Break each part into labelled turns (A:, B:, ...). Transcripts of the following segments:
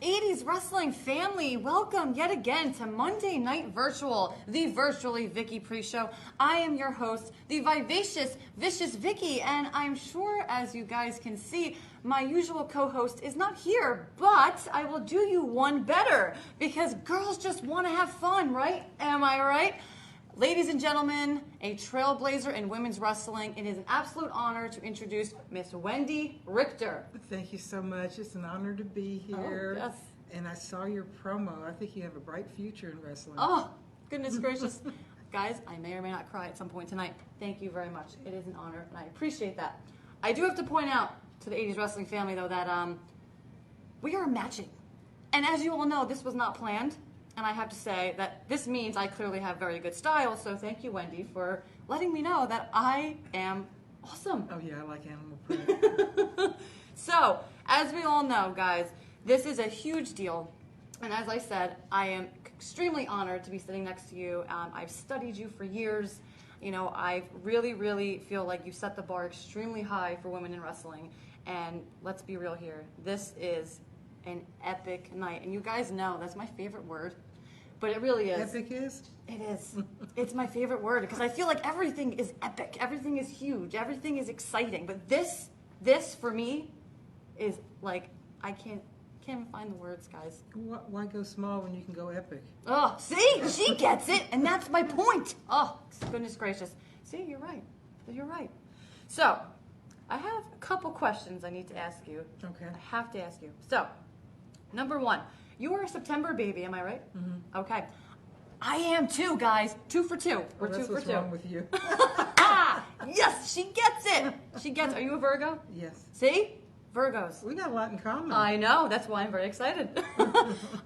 A: 80s wrestling family, welcome yet again to Monday Night Virtual, the virtually Vicky pre-show. I am your host, the vivacious, vicious Vicky, and I'm sure, as you guys can see, my usual co-host is not here, but I will do you one better, because girls just want to have fun, right? Am I right? Ladies and gentlemen, a trailblazer in women's wrestling, it is an absolute honor to introduce Miss Wendi Richter.
B: Thank you so much. It's an honor to be here.
A: Oh, yes.
B: And I saw your promo. I think you have a bright future in wrestling.
A: Oh, goodness gracious. Guys, I may or may not cry at some point tonight. Thank you very much. It is an honor, and I appreciate that. I do have to point out to the 80s wrestling family, though, that we are matching. And as you all know, this was not planned. And I have to say that this means I clearly have very good style, so thank you, Wendi, for letting me know that I am awesome.
B: Oh, yeah, I like animal print.
A: So, as we all know, guys, this is a huge deal. And as I said, I am extremely honored to be sitting next to you. I've studied you for years. You know, I really, really feel like you set the bar extremely high for women in wrestling. And let's be real here. This is an epic night. And you guys know that's my favorite word. But it really is.
B: Epic is?
A: It is. It's my favorite word because I feel like everything is epic. Everything is huge. Everything is exciting. But this for me is like, I can't even find the words, guys.
B: Why go small when you can go epic?
A: Oh, see? She gets it. And that's my point. Oh, goodness gracious. See, you're right. You're right. So, I have a couple questions I need to ask you.
B: Okay.
A: I have to ask you. So, number one. You are a September baby, am I right?
B: Mm-hmm.
A: Okay. I am too, guys. 2 for 2. We're 2
B: that's
A: for
B: what's
A: 2.
B: wrong with you.
A: Yes, she gets it. She gets it. Are you a Virgo?
B: Yes.
A: See? Virgos.
B: We got a lot in common.
A: I know. That's why I'm very excited.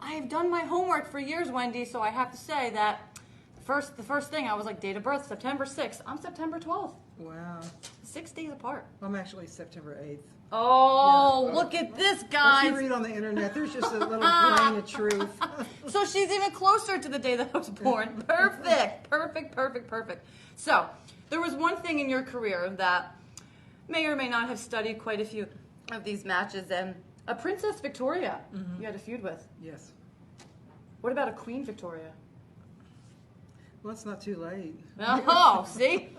A: I have done my homework for years, Wendi, so I have to say that the first thing, I was like, date of birth, September 6th. I'm September 12th.
B: Wow.
A: 6 days apart.
B: I'm actually September 8th.
A: Oh,
B: Yeah.
A: Look at this,
B: What
A: guys.
B: you read on the internet, there's just a little grain of truth.
A: So she's even closer to the day that I was born. Perfect. So, there was one thing in your career that may or may not have studied quite a few of these matches, and a Princess Victoria you had a feud with.
B: Yes.
A: What about a Queen Victoria?
B: Well, it's not too late.
A: Oh, see?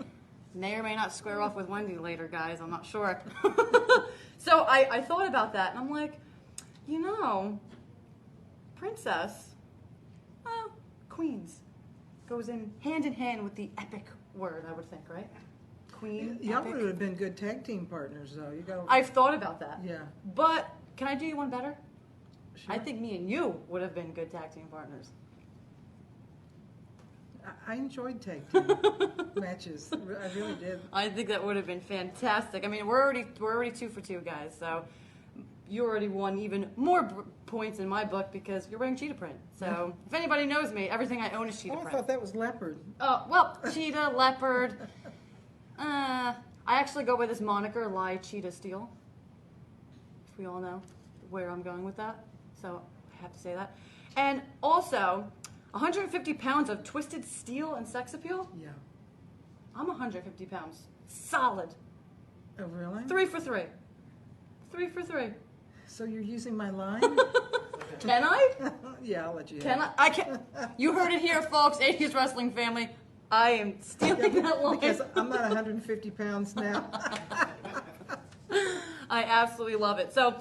A: May or may not square off with Wendi later, guys. I'm not sure. So I thought about that, and I'm like, you know, Princess, well, Queens goes in hand with the epic word, I would think, right? Queen,
B: Y'all
A: epic.
B: would have been good tag team partners, though. You got.
A: I've thought about that.
B: Yeah.
A: But can I do you one better?
B: Sure.
A: I think me and you would have been good tag team partners.
B: I enjoyed tag team matches. I really did.
A: I think that would have been fantastic. I mean, we're already 2 for 2, guys. So you already won even more points in my book because you're wearing cheetah print. So if anybody knows me, everything I own is cheetah
B: Oh, I
A: print.
B: thought that was leopard.
A: Oh, well, cheetah, leopard. I actually go by this moniker, Lie, Cheetah, Steal. If we all know where I'm going with that. So I have to say that. And also, 150 pounds of twisted steel and sex appeal?
B: Yeah.
A: I'm 150 pounds. Solid.
B: Oh, really?
A: 3 for 3. 3 for 3.
B: So you're using my line?
A: Can I?
B: Yeah, I'll let you.
A: Can I? I can. You heard it here, folks. 80s wrestling family. I am stealing that line.
B: Because I'm not 150 pounds now.
A: I absolutely love it. So,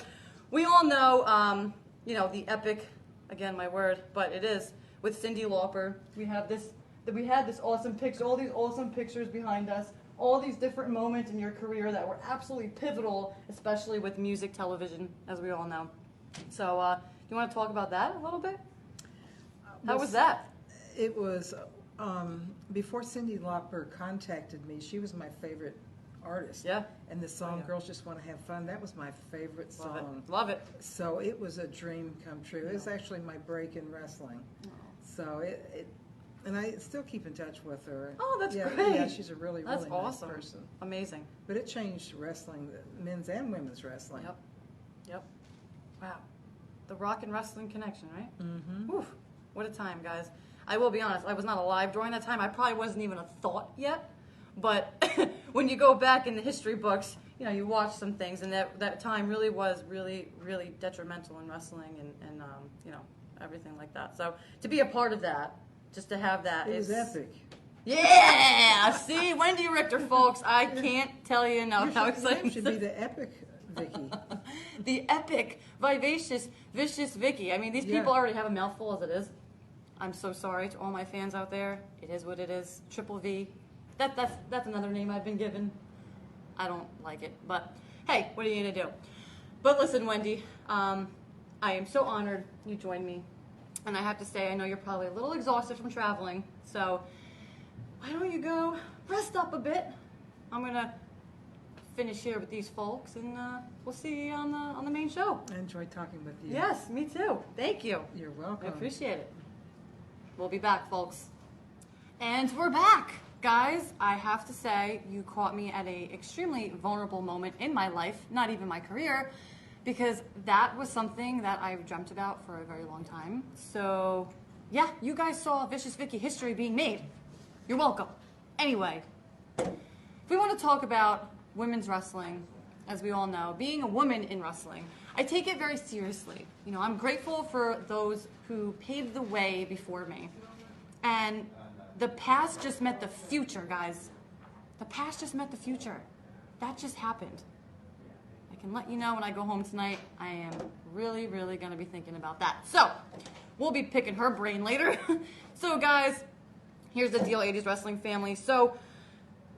A: we all know, the epic, again, my word, but it is, with Cyndi Lauper. We had this awesome picture, all these awesome pictures behind us, all these different moments in your career that were absolutely pivotal, especially with music television, as we all know. So, you want to talk about that a little bit? How was that?
B: It was, before Cyndi Lauper contacted me, she was my favorite artist.
A: Yeah.
B: And the song,
A: yeah.
B: Girls Just Want to Have Fun, that was my favorite song.
A: Love it.
B: So it was a dream come true. It was actually my break in wrestling. So and I still keep in touch with her.
A: Oh, that's
B: yeah,
A: great.
B: Yeah, she's a really
A: That's
B: nice
A: awesome.
B: person.
A: Amazing.
B: But it changed wrestling, men's and women's wrestling.
A: Yep. Wow. The rock and wrestling connection, right?
B: Mm-hmm.
A: Oof. What a time, guys. I will be honest, I was not alive during that time. I probably wasn't even a thought yet. But when you go back in the history books, you watch some things, and that time really was really detrimental in wrestling and everything like that. So to be a part of that, just to have that,
B: it was epic.
A: Yeah, see, Wendi Richter, folks. I can't tell you enough how exciting.
B: Should be the epic Vicky.
A: The epic, vivacious, vicious Vicky. I mean, these people already have a mouthful as it is. I'm so sorry to all my fans out there. It is what it is. Triple V. That's another name I've been given. I don't like it, but hey, what are you gonna do? But listen, Wendi, I am so honored you joined me, and I have to say, I know you're probably a little exhausted from traveling, so why don't you go rest up a bit? I'm gonna finish here with these folks, and we'll see you on the main show.
B: I enjoyed talking with you.
A: Yes, me too. Thank you.
B: You're welcome.
A: I appreciate it. We'll be back, folks. And we're back. Guys, I have to say, you caught me at an extremely vulnerable moment in my life, not even my career, because that was something that I've dreamt about for a very long time. So, yeah, you guys saw Vicious Vicky history being made. You're welcome. Anyway, if we want to talk about women's wrestling, as we all know, being a woman in wrestling, I take it very seriously. I'm grateful for those who paved the way before me. And the past just met the future, guys. The past just met the future. That just happened. I can let you know when I go home tonight, I am really going to be thinking about that. So, we'll be picking her brain later. So, guys, here's the deal, 80s wrestling family. So,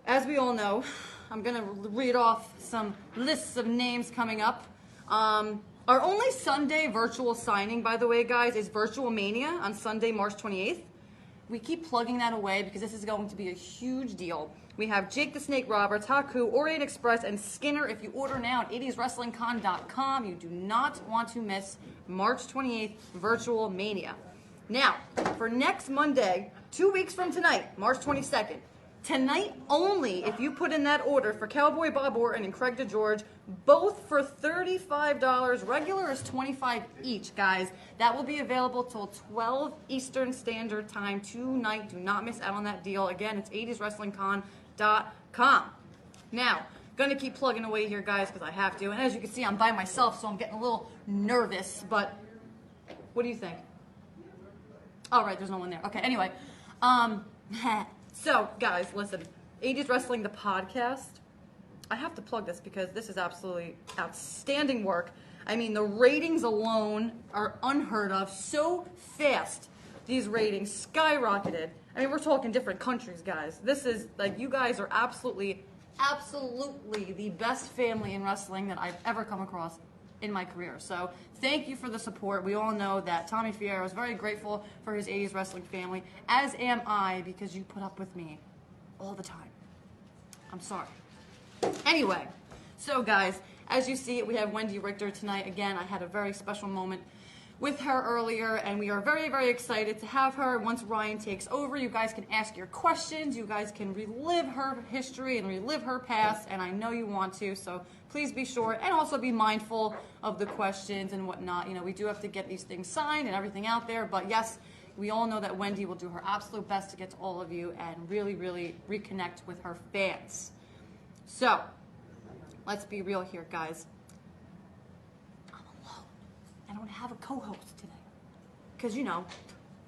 A: as we all know, I'm going to read off some lists of names coming up. Our only Sunday virtual signing, by the way, guys, is Wrestlemania on Sunday, March 28th. We keep plugging that away because this is going to be a huge deal. We have Jake the Snake Roberts, Haku, Orient Express, and Skinner. If you order now at 80swrestlingcon.com, you do not want to miss March 28th, Wrestlemania. Now, for next Monday, 2 weeks from tonight, March 22nd, tonight only, if you put in that order for Cowboy Bob Orton and Craig DeGeorge, both for $35, regular is $25 each, guys. That will be available till 12 Eastern Standard Time tonight. Do not miss out on that deal. Again, it's 80swrestlingcon.com. Now, gonna keep plugging away here, guys, because I have to. And as you can see, I'm by myself, so I'm getting a little nervous. But what do you think? All right, there's no one there. Okay, anyway. So, guys, listen. 80s Wrestling, the podcast. I have to plug this because this is absolutely outstanding work. I mean, the ratings alone are unheard of. So fast, these ratings skyrocketed. I mean, we're talking different countries, guys. This is, like, you guys are absolutely the best family in wrestling that I've ever come across in my career. So thank you for the support. We all know that Tommy Fierro is very grateful for his 80s wrestling family, as am I, because you put up with me all the time. I'm sorry. Anyway, so guys, as you see, we have Wendi Richter tonight. Again, I had a very special moment with her earlier, and we are very excited to have her. Once Ryan takes over, you guys can ask your questions. You guys can relive her history and relive her past, and I know you want to, so please be sure, and also be mindful of the questions and whatnot. We do have to get these things signed and everything out there, but yes, we all know that Wendi will do her absolute best to get to all of you and really reconnect with her fans. So, let's be real here, guys. I'm alone. I don't have a co-host today. Because,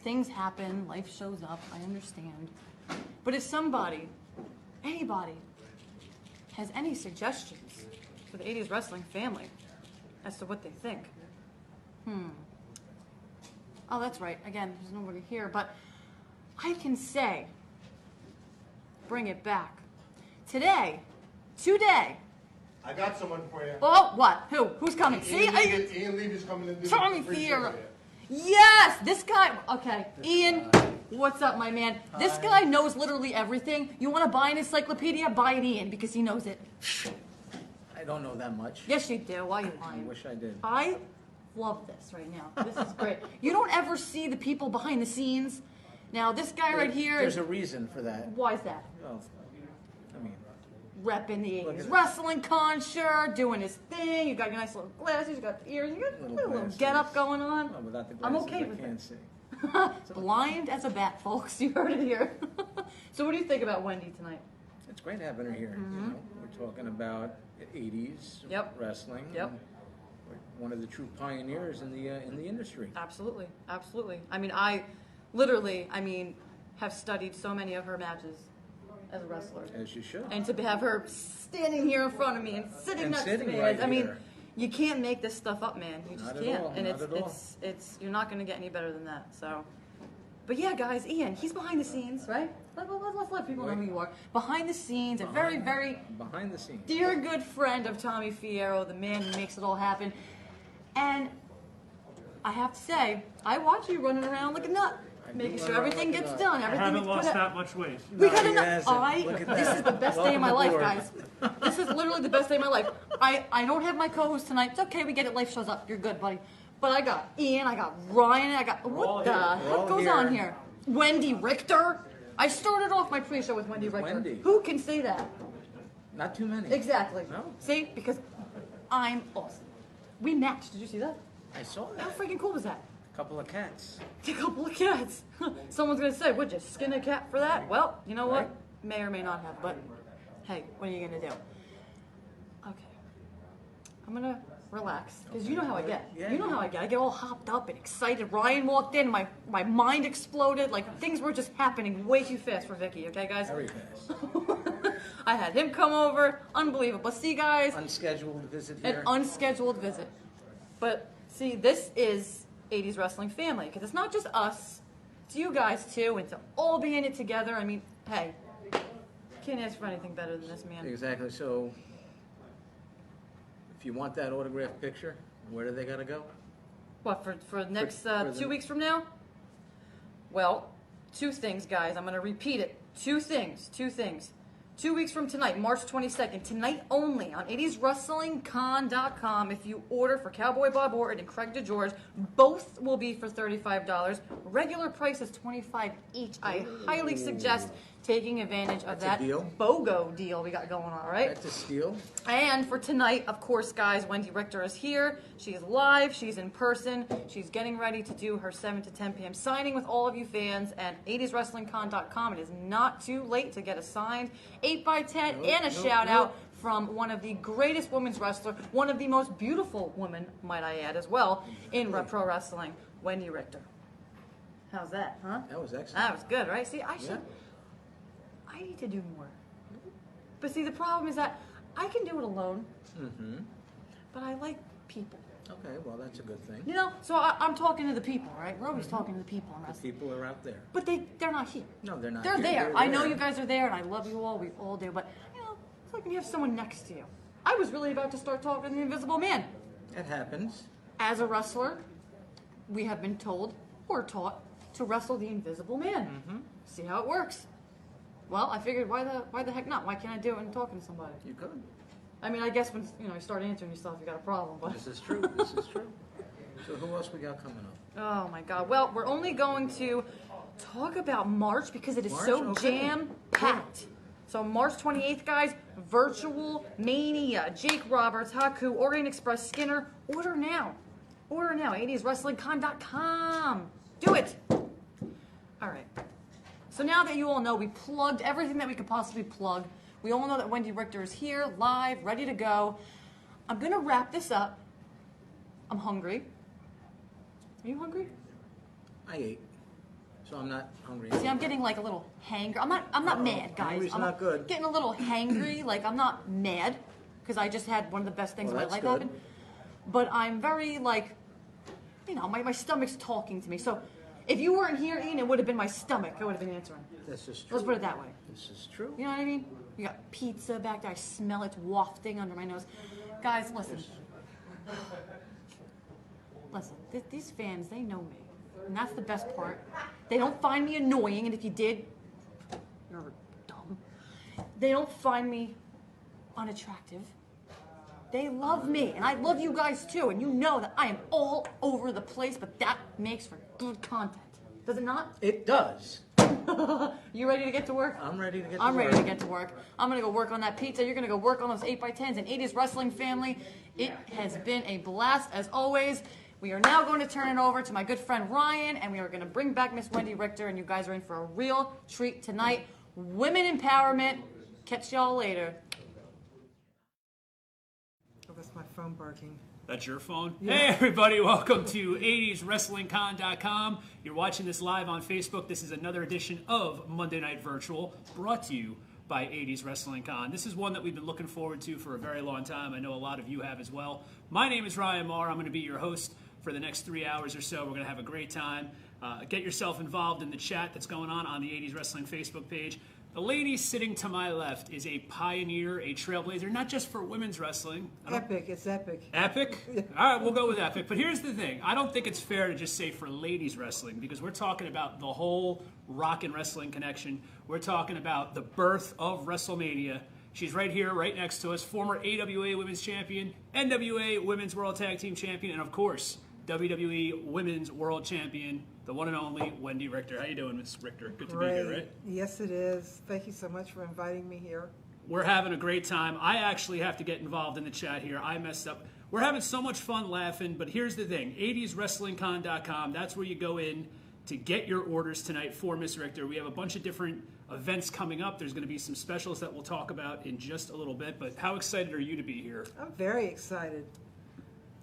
A: things happen, life shows up, I understand. But if anybody, has any suggestions for the 80s wrestling family as to what they think. Oh, that's right. Again, there's nobody here, but I can say, bring it back. Today,
C: I got someone for you.
A: Oh, what? Who? Who's coming?
C: Ian Levy's coming to do
A: Tommy
C: the pre-show.
A: Fierro. Yes, this guy. Okay, Ian, what's up, my man? This guy knows literally everything. You want to buy an encyclopedia? Buy it, Ian, because he knows it.
D: I don't know that much.
A: Yes, you do. Why are you
D: I
A: lying?
D: wish I did.
A: I love this right now. This is great. You don't ever see the people behind the scenes. Now, this guy right here.
D: There's a reason for that.
A: Why is that?
D: Well, I mean,
A: Repping the
D: Look
A: 80s
D: at
A: wrestling con shirt, doing his thing. You got your nice little glasses, you got the ears, you got a little
D: glasses.
A: get up going on.
D: well, without the
A: I'm
D: glasses,
A: okay
D: I
A: with
D: can't
A: it.
D: see.
A: Blind as a bat, folks. You heard it here. So what do you think about Wendi tonight?
D: It's great having her here. You know, we're talking about 80s
A: Yep.
D: wrestling.
A: Yep.
D: and we're one of the true pioneers in the industry.
A: Absolutely, absolutely. I mean, I literally, have studied so many of her matches as a wrestler.
D: As you should.
A: And to have her standing here in front of me and sitting
D: And
A: next to
D: sitting
A: me,
D: right
A: I mean,
D: here.
A: you can't make this stuff up, man. You just
D: Not at
A: can't.
D: all,
A: And
D: not at all.
A: it's you're not going to get any better than that. So, but yeah, guys, Ian, he's behind the scenes, right? Let's let people know who you are. Behind the scenes, a very, very
D: Behind the scenes.
A: dear good friend of Tommy Fierro, the man who makes it all happen. And I have to say, I watch you running around like a nut, making sure everything gets done.
E: I
A: Everything
E: haven't
A: gets
E: lost
A: put
E: that
A: out.
E: much weight.
A: We got
D: he
A: enough.
D: hasn't. Look at
A: This
D: that.
A: is the best day of my life,
D: Welcome
A: guys. This is literally the best day of my life. I don't have my co-host tonight. It's okay. We get it. Life shows up. You're good, buddy. But I got Ian. I got Ryan. I got what the
D: We're
A: heck
D: all
A: goes
D: here.
A: on here? Wendi Richter. I started off my pre-show with Wendi Richter.
D: Wendi.
A: Who can say that?
D: Not too many.
A: Exactly.
D: No.
A: See, because I'm awesome. We matched. Did you see that?
D: I saw
A: How
D: that.
A: freaking cool was that?
D: A couple of cats.
A: A couple of cats. Someone's gonna say, would you skin a cat for that? Well, you know what?
D: Right.
A: May or may not have, but hey, what are you gonna do? Okay. I'm gonna relax. Because you know how I get.
D: Yeah,
A: You know
D: you
A: how
D: do.
A: I get. I get all hopped up and excited. Ryan walked in, my mind exploded. Like things were just happening way too fast for Vicky, okay guys?
D: Very fast.
A: I had him come over. Unbelievable. See guys,
D: Unscheduled visit
A: an
D: here.
A: unscheduled visit. But see, this is 80s wrestling family because it's not just us, it's you guys too, and to all be in it together. I mean, hey, can't ask for anything better than this, man.
D: Exactly. So, if you want that autographed picture, where do they gotta go?
A: What for next
D: for the-
A: 2 weeks from now? Well, two things, guys. I'm gonna repeat it. Two things. 2 weeks from tonight, March 22nd, tonight only on 80swrestlingcon.com. If you order for Cowboy Bob Orton and Craig DeGeorge, both will be for $35. Regular price is $25 each. I highly suggest taking advantage of
D: That's a
A: that
D: deal.
A: BOGO deal we got going on, all right?
D: That's a steal.
A: And for tonight, of course, guys, Wendi Richter is here. She's live. She's in person. She's getting ready to do her 7 to 10 p.m. signing with all of you fans at 80swrestlingcon.com. It is not too late to get a signed 8x10 and a shout out from one of the greatest women's wrestlers, one of the most beautiful women, might I add, as well, in pro wrestling, Wendi Richter. How's that, huh?
D: That was excellent.
A: That was good, right? See, I need to do more. But see, the problem is that I can do it alone, but I like people.
D: Okay, well, that's a good thing.
A: You know, so I'm talking to the people, right? We're always talking to the people in wrestling.
D: People are out there.
A: But they're not here.
D: No, they're not.
A: They're
D: here.
A: there. I know
D: there.
A: you guys are there, and I love you all. We all do. But, you know, it's like when you have someone next to you. I was really about to start talking to the Invisible Man.
D: It happens.
A: As a wrestler, we have been told or taught to wrestle the Invisible Man. See how it works. Well, I figured, why the heck not? Why can't I do it when talking to somebody?
D: You could.
A: I mean, I guess when you start answering yourself, you got a problem. But
D: This is true. This is true. So who else we got coming up?
A: oh my God! Well, we're only going to talk about March because it is
D: March?
A: so
D: Okay.
A: jam-packed. So March 28th, guys, Virtual Mania, Jake Roberts, Haku, Orient Express, Skinner. Order now. Order now. 80swrestlingcon.com. Do it. All right. So now that you all know, we plugged everything that we could possibly plug. We all know that Wendi Richter is here, live, ready to go. I'm going to wrap this up. I'm hungry. Are you hungry?
D: I ate, so I'm not hungry.
A: See, I'm getting like a little hangry. I'm not mad, guys.
D: Hungry's
A: I'm
D: not good.
A: Getting a little hangry. Like I'm not mad because I just had one of the best things
D: Well,
A: in my
D: that's
A: life
D: good.
A: happen. But I'm very like, you know, my stomach's talking to me. So if you weren't here, Ian, it would have been my stomach. I would have been answering.
D: This is true.
A: Let's put it that way.
D: This is true.
A: You know what I mean? You got pizza back there. I smell it wafting under my nose. Guys, listen. Listen, these fans, they know me. And that's the best part. They don't find me annoying, and if you did, you're dumb. They don't find me unattractive. They love me, and I love you guys too, and you know that I am all over the place, but that makes for good content. Does it not?
D: It does.
A: You ready to get to work?
D: I'm ready to get to
A: I'm
D: work.
A: ready to get to work. I'm going to go work on that pizza. You're going to go work on those 8x10s and 80s wrestling family. It has been a blast as always. We are now going to turn it over to my good friend Ryan, and we are going to bring back Miss Wendi Richter, and you guys are in for a real treat tonight. Women empowerment, Catch y'all later.
B: Oh, that's my phone barking.
E: That's your phone?
B: Yeah.
E: Hey, everybody. Welcome to 80swrestlingcon.com. You're watching this live on Facebook. This is another edition of Monday Night Virtual, brought to you by 80s Wrestling Con. This is one that we've been looking forward to for a very long time. I know a lot of you have as well. My name is Ryan Marr. I'm going to be your host for the next 3 hours or so. We're going to have a great time. Get yourself involved in the chat that's going on the 80s Wrestling Facebook page. The lady sitting to my left is a pioneer, a trailblazer, not just for women's wrestling.
B: Epic, it's epic.
E: Epic? All right, we'll go with epic. But here's the thing. I don't think it's fair to just say for ladies wrestling, because we're talking about the whole rock and wrestling connection. We're talking about the birth of Wrestlemania. She's right here, right next to us, former AWA Women's Champion, NWA Women's World Tag Team Champion, and of course, WWE Women's World Champion, the one and only Wendi Richter. How you doing, Miss Richter? Good to be here, right?
B: Yes, it is. Thank you so much for inviting me here.
E: We're having a great time. I actually have to get involved in the chat here. I messed up. We're having so much fun laughing, but here's the thing. 80swrestlingcon.com, that's where you go in to get your orders tonight for Miss Richter. We have a bunch of different events coming up. There's going to be some specials that we'll talk about in just a little bit, but how excited are you to be here?
B: I'm very excited.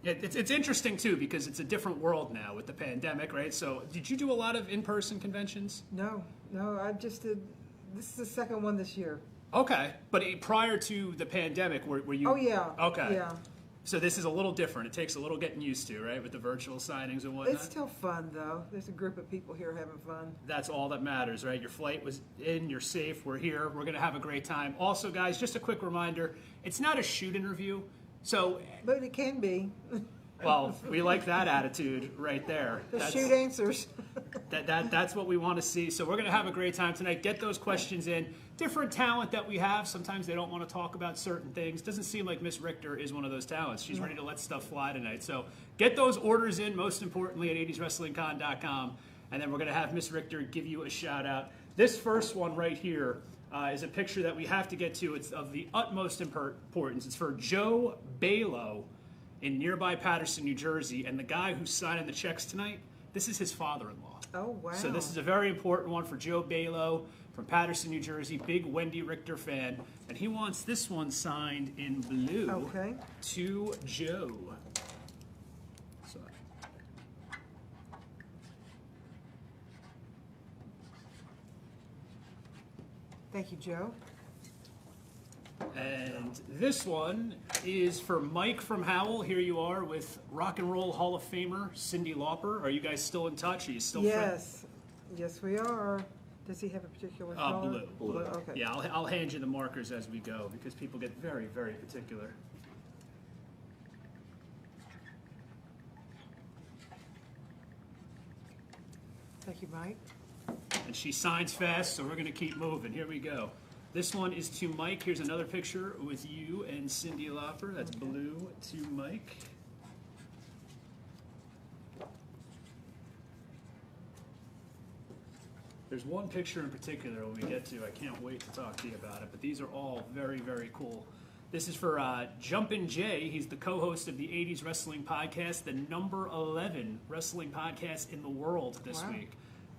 E: It's interesting, too, because it's a different world now with the pandemic, right? So did you do a lot of in-person conventions?
B: No, I just did. This is the second one this year.
E: Okay. But prior to the pandemic, were you...
B: Oh, yeah.
E: Okay.
B: Yeah.
E: So this is a little different. It takes a little getting used to, right, with the virtual signings and whatnot?
B: It's still fun, though. There's a group of people here having fun.
E: That's all that matters, right? Your flight was in, you're safe, we're here, we're going to have a great time. Also, guys, just a quick reminder, it's not a shoot interview, so...
B: But it can be.
E: Well, we like that attitude right there.
B: Shoot answers.
E: That's what we want to see. So we're going to have a great time tonight. Get those questions in. Different talent that we have. Sometimes they don't want to talk about certain things. Doesn't seem like Miss Richter is one of those talents. She's ready to let stuff fly tonight. So get those orders in, most importantly, at 80swrestlingcon.com. And then we're going to have Miss Richter give you a shout out. This first one right here is a picture that we have to get to. It's of the utmost importance. It's for Joe Balo in nearby Paterson, New Jersey. And the guy who's signing the checks tonight, this is his father-in-law.
B: Oh, wow.
E: So this is a very important one for Joe Balo from Paterson, New Jersey, big Wendi Richter fan. And he wants this one signed in blue to Joe. So.
B: Thank you, Joe.
E: And this one is for Mike from Howell. Here you are with Rock and Roll Hall of Famer Cyndi Lauper. Are you guys still in touch? Are you still
B: Yes. Yes, we are. Does he have a particular color?
E: Blue.
B: Okay.
E: Yeah, I'll hand you the markers as we go because people get very, very particular.
B: Thank you, Mike.
E: And she signs fast, so we're going to keep moving. Here we go. This one is to Mike. Here's another picture with you and Cyndi Lauper. That's blue to Mike. There's one picture in particular when we get to. I can't wait to talk to you about it, but these are all very, very cool. This is for Jumpin' Jay. He's the co-host of the 80s Wrestling Podcast, the number 11 wrestling podcast in the world this week.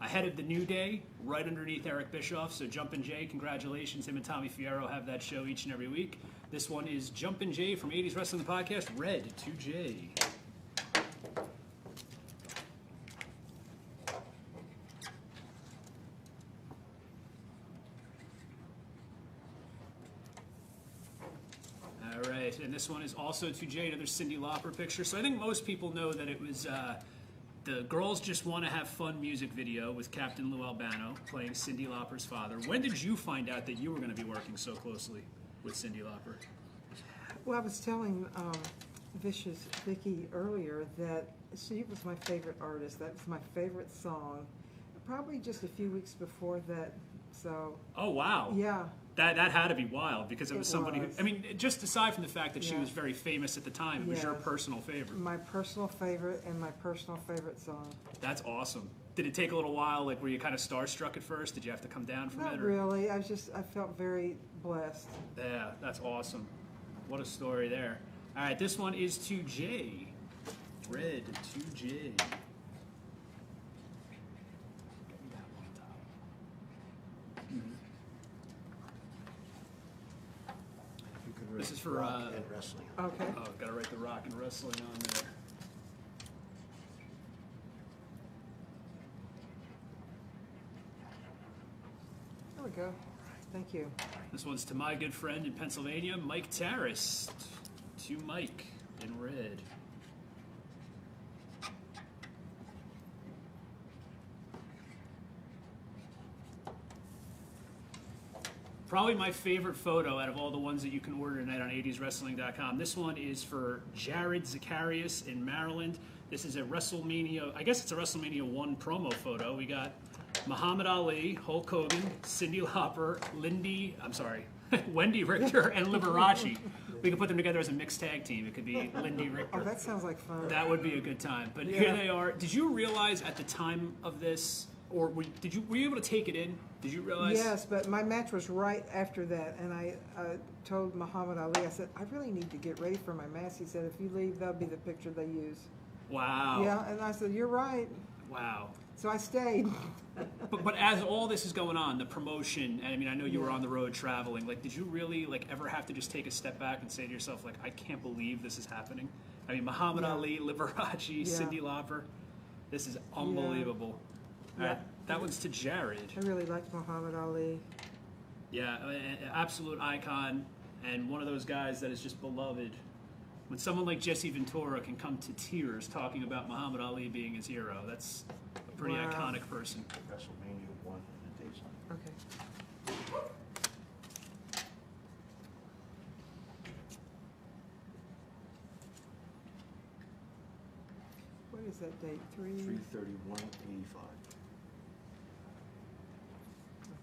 E: Ahead of the New Day, right underneath Eric Bischoff. So Jumpin' Jay, congratulations. Him and Tommy Fierro have that show each and every week. This one is Jumpin' Jay from 80s Wrestling Podcast, red to Jay. All right, and this one is also to Jay, another Cyndi Lauper picture. So I think most people know that it was the Girls Just Want to Have Fun music video with Captain Lou Albano playing Cyndi Lauper's father. When did you find out that you were going to be working so closely with Cyndi Lauper?
B: Well, I was telling Vicious Vicky earlier that she was my favorite artist. That was my favorite song. Probably just a few weeks before that. So.
E: Oh, wow.
B: Yeah.
E: That had to be wild because it was somebody who, I mean, just aside from the fact that she was very famous at the time, it was your personal favorite.
B: My personal favorite and my personal favorite song.
E: That's awesome. Did it take a little while? Like, were you kind of starstruck at first? Did you have to come down from it?
B: Not really. I felt very blessed.
E: Yeah, that's awesome. What a story there. All right, this one is to Jay. Red to Jay. This is for
F: Rock and wrestling.
B: Okay.
E: oh, gotta write the Rock and Wrestling on there.
B: There we go. Thank you.
E: This one's to my good friend in Pennsylvania, Mike Tarris. To Mike in red. Probably my favorite photo out of all the ones that you can order tonight on 80swrestling.com. This one is for Jared Zacharias in Maryland. This is a WrestleMania, I guess it's a WrestleMania 1 promo photo. We got Muhammad Ali, Hulk Hogan, Cyndi Lauper, Wendi Richter, and Liberace. We could put them together as a mixed tag team. It could be Wendi Richter.
B: Oh, that sounds like fun.
E: That would be a good time. But
B: Yeah.
E: here they are. Did you realize at the time of this, or were you able to take it in? Did you realize?
B: Yes, but my match was right after that, and I told Muhammad Ali, I said, I really need to get ready for my match. He said, if you leave, that'll be the picture they use.
E: Wow.
B: Yeah, and I said, you're right.
E: Wow.
B: So I stayed.
E: But as all this is going on, the promotion, and I mean, I know you were on the road traveling. Like, did you really ever have to just take a step back and say to yourself, like, I can't believe this is happening? I mean, Muhammad
B: Yeah.
E: Ali, Liberace,
B: Yeah.
E: Cyndi Lauper, this is unbelievable.
B: Yeah.
E: All right, that one's to Jared.
B: I really liked Muhammad Ali.
E: Yeah, an absolute icon, and one of those guys that is just beloved. When someone like Jesse Ventura can come to tears talking about Muhammad Ali being his hero, that's a pretty
B: Wow.
E: iconic person.
F: WrestleMania 1 in the days.
B: Okay. What is that date?
F: 3/31/85.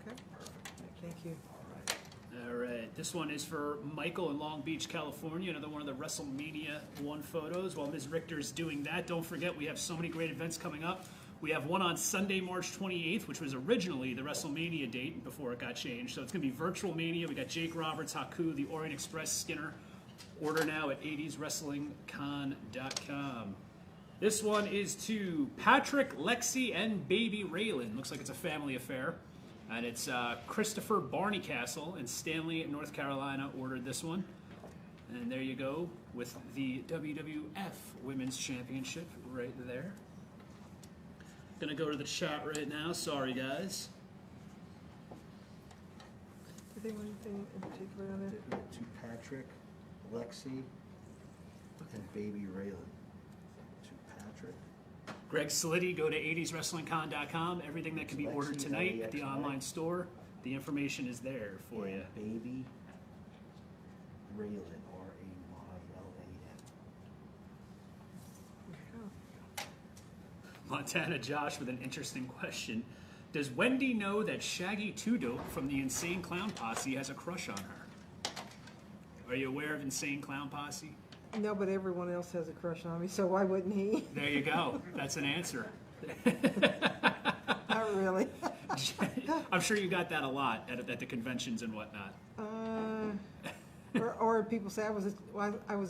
B: Okay.
F: Perfect.
B: Thank you.
E: All right, this one is for Michael in Long Beach, California. Another one of the WrestleMania 1 photos. While Ms. Richter's doing that, don't forget we have so many great events coming up. We have one on Sunday, March 28th, which was originally the WrestleMania date before it got changed. So it's going to be Virtual Mania. We got Jake Roberts, Haku, the Orient Express, Skinner. Order now at 80swrestlingcon.com. This one is to Patrick, Lexi, and Baby Raylan. Looks like it's a family affair. And it's Christopher Barneycastle in Stanley, North Carolina, ordered this one. And there you go with the WWF Women's Championship right there. Gonna go to the chat right now. Sorry, guys.
B: Did they want anything in particular on there?
F: To Patrick, Lexi, and Baby Raylan. To Patrick.
E: Greg Slitty, go to 80swrestlingcon.com. Everything that can be
F: Lexi,
E: ordered tonight at the
F: LEXI.
E: online store, the information is there for you.
F: Baby Raylan, R-A-Y-L-A-N.
E: Montana Josh with an interesting question. Does Wendy know that Shaggy Two Dope from the Insane Clown Posse has a crush on her? Are you aware of Insane Clown Posse?
B: No, but everyone else has a crush on me, so why wouldn't he?
E: There you go. That's an answer.
B: Not really.
E: I'm sure you got that a lot at the conventions and whatnot.
B: Or people say I was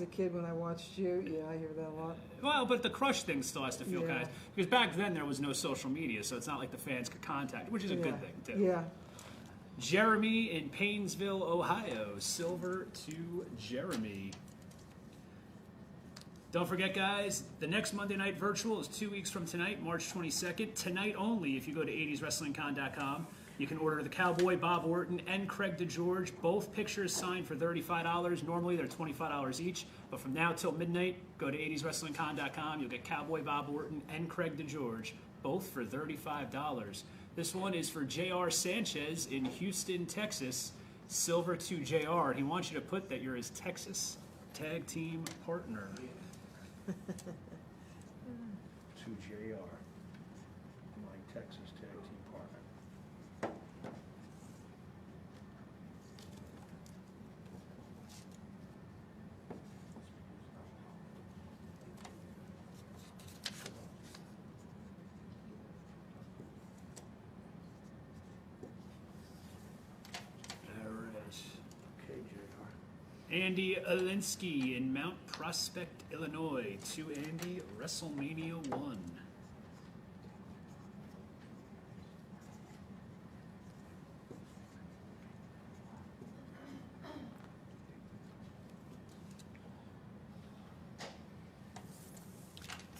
B: a kid when I watched you. Yeah, I hear that a lot.
E: Well, but the crush thing still has to feel
B: Yeah.
E: kind of... Because back then there was no social media, so it's not like the fans could contact, which is a good thing, too.
B: Yeah.
E: Jeremy in Paynesville, Ohio. Silver to Jeremy. Don't forget, guys, the next Monday Night Virtual is 2 weeks from tonight, March 22nd. Tonight only, if you go to 80swrestlingcon.com, you can order the Cowboy, Bob Orton, and Craig DeGeorge. Both pictures signed for $35. Normally, they're $25 each. But from now till midnight, go to 80swrestlingcon.com. You'll get Cowboy, Bob Orton, and Craig DeGeorge, both for $35. This one is for J.R. Sanchez in Houston, Texas. Silver to J.R. And he wants you to put that you're his Texas tag team partner.
F: To JR, my Texas tag team partner.
E: All right.
F: Okay, JR.
E: Andy Alinsky in Mount Prospect, Illinois. To Andy, WrestleMania 1.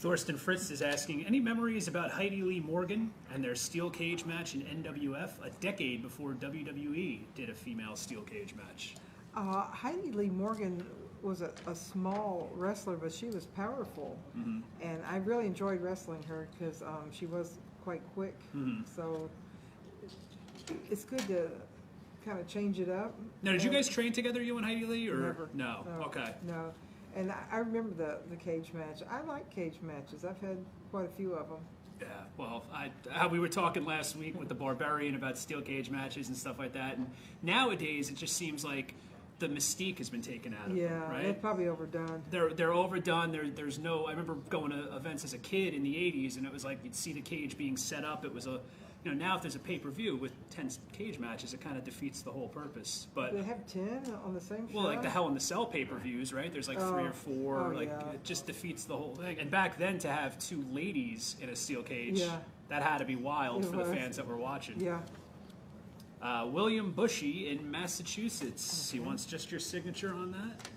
E: Thorsten Fritz is asking, any memories about Heidi Lee Morgan and their steel cage match in NWF a decade before WWE did a female steel cage match?
B: Heidi Lee Morgan was a small wrestler, but she was powerful.
E: Mm-hmm.
B: And I really enjoyed wrestling her because she was quite quick.
E: Mm-hmm.
B: So it's good to kind of change it up.
E: Now, did you guys train together, you and Heidi Lee? Or?
B: Never.
E: No. Okay.
B: No. And I remember the cage match. I like cage matches. I've had quite a few of them.
E: Yeah, well, we were talking last week with the Barbarian about steel cage matches and stuff like that, and nowadays it just seems like the mystique has been taken out of them, right?
B: They're probably overdone.
E: They're overdone. There's no. I remember going to events as a kid in the '80s, and it was like you'd see the cage being set up. It was now if there's a pay-per-view with 10 cage matches, it kind of defeats the whole purpose. But
B: they have 10 on the same show.
E: Well, like the Hell in the Cell pay-per-views, right? There's like 3 or 4. It just defeats the whole thing. And back then, to have 2 ladies in a steel cage, that had to be wild for the fans that were watching.
B: Yeah.
E: William Bushy in Massachusetts. He wants just your signature on that.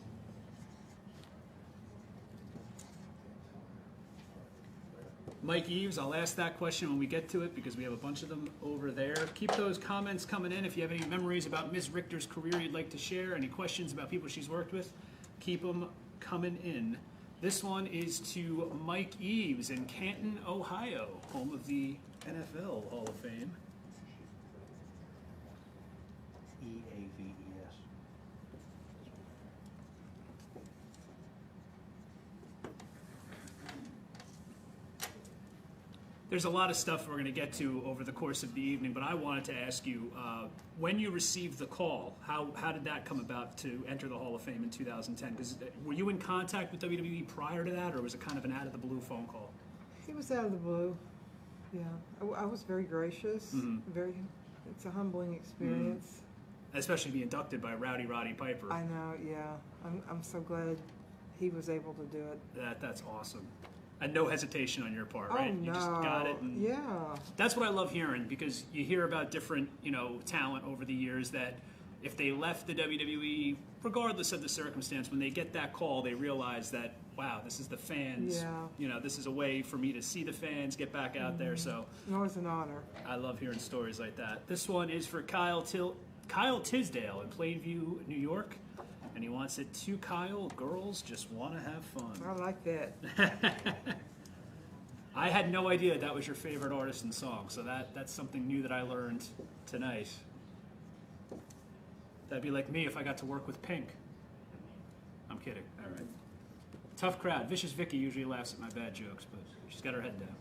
E: Mike Eves, I'll ask that question when we get to it because we have a bunch of them over there. Keep those comments coming in. If you have any memories about Ms. Richter's career you'd like to share, any questions about people she's worked with, keep them coming in. This one is to Mike Eves in Canton, Ohio, home of the NFL Hall of Fame.
F: EAVES.
E: There's a lot of stuff we're going to get to over the course of the evening, but I wanted to ask you, when you received the call, how did that come about to enter the Hall of Fame in 2010? Because were you in contact with WWE prior to that, or was it kind of an out-of-the-blue phone call?
B: It was out of the blue. Yeah. I was very gracious. Mm-hmm. It's a humbling experience.
E: Mm-hmm. Especially be inducted by Roddy Piper.
B: I know, yeah. I'm so glad he was able to do it.
E: That's awesome. And no hesitation on your part, right?
B: Oh, no.
E: You just got it. And
B: yeah.
E: That's what I love hearing, because you hear about different, talent over the years that if they left the WWE, regardless of the circumstance, when they get that call, they realize that, wow, this is the fans.
B: Yeah.
E: This is a way for me to see the fans, get back out there. So
B: It's always an honor.
E: I love hearing stories like that. This one is for Kyle Tisdale in Plainview, New York. And he wants it to Kyle, girls just want to have fun.
B: I like that.
E: I had no idea that was your favorite artist and song, so that's something new that I learned tonight. That'd be like me if I got to work with Pink. I'm kidding. All right. Tough crowd. Vicious Vicky usually laughs at my bad jokes, but she's got her head down.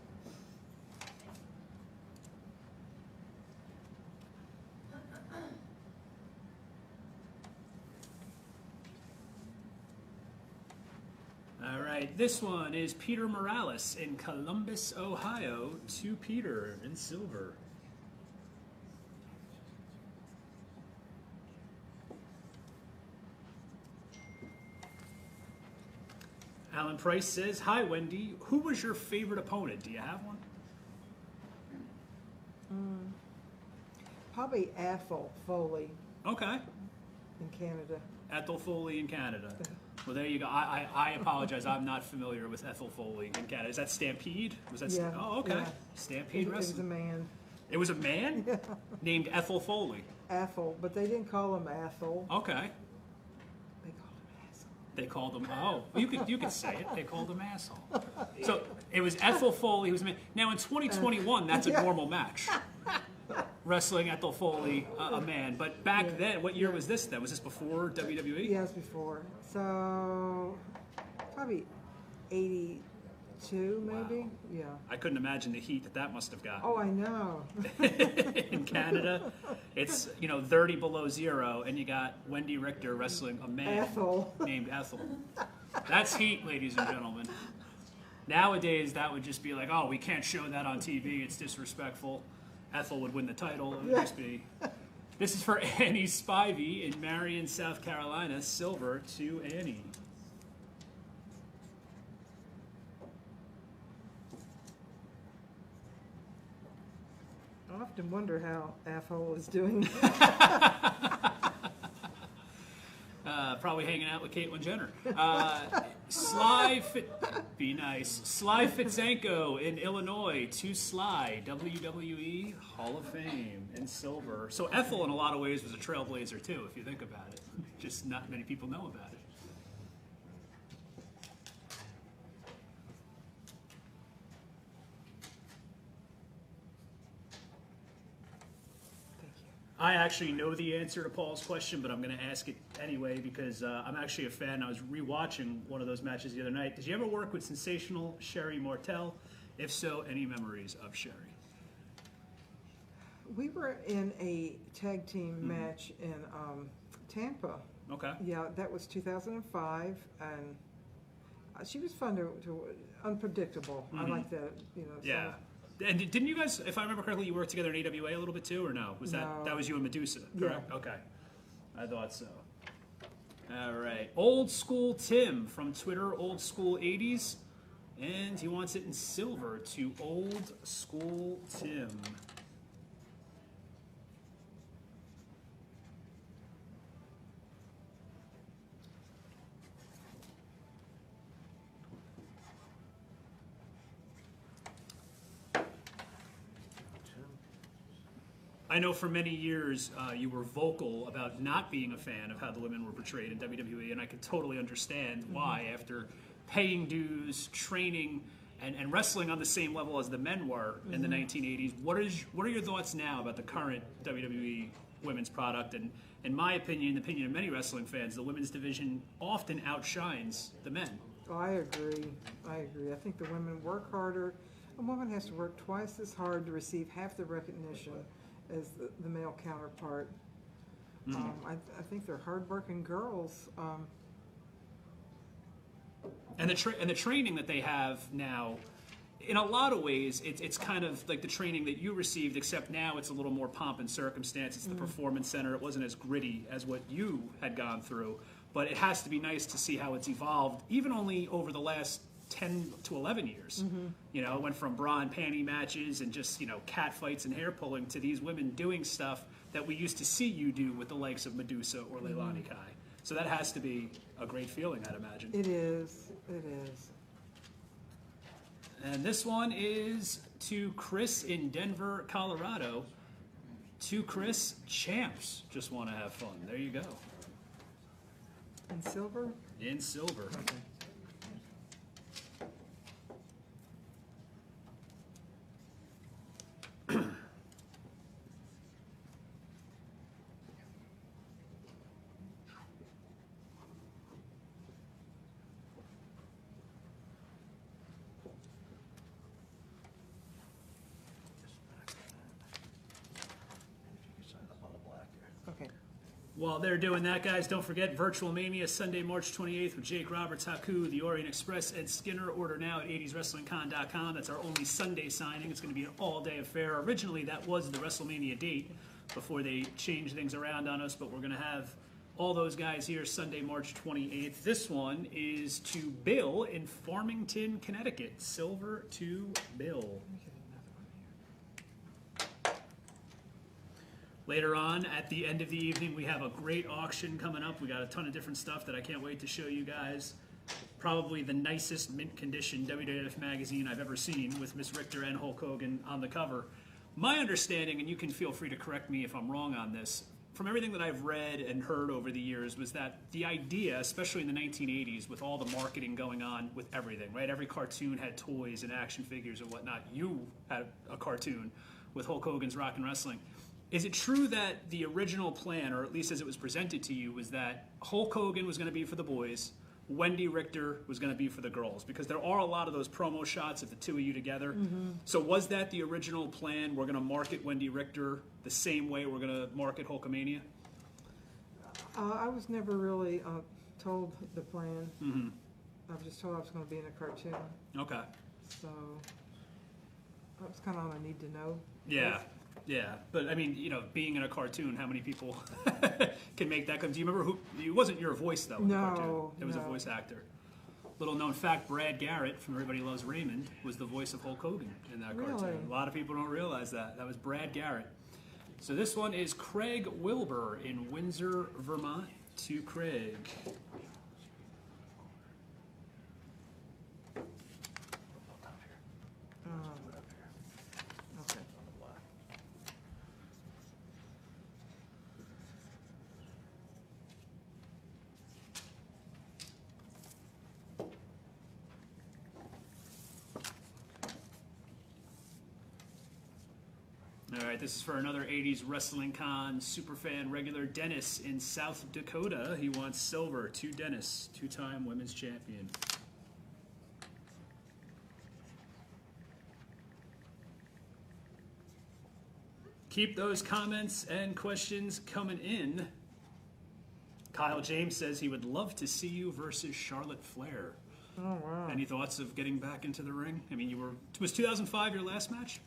E: All right, this one is Peter Morales in Columbus, Ohio, to Peter in silver. Alan Price says, hi, Wendy. Who was your favorite opponent? Do you have one?
B: Probably Ethel Foley
E: Okay.
B: in Canada.
E: Ethel Foley in Canada. Well, there you go. I apologize. I'm not familiar with Ethel Foley in Canada. Is that Stampede? Was that?
B: Yeah.
E: Oh, okay.
B: Yeah.
E: Stampede
B: It was a
E: wrestling.
B: man.
E: It was a man
B: Yeah.
E: named Ethel Foley.
B: Ethel, but they didn't call him Ethel.
E: Okay.
B: They called him Asshole.
E: They called him. Oh, you could say it. They called him asshole. So it was Ethel Foley who was a man. Now in 2021, that's a normal match. Wrestling Ethel Foley, a man. But back then, what year was this then? Was this before WWE?
B: Yes, before. So probably 82, maybe.
E: Wow.
B: Yeah.
E: I couldn't imagine the heat that must have gotten.
B: Oh, I know.
E: In Canada, it's 30 below zero, and you got Wendi Richter wrestling a man
B: Ethel.
E: named Ethel. That's heat, ladies and gentlemen. Nowadays, that would just be like, oh, we can't show that on TV. It's disrespectful. Ethel would win the title. It would just be. This is for Annie Spivey in Marion, South Carolina. Silver to Annie.
B: I often wonder how Ethel is doing.
E: probably hanging out with Caitlyn Jenner. Be nice. Sly Fitzenko in Illinois to Sly, WWE Hall of Fame in silver. So Ethel, in a lot of ways, was a trailblazer too, if you think about it. Just not many people know about it. I actually know the answer to Paul's question, but I'm going to ask it anyway because I'm actually a fan. I was rewatching one of those matches the other night. Did you ever work with Sensational Sherry Martell? If so, any memories of Sherry?
B: We were in a tag team match in Tampa.
E: Okay.
B: Yeah, that was 2005, and she was fun to unpredictable. I like that,
E: Yeah. And didn't you guys, if I remember correctly, you worked together in AWA a little bit too, or no? That was you and Medusa, correct?
B: Yeah.
E: Okay. I thought so. All right. Old School Tim from Twitter, Old School 80s. And he wants it in silver to Old School Tim. I know for many years you were vocal about not being a fan of how the women were portrayed in WWE, and I can totally understand why after paying dues, training, and wrestling on the same level as the men were in the 1980s. What are your thoughts now about the current WWE women's product? And in my opinion, the opinion of many wrestling fans, the women's division often outshines the men.
B: Oh, I agree. I think the women work harder. A woman has to work twice as hard to receive half the recognition as the male counterpart. I think they're hardworking girls.
E: And the training that they have now, in a lot of ways, it's kind of like the training that you received, except now it's a little more pomp and circumstance. It's the Performance Center. It wasn't as gritty as what you had gone through. But it has to be nice to see how it's evolved, even only over the last 10 to 11 years. You know, it went from bra and panty matches and just, cat fights and hair pulling to these women doing stuff that we used to see you do with the likes of Medusa or Leilani Kai. So that has to be a great feeling, I'd imagine.
B: It is. It is.
E: And this one is to Chris in Denver, Colorado. To Chris, champs just want to have fun. There you go.
B: And silver?
E: In silver.
B: Okay. Okay.
E: While they're doing that, guys, don't forget Virtual Mania, Sunday, March 28th with Jake Roberts, Haku, The Orient Express, Ed Skinner. Order now at 80swrestlingcon.com. That's our only Sunday signing. It's going to be an all-day affair. Originally, that was the WrestleMania date before they changed things around on us, but we're going to have all those guys here Sunday, March 28th. This one is to Bill in Farmington, Connecticut. Silver to Bill. Later on, at the end of the evening, we have a great auction coming up. We got a ton of different stuff that I can't wait to show you guys. Probably the nicest mint condition WWF magazine I've ever seen, with Miss Richter and Hulk Hogan on the cover. My understanding, and you can feel free to correct me if I'm wrong on this, from everything that I've read and heard over the years, was that the idea, especially in the 1980s, with all the marketing going on with everything, right? Every cartoon had toys and action figures and whatnot. You had a cartoon with Hulk Hogan's Rockin' Wrestling. Is it true that the original plan, or at least as it was presented to you, was that Hulk Hogan was going to be for the boys, Wendi Richter was going to be for the girls? Because there are a lot of those promo shots of the two of you together. So was that the original plan? We're going to market Wendi Richter the same way we're going to market Hulkamania?
B: I was never really told the plan. I was just told I was going to be in a cartoon.
E: Okay.
B: So I was kind of on a need to know.
E: Yeah. Yeah, but I mean, being in a cartoon, how many people can make that come? Do you remember who? It wasn't your voice though. In the cartoon. It was a voice actor. Little known fact: Brad Garrett from Everybody Loves Raymond was the voice of Hulk Hogan in that cartoon.
B: Really?
E: A lot of people don't realize that. That was Brad Garrett. So this one is Craig Wilbur in Windsor, Vermont. To Craig.
B: Okay.
E: All right, this is for another 80s Wrestling Con superfan regular Dennis in South Dakota. He wants silver. To Dennis, two-time women's champion. Keep those comments and questions coming in. Kyle James says he would love to see you versus Charlotte Flair.
B: Oh, wow.
E: Any thoughts of getting back into the ring? I mean, was 2005 your last match?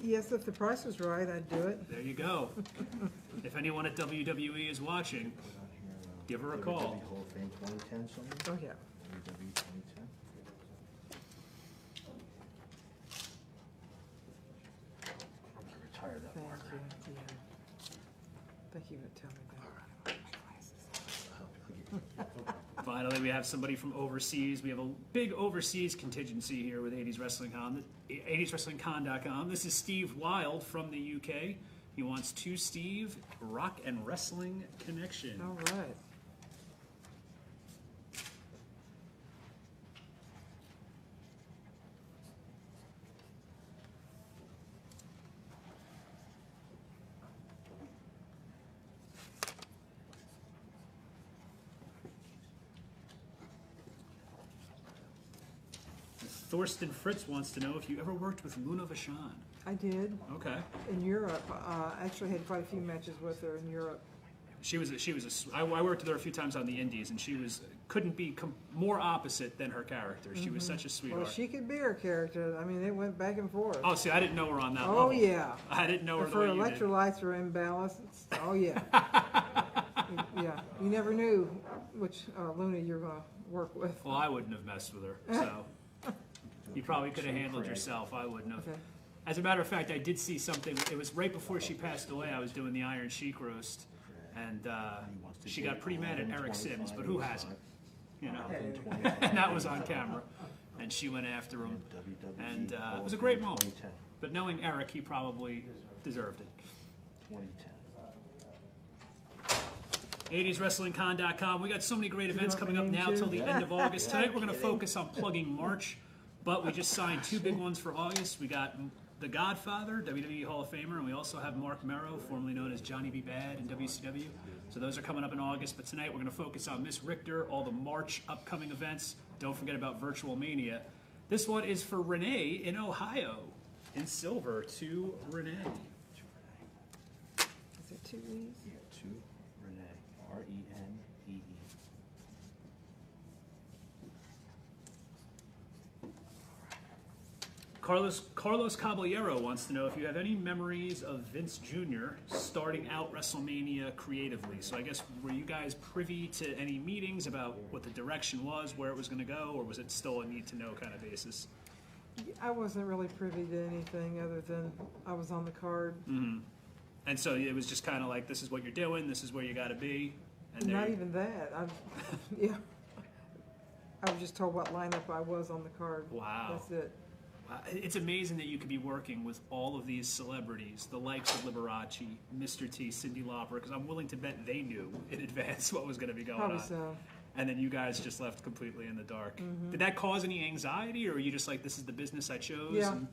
B: Yes, if the price was right, I'd do it.
E: There you go. If anyone at WWE is watching, give her a call.
F: WWE Hall of Fame 2010 something?
B: Oh, yeah.
F: WWE 2010. I'm gonna retire that
B: Thank
F: marker.
B: you. Yeah. Thank you for telling me that.
E: Finally, we have somebody from overseas. We have a big overseas contingency here with 80s Wrestling Con, 80swrestlingcon.com. This is Steve Wild from the UK. He wants to Steve, Rock and Wrestling Connection.
B: All right.
E: Thorsten Fritz wants to know if you ever worked with Luna Vachon.
B: I did.
E: Okay.
B: In Europe. Actually had quite a few matches with her in Europe.
E: I worked with her a few times on the Indies, and couldn't be more opposite than her character. She was such a sweetheart.
B: Well, she could be her character. I mean, they went back and forth.
E: Oh, see, I didn't know her on that
B: Oh,
E: level.
B: yeah.
E: I didn't know her
B: If
E: the
B: her
E: way you did.
B: electrolytes are imbalanced, oh, yeah. Yeah. You never knew which Luna you're going to work with.
E: Well, I wouldn't have messed with her, so you probably could have handled yourself. I wouldn't have.
B: Okay.
E: As a matter of fact, I did see something. It was right before she passed away. I was doing the Iron Sheik roast, and she got pretty mad at Eric Sims, but who hasn't? You know, and that was on camera, and she went after him, and it was a great moment. But knowing Eric, he probably deserved it. 80swrestlingcon.com. We got so many great events coming up now till the end of August. Tonight we're going to focus on plugging March, but we just signed two big ones for August. We got The Godfather, WWE Hall of Famer, and we also have Mark Merrow, formerly known as Johnny B. Bad in WCW. So those are coming up in August, but tonight we're going to focus on Miss Richter, all the March upcoming events. Don't forget about Virtual Mania. This one is for Renee in Ohio, in silver. To Renee.
B: Is it 2 E's?
F: Yeah, to Renee. R-E-N-E-E.
E: Carlos Caballero wants to know if you have any memories of Vince Jr. starting out WrestleMania creatively. So I guess, were you guys privy to any meetings about what the direction was, where it was going to go, or was it still a need-to-know kind of basis?
B: I wasn't really privy to anything other than I was on the card.
E: Mm-hmm. And so it was just kind of like, this is what you're doing, this is where you got to be. And
B: Not even that. Yeah. I was just told what lineup I was on the card.
E: Wow.
B: That's it.
E: It's amazing that you could be working with all of these celebrities, the likes of Liberace, Mr. T, Cyndi Lauper, because I'm willing to bet they knew in advance what was going to be going
B: Probably
E: on.
B: so.
E: And then you guys just left completely in the dark.
B: Mm-hmm.
E: Did that cause any anxiety, or were you just like, this is the business I chose?
B: Yeah.
E: And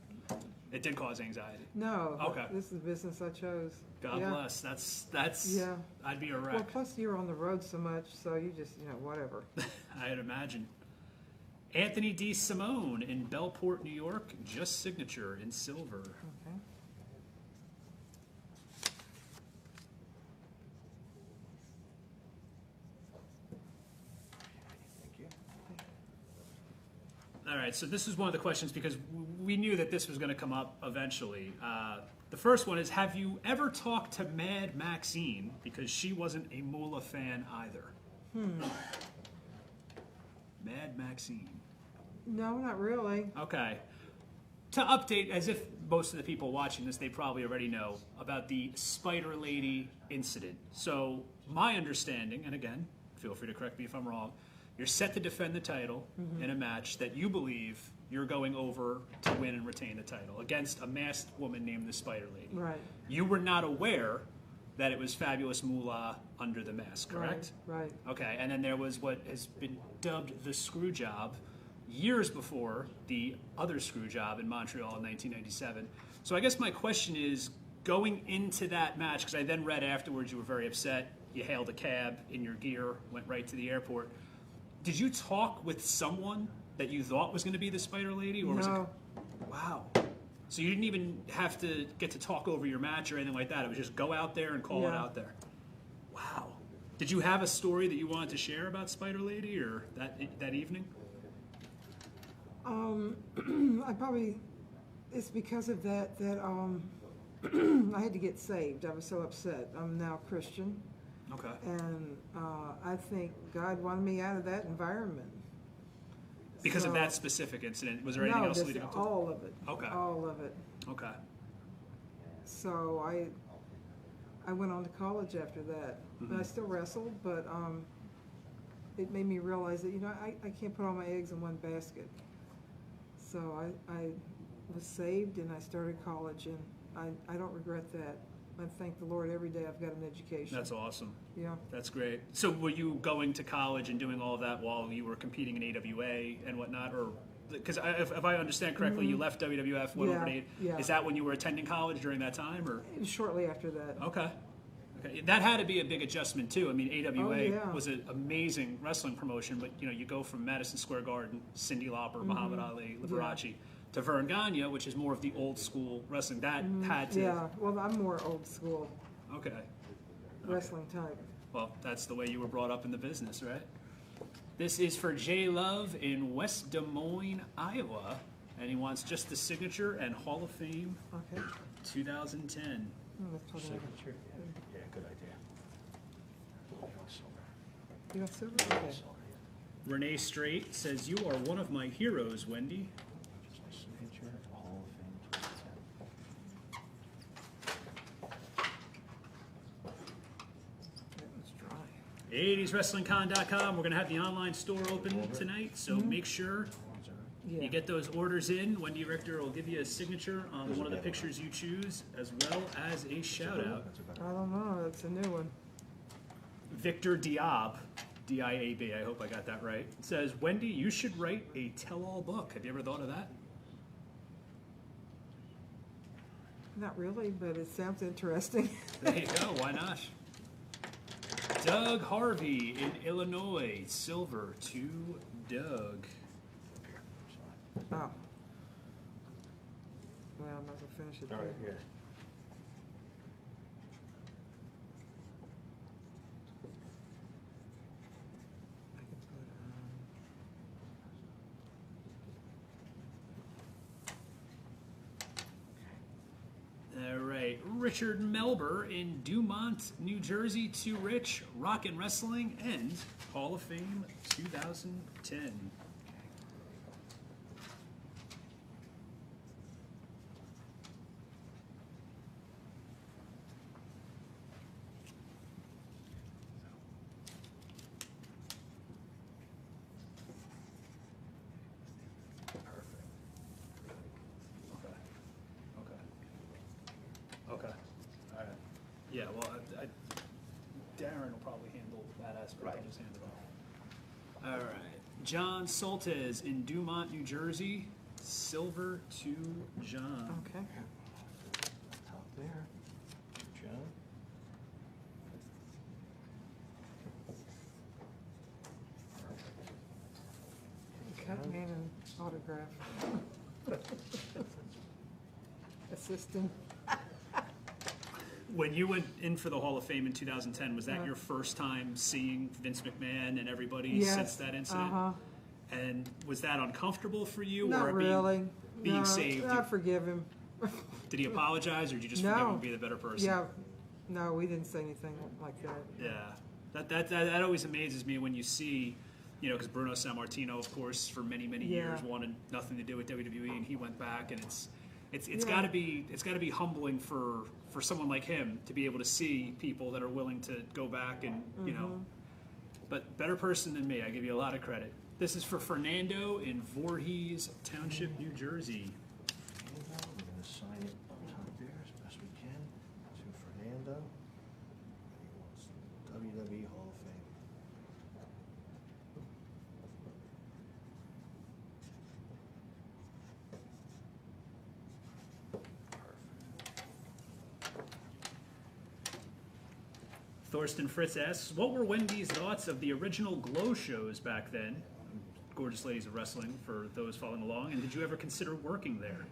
E: it did cause anxiety.
B: No.
E: Okay.
B: This is the business I chose.
E: God
B: Yeah.
E: bless. That's.
B: Yeah.
E: I'd be a wreck.
B: Well, plus you're on the road so much, so you just, whatever.
E: I'd imagine. Anthony D. Simone in Bellport, New York, just signature in silver.
B: Okay.
F: Thank you.
E: All right, so this is one of the questions because we knew that this was going to come up eventually. The first one is, have you ever talked to Mad Maxine? Because she wasn't a Moolah fan either. Mad Maxine.
B: No, not really.
E: Okay. to update, as if most of the people watching this, they probably already know about the Spider Lady incident. So my understanding, and again, feel free to correct me if I'm wrong, you're set to defend the title in a match that you believe you're going over to win and retain the title against a masked woman named the Spider Lady.
B: Right.
E: You were not aware that it was Fabulous Moolah under the mask, correct?
B: Right.
E: Okay, and then there was what has been dubbed the screw job years before the other screw job in Montreal in 1997. So I guess my question is, going into that match, because I then read afterwards you were very upset, you hailed a cab in your gear, went right to the airport. Did you talk with someone that you thought was going to be the Spider Lady? Or was
B: No.
E: it... Wow. So you didn't even have to get to talk over your match or anything like that. It was just go out there and call it out there. Wow. Did you have a story that you wanted to share about Spider Lady or that evening?
B: It's because of that I had to get saved. I was so upset. I'm now Christian.
E: Okay.
B: And I think God wanted me out of that environment.
E: Because of that specific incident, was there anything else leading up to it?
B: All of it.
E: Okay.
B: All of it.
E: Okay.
B: So I went on to college after that. But I still wrestled, but it made me realize that, I can't put all my eggs in one basket. So I was saved and I started college, and I don't regret that. I thank the Lord every day I've got an education.
E: That's awesome.
B: Yeah.
E: That's great. So were you going to college and doing all of that while you were competing in AWA and whatnot? Or because if I understand correctly, you left WWF, went over to
B: yeah.
E: Is that when you were attending college during that time? Or
B: Shortly after that.
E: Okay. That had to be a big adjustment too. I mean, AWA was an amazing wrestling promotion, but you go from Madison Square Garden, Cyndi Lauper, Muhammad Ali, Liberace, to Verne Gagne, which is more of the old school wrestling. That had to.
B: Yeah, well, I'm more old school
E: Okay.
B: wrestling type.
E: Well, that's the way you were brought up in the business, right? This is for J Love in West Des Moines, Iowa, and he wants just the signature and Hall of Fame
B: Okay.
E: 2010.
B: Let's talk about it.
F: Signature. Yeah, good idea.
B: You got silver? Okay.
E: Renee Strait says, "You are one of my heroes, Wendy."
F: Signature, Hall of Fame 2010.
B: That was dry.
E: 80swrestlingcon.com. We're going to have the online store open tonight, so make sure
B: Yeah.
E: you get those orders in. Wendy Richter will give you a signature on one of the pictures you choose, as well as a shout-out.
B: I don't know. That's a new one.
E: Victor Diab, D-I-A-B, I hope I got that right, says, "Wendy, you should write a tell-all book." Have you ever thought of that?
B: Not really, but it sounds interesting.
E: There you go. Why not? Doug Harvey in Illinois. Silver to Doug.
B: Oh. Well, I might as well finish it
F: All right,
B: there.
F: yeah.
B: I can put,
E: All right. Richard Melber in Dumont, New Jersey. To Rich, Rock and Wrestling and Hall of Fame 2010. Okay. All right. Yeah, well, Darren will probably handle that aspect. I'll just hand it off. All right. John Soltez in Dumont, New Jersey. Silver to John.
B: okay.
F: Top there. John.
B: Cut me an autograph. Assistant.
E: When you went in for the Hall of Fame in 2010, was that your first time seeing Vince McMahon and everybody
B: Yes.
E: since that incident?
B: Uh-huh.
E: And was that uncomfortable for you?
B: Not
E: or
B: really.
E: being
B: No,
E: saved?
B: I forgive him.
E: Did he apologize, or did you just forgive him and be the better person?
B: Yeah. No, we didn't say anything like that.
E: Yeah, that always amazes me when you see You know, because Bruno Sammartino, of course, for many years wanted nothing to do with WWE, and he went back, and it's got to be humbling for someone like him to be able to see people that are willing to go back and you know. But better person than me, I give you a lot of credit. This is for Fernando in Voorhees Township, New Jersey.
F: We're going to sign it up top there as best we can to Fernando. He wants WWE Hall of Fame.
E: Thorsten Fritz asks, what were Wendy's thoughts of the original Glow shows back then? Gorgeous Ladies of Wrestling, for those following along. And did you ever consider working there?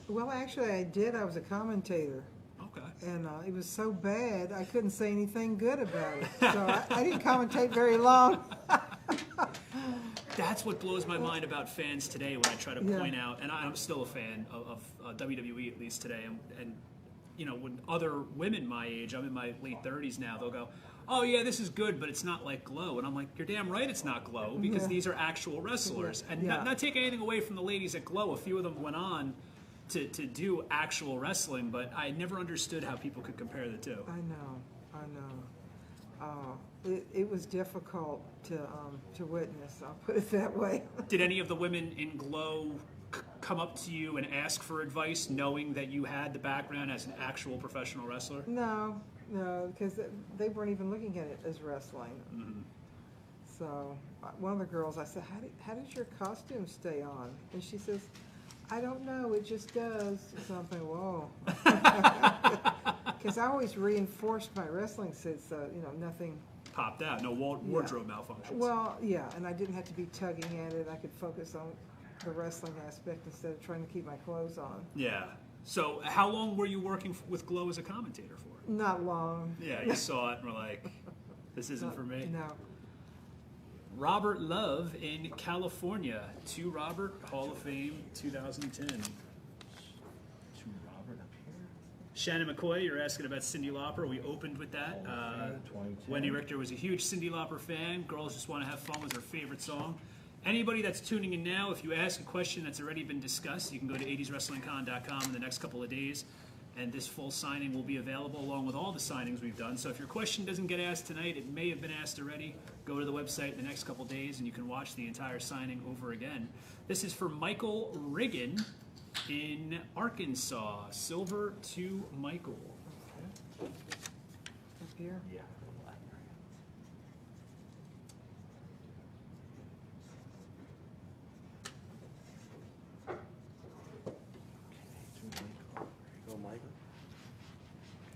B: Well, actually, I did. I was a commentator.
E: Okay.
B: And it was so bad, I couldn't say anything good about it. So I didn't commentate very long.
E: That's what blows my mind about fans today when I try to point out, and I'm still a fan of WWE at least today, and you know, when other women my age, I'm in my late 30s now, they'll go, oh yeah, this is good, but it's not like Glow. And I'm like, you're damn right it's not Glow, because these are actual wrestlers. And not taking anything away from the ladies at Glow, a few of them went on to do actual wrestling, but I never understood how people could compare the two.
B: I know. It was difficult to witness, I'll put it that way.
E: Did any of the women in Glow come up to you and ask for advice, knowing that you had the background as an actual professional wrestler?
B: No, because they weren't even looking at it as wrestling. So one of the girls, I said, how did your costume stay on? And she says, I don't know, it just does. Something, whoa. Because I always reinforced my wrestling suits, so, you know, nothing
E: popped out, no wardrobe malfunctions.
B: Well, yeah, and I didn't have to be tugging at it. I could focus on the wrestling aspect instead of trying to keep my clothes on.
E: Yeah. So how long were you working with Glow as a commentator for?
B: Not long.
E: Yeah, you saw it and were like, this isn't for me.
B: No.
E: Robert Love in California. To Robert, Hall of Fame 2010.
F: To Robert up here.
E: Shannon McCoy, you're asking about Cyndi Lauper. We opened with that. Wendi Richter was a huge Cyndi Lauper fan. Girls Just Want to Have Fun was her favorite song. Anybody that's tuning in now, if you ask a question that's already been discussed, you can go to 80swrestlingcon.com in the next couple of days, and this full signing will be available along with all the signings we've done. So if your question doesn't get asked tonight, it may have been asked already. Go to the website in the next couple of days, and you can watch the entire signing over again. This is for Michael Riggin in Arkansas. Silver to Michael.
B: Up here?
F: Yeah.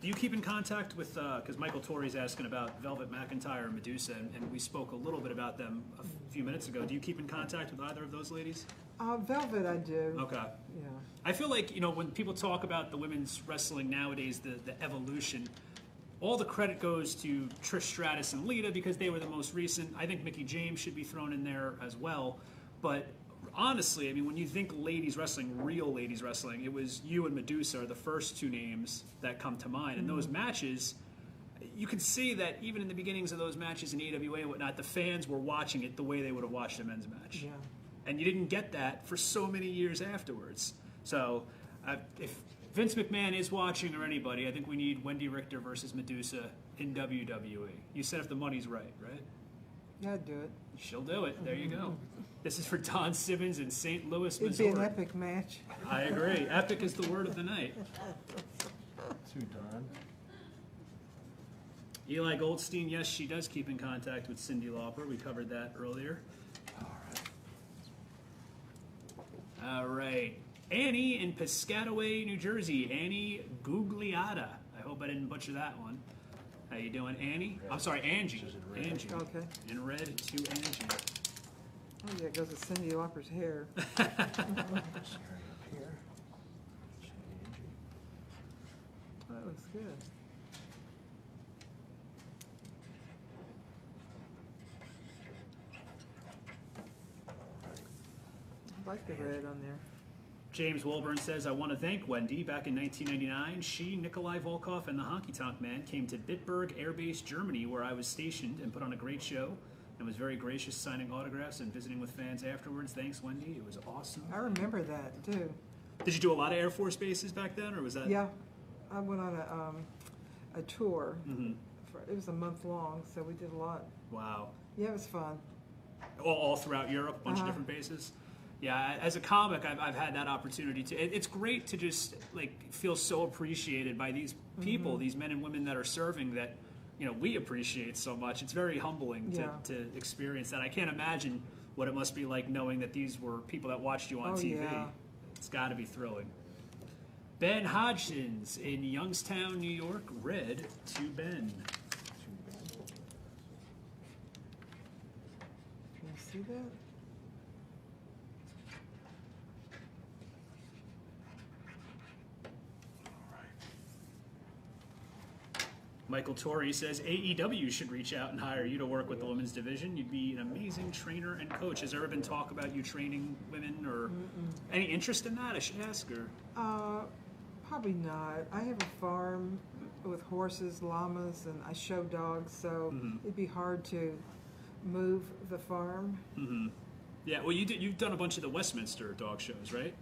E: Do you keep in contact with, because Michael Torrey's asking about Velvet McIntyre and Medusa, and we spoke a little bit about them a few minutes ago. Do you keep in contact with either of those ladies?
B: Velvet, I do.
E: Okay.
B: Yeah.
E: I feel like, you know, when people talk about the women's wrestling nowadays, the evolution, all the credit goes to Trish Stratus and Lita because they were the most recent. I think Mickie James should be thrown in there as well. But honestly, I mean, when you think ladies wrestling, real ladies wrestling, it was you and Medusa are the first two names that come to mind. And those matches, you can see that even in the beginnings of those matches in AWA and whatnot, the fans were watching it the way they would have watched a men's match.
B: Yeah.
E: And you didn't get that for so many years afterwards. So if Vince McMahon is watching or anybody, I think we need Wendi Richter versus Medusa in WWE. You said if the money's right, right?
B: Yeah, I'd do it.
E: She'll do it. There you go. This is for Don Simmons in St. Louis,
B: It'd
E: Missouri.
B: be an epic match.
E: I agree. Epic is the word of the night.
F: To Don.
E: Eli Goldstein, yes, she does keep in contact with Cyndi Lauper. We covered that earlier. All right. Annie in Piscataway, New Jersey. Annie Gugliotta. I hope I didn't butcher that one. How you doing, Annie? I'm sorry, Angie. Angie.
B: Okay.
E: In red to Angie.
B: Oh, yeah, it goes with Cyndi Lauper's hair.
F: Up here.
B: That looks good. I like the red on there.
E: James Wilburn says, I want to thank Wendi. Back in 1999, she, Nikolai Volkov, and the Honky Tonk Man came to Bitburg Air Base, Germany, where I was stationed, and put on a great show. and was very gracious signing autographs and visiting with fans afterwards. Thanks, Wendy. It was awesome.
B: I remember that too.
E: Did you do a lot of Air Force bases back then, or was that?
B: Yeah, I went on a tour.
E: Mm-hmm.
B: It was a month long, so we did a lot.
E: Wow.
B: Yeah, it was fun.
E: All throughout Europe, a bunch of different bases. Yeah, as a comic, I've had that opportunity to. It's great to just like feel so appreciated by these people, these men and women that are serving that, we appreciate so much. It's very humbling to experience that. I can't imagine what it must be like knowing that these were people that watched you on TV.
B: Yeah.
E: It's got to be thrilling. Ben Hodgins in Youngstown, New York. Red to Ben.
B: Can you see that?
E: Michael Torrey says AEW should reach out and hire you to work with the women's division. You'd be an amazing trainer and coach. Has there ever been talk about you training women or any interest in that? I should ask her.
B: Probably not. I have a farm with horses, llamas, and I show dogs, so it'd be hard to move the farm.
E: Yeah, well, you've done a bunch of the Westminster dog shows, right?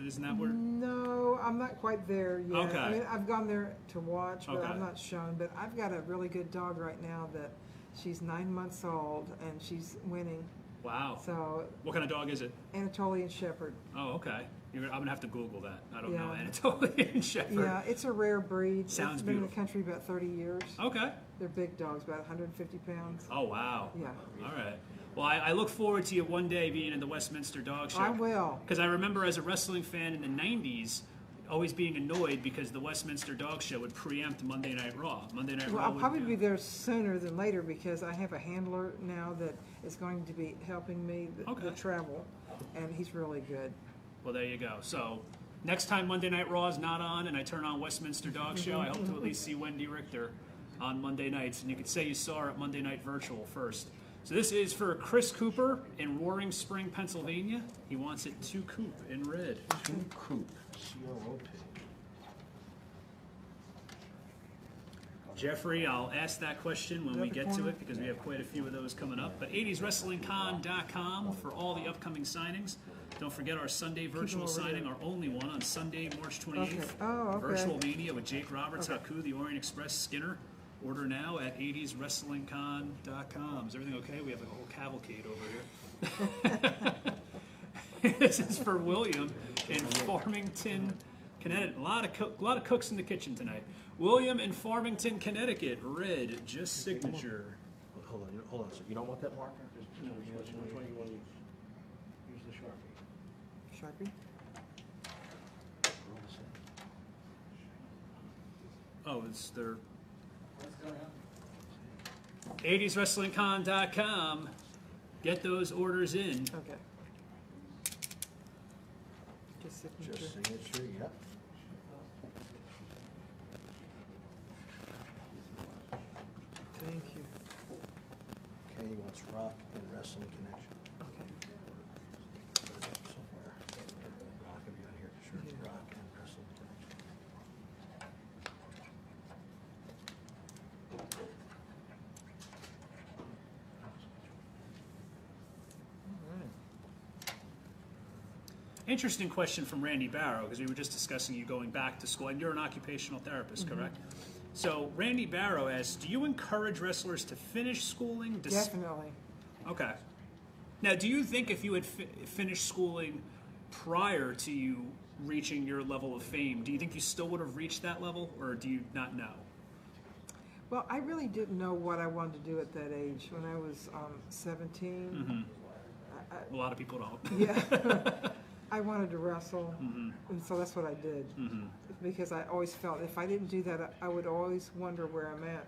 E: Isn't that where?
B: No, I'm not quite there yet.
E: Okay.
B: I mean, I've gone there to watch, but
E: Okay.
B: I'm not shown. But I've got a really good dog right now that she's 9 months old, and she's winning.
E: Wow.
B: So,
E: What kind of dog is it?
B: Anatolian Shepherd.
E: Oh, okay. I'm going to have to Google that. I don't
B: Yeah.
E: know. Anatolian Shepherd.
B: Yeah, it's a rare breed.
E: Sounds
B: It's been in the
E: beautiful.
B: country about 30 years.
E: Okay.
B: They're big dogs, about 150 pounds.
E: Oh, wow.
B: Yeah.
E: All right. Well, I look forward to you one day being in the Westminster Dog Show.
B: I will.
E: Because I remember as a wrestling fan in the 90s, always being annoyed because the Westminster Dog Show would preempt Monday Night Raw. Monday Night
B: Well,
E: Raw
B: I'll
E: would
B: probably be there sooner than later because I have a handler now that is going to be helping me the travel, and he's really good.
E: Well, there you go. So next time Monday Night Raw is not on and I turn on Westminster Dog Show, I hope to at least see Wendi Richter on Monday nights. And you could say you saw her at Monday Night Virtual first. So this is for Chris Cooper in Roaring Spring, Pennsylvania. He wants it to Coop in red.
F: To Coop, C-O-O-P.
E: Jeffrey, I'll ask that question when we
B: the
E: get to
B: corner?
E: it because we have quite a few of those coming up. But 80swrestlingcon.com for all the upcoming signings. Don't forget our Sunday virtual
B: over
E: signing,
B: there.
E: our only one on Sunday, March 28th.
B: Okay. Oh, okay.
E: Virtual Mania with Jake Roberts, Haku, the Orient Express, Skinner. Order now at 80swrestlingcon.com. Is everything okay? We have a whole cavalcade over here. This is for William in Farmington, Connecticut. A lot of cooks in the kitchen tonight. William in Farmington, Connecticut. Red, just signature.
F: Hold on. So you don't want that marker? Which one you want to use? Use the Sharpie.
B: Sharpie?
F: Roll the same.
E: Oh, it's their 80swrestlingcon.com. Get those orders in.
B: Okay. Just signature.
F: Just signature, yep.
B: Thank you.
F: Okay, he wants Rock and Wrestling Connection.
B: Okay.
F: Somewhere. Rock will be on here, sure.
B: Yeah.
F: Rock and Wrestling Connection.
B: All right.
E: Interesting question from Randy Barrow, because we were just discussing you going back to school, and you're an occupational therapist, correct? So Randy Barrow asks, do you encourage wrestlers to finish schooling?
B: Definitely.
E: Okay. Now, do you think if you had finished schooling prior to you reaching your level of fame, do you think you still would have reached that level, or do you not know?
B: Well, I really didn't know what I wanted to do at that age. When I was 17,
E: A lot of people don't.
B: yeah, I wanted to wrestle, and so that's what I did. Because I always felt if I didn't do that, I would always wonder where I'm at,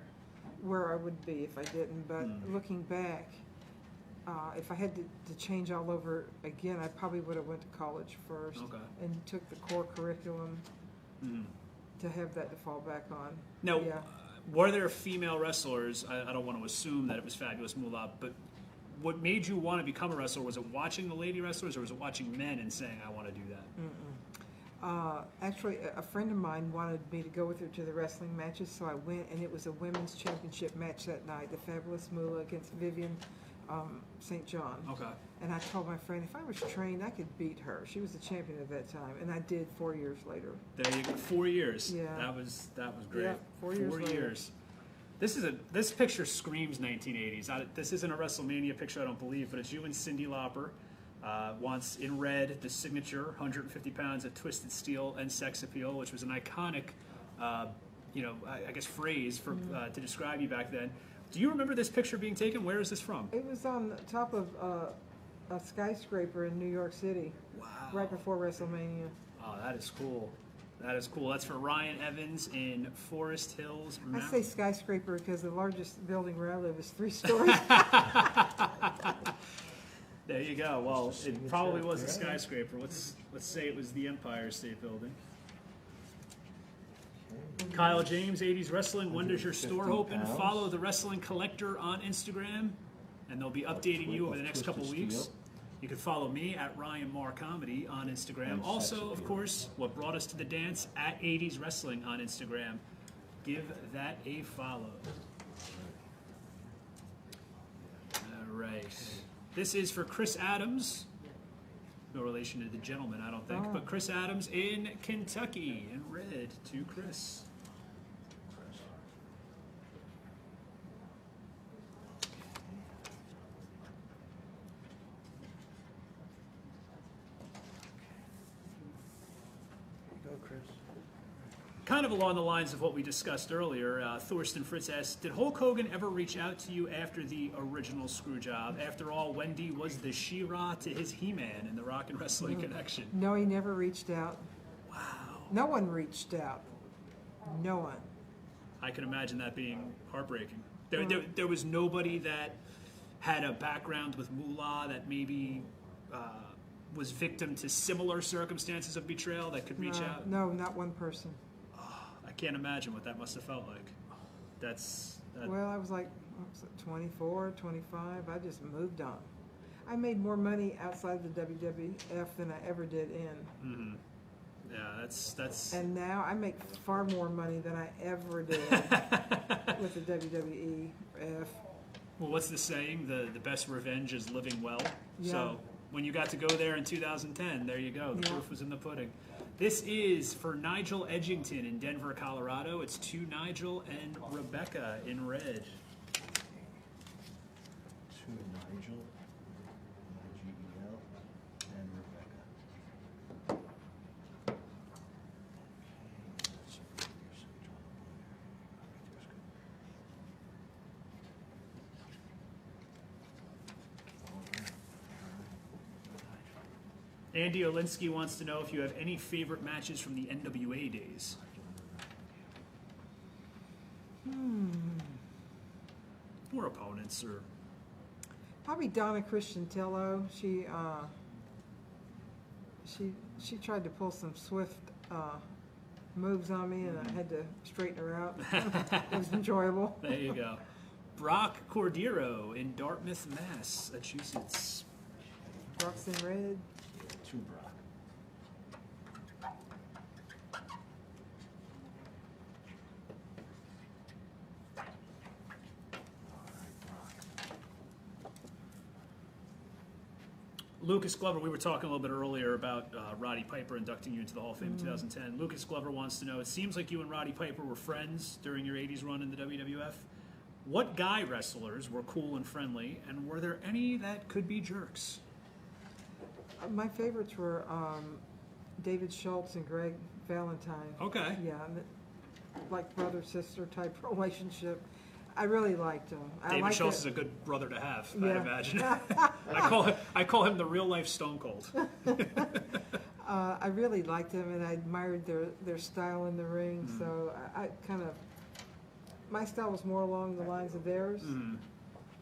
B: where I would be if I didn't. But looking back, if I had to change all over again, I probably would have went to college first and took the core curriculum to have that to fall back on.
E: Now,
B: Yeah.
E: were there female wrestlers? I don't want to assume that it was Fabulous Moolah, but what made you want to become a wrestler? Was it watching the lady wrestlers, or was it watching men and saying, I want to do that?
B: Actually, a friend of mine wanted me to go with her to the wrestling matches, so I went, and it was a women's championship match that night, the Fabulous Moolah against Vivian St. John.
E: Okay.
B: And I told my friend, if I was trained, I could beat her. She was the champion at that time, and I did 4 years later.
E: There you go. 4 years.
B: Yeah.
E: That was great.
B: Yeah, 4 years later.
E: Years. This picture screams 1980s. This isn't a WrestleMania picture, I don't believe, but it's you and Cyndi Lauper. Once in red, the signature 150 pounds of twisted steel and sex appeal, which was an iconic, I guess phrase for to describe you back then. Do you remember this picture being taken? Where is this from?
B: It was on the top of a skyscraper in New York City.
E: Wow.
B: Right before WrestleMania.
E: Oh, that is cool. That is cool. That's for Ryan Evans in Forest Hills.
B: I say skyscraper because the largest building where I live is 3 stories.
E: There you go. Well, it probably was a skyscraper. Let's say it was the Empire State Building. Kyle James, 80s Wrestling. When does your store open? Follow the Wrestling Collector on Instagram, and they'll be updating you over the next couple weeks. You can follow me at Ryan Marr Comedy on Instagram. Also, of course, what brought us to the dance at 80s Wrestling on Instagram. Give that a follow. All right. This is for Chris Adams. No relation to the gentleman, I don't think. But Chris Adams in Kentucky in red to Chris. Kind of along the lines of what we discussed earlier, Thorsten Fritz asked, did Hulk Hogan ever reach out to you after the original Screwjob? After all, Wendy was the She-Ra to his He-Man in the Rock and Wrestling Connection.
B: No, he never reached out.
E: Wow.
B: No one reached out. No one.
E: I can imagine that being heartbreaking. There was nobody that had a background with Moolah that maybe was victim to similar circumstances of betrayal that could reach out?
B: No, not one person.
E: I can't imagine what that must have felt like.
B: Well, I was like 24, 25. I just moved on. I made more money outside the WWF than I ever did in.
E: Mm-hmm. Yeah, that's.
B: And now I make far more money than I ever did with the WWF.
E: Well, what's the saying? The best revenge is living well.
B: Yeah.
E: So when you got to go there in 2010, there you go. The proof was in the pudding. This is for Nigel Edgington in Denver, Colorado. It's to Nigel and Rebecca in red.
F: To Nigel, Nigel, and Rebecca.
E: Andy Olinsky wants to know if you have any favorite matches from the NWA days. Or opponents, or...
B: Probably Donna Christiantello. She tried to pull some swift moves on me, and I had to straighten her out. It was enjoyable.
E: There you go. Brock Cordero in Dartmouth, Massachusetts.
B: Brock's in red.
F: To Brock.
E: Lucas Glover, we were talking a little bit earlier about Roddy Piper inducting you into the Hall of Fame in 2010. Lucas Glover wants to know, it seems like you and Roddy Piper were friends during your 80s run in the WWF. What guy wrestlers were cool and friendly, and were there any that could be jerks?
B: My favorites were David Schultz and Greg Valentine.
E: Okay.
B: Yeah, like brother-sister type relationship. I really liked him.
E: David Schultz is a good brother to have,
B: Yeah.
E: I'd imagine. I call him the real-life Stone Cold.
B: I really liked them, and I admired their style in the ring. So I kind of, my style was more along the lines of theirs.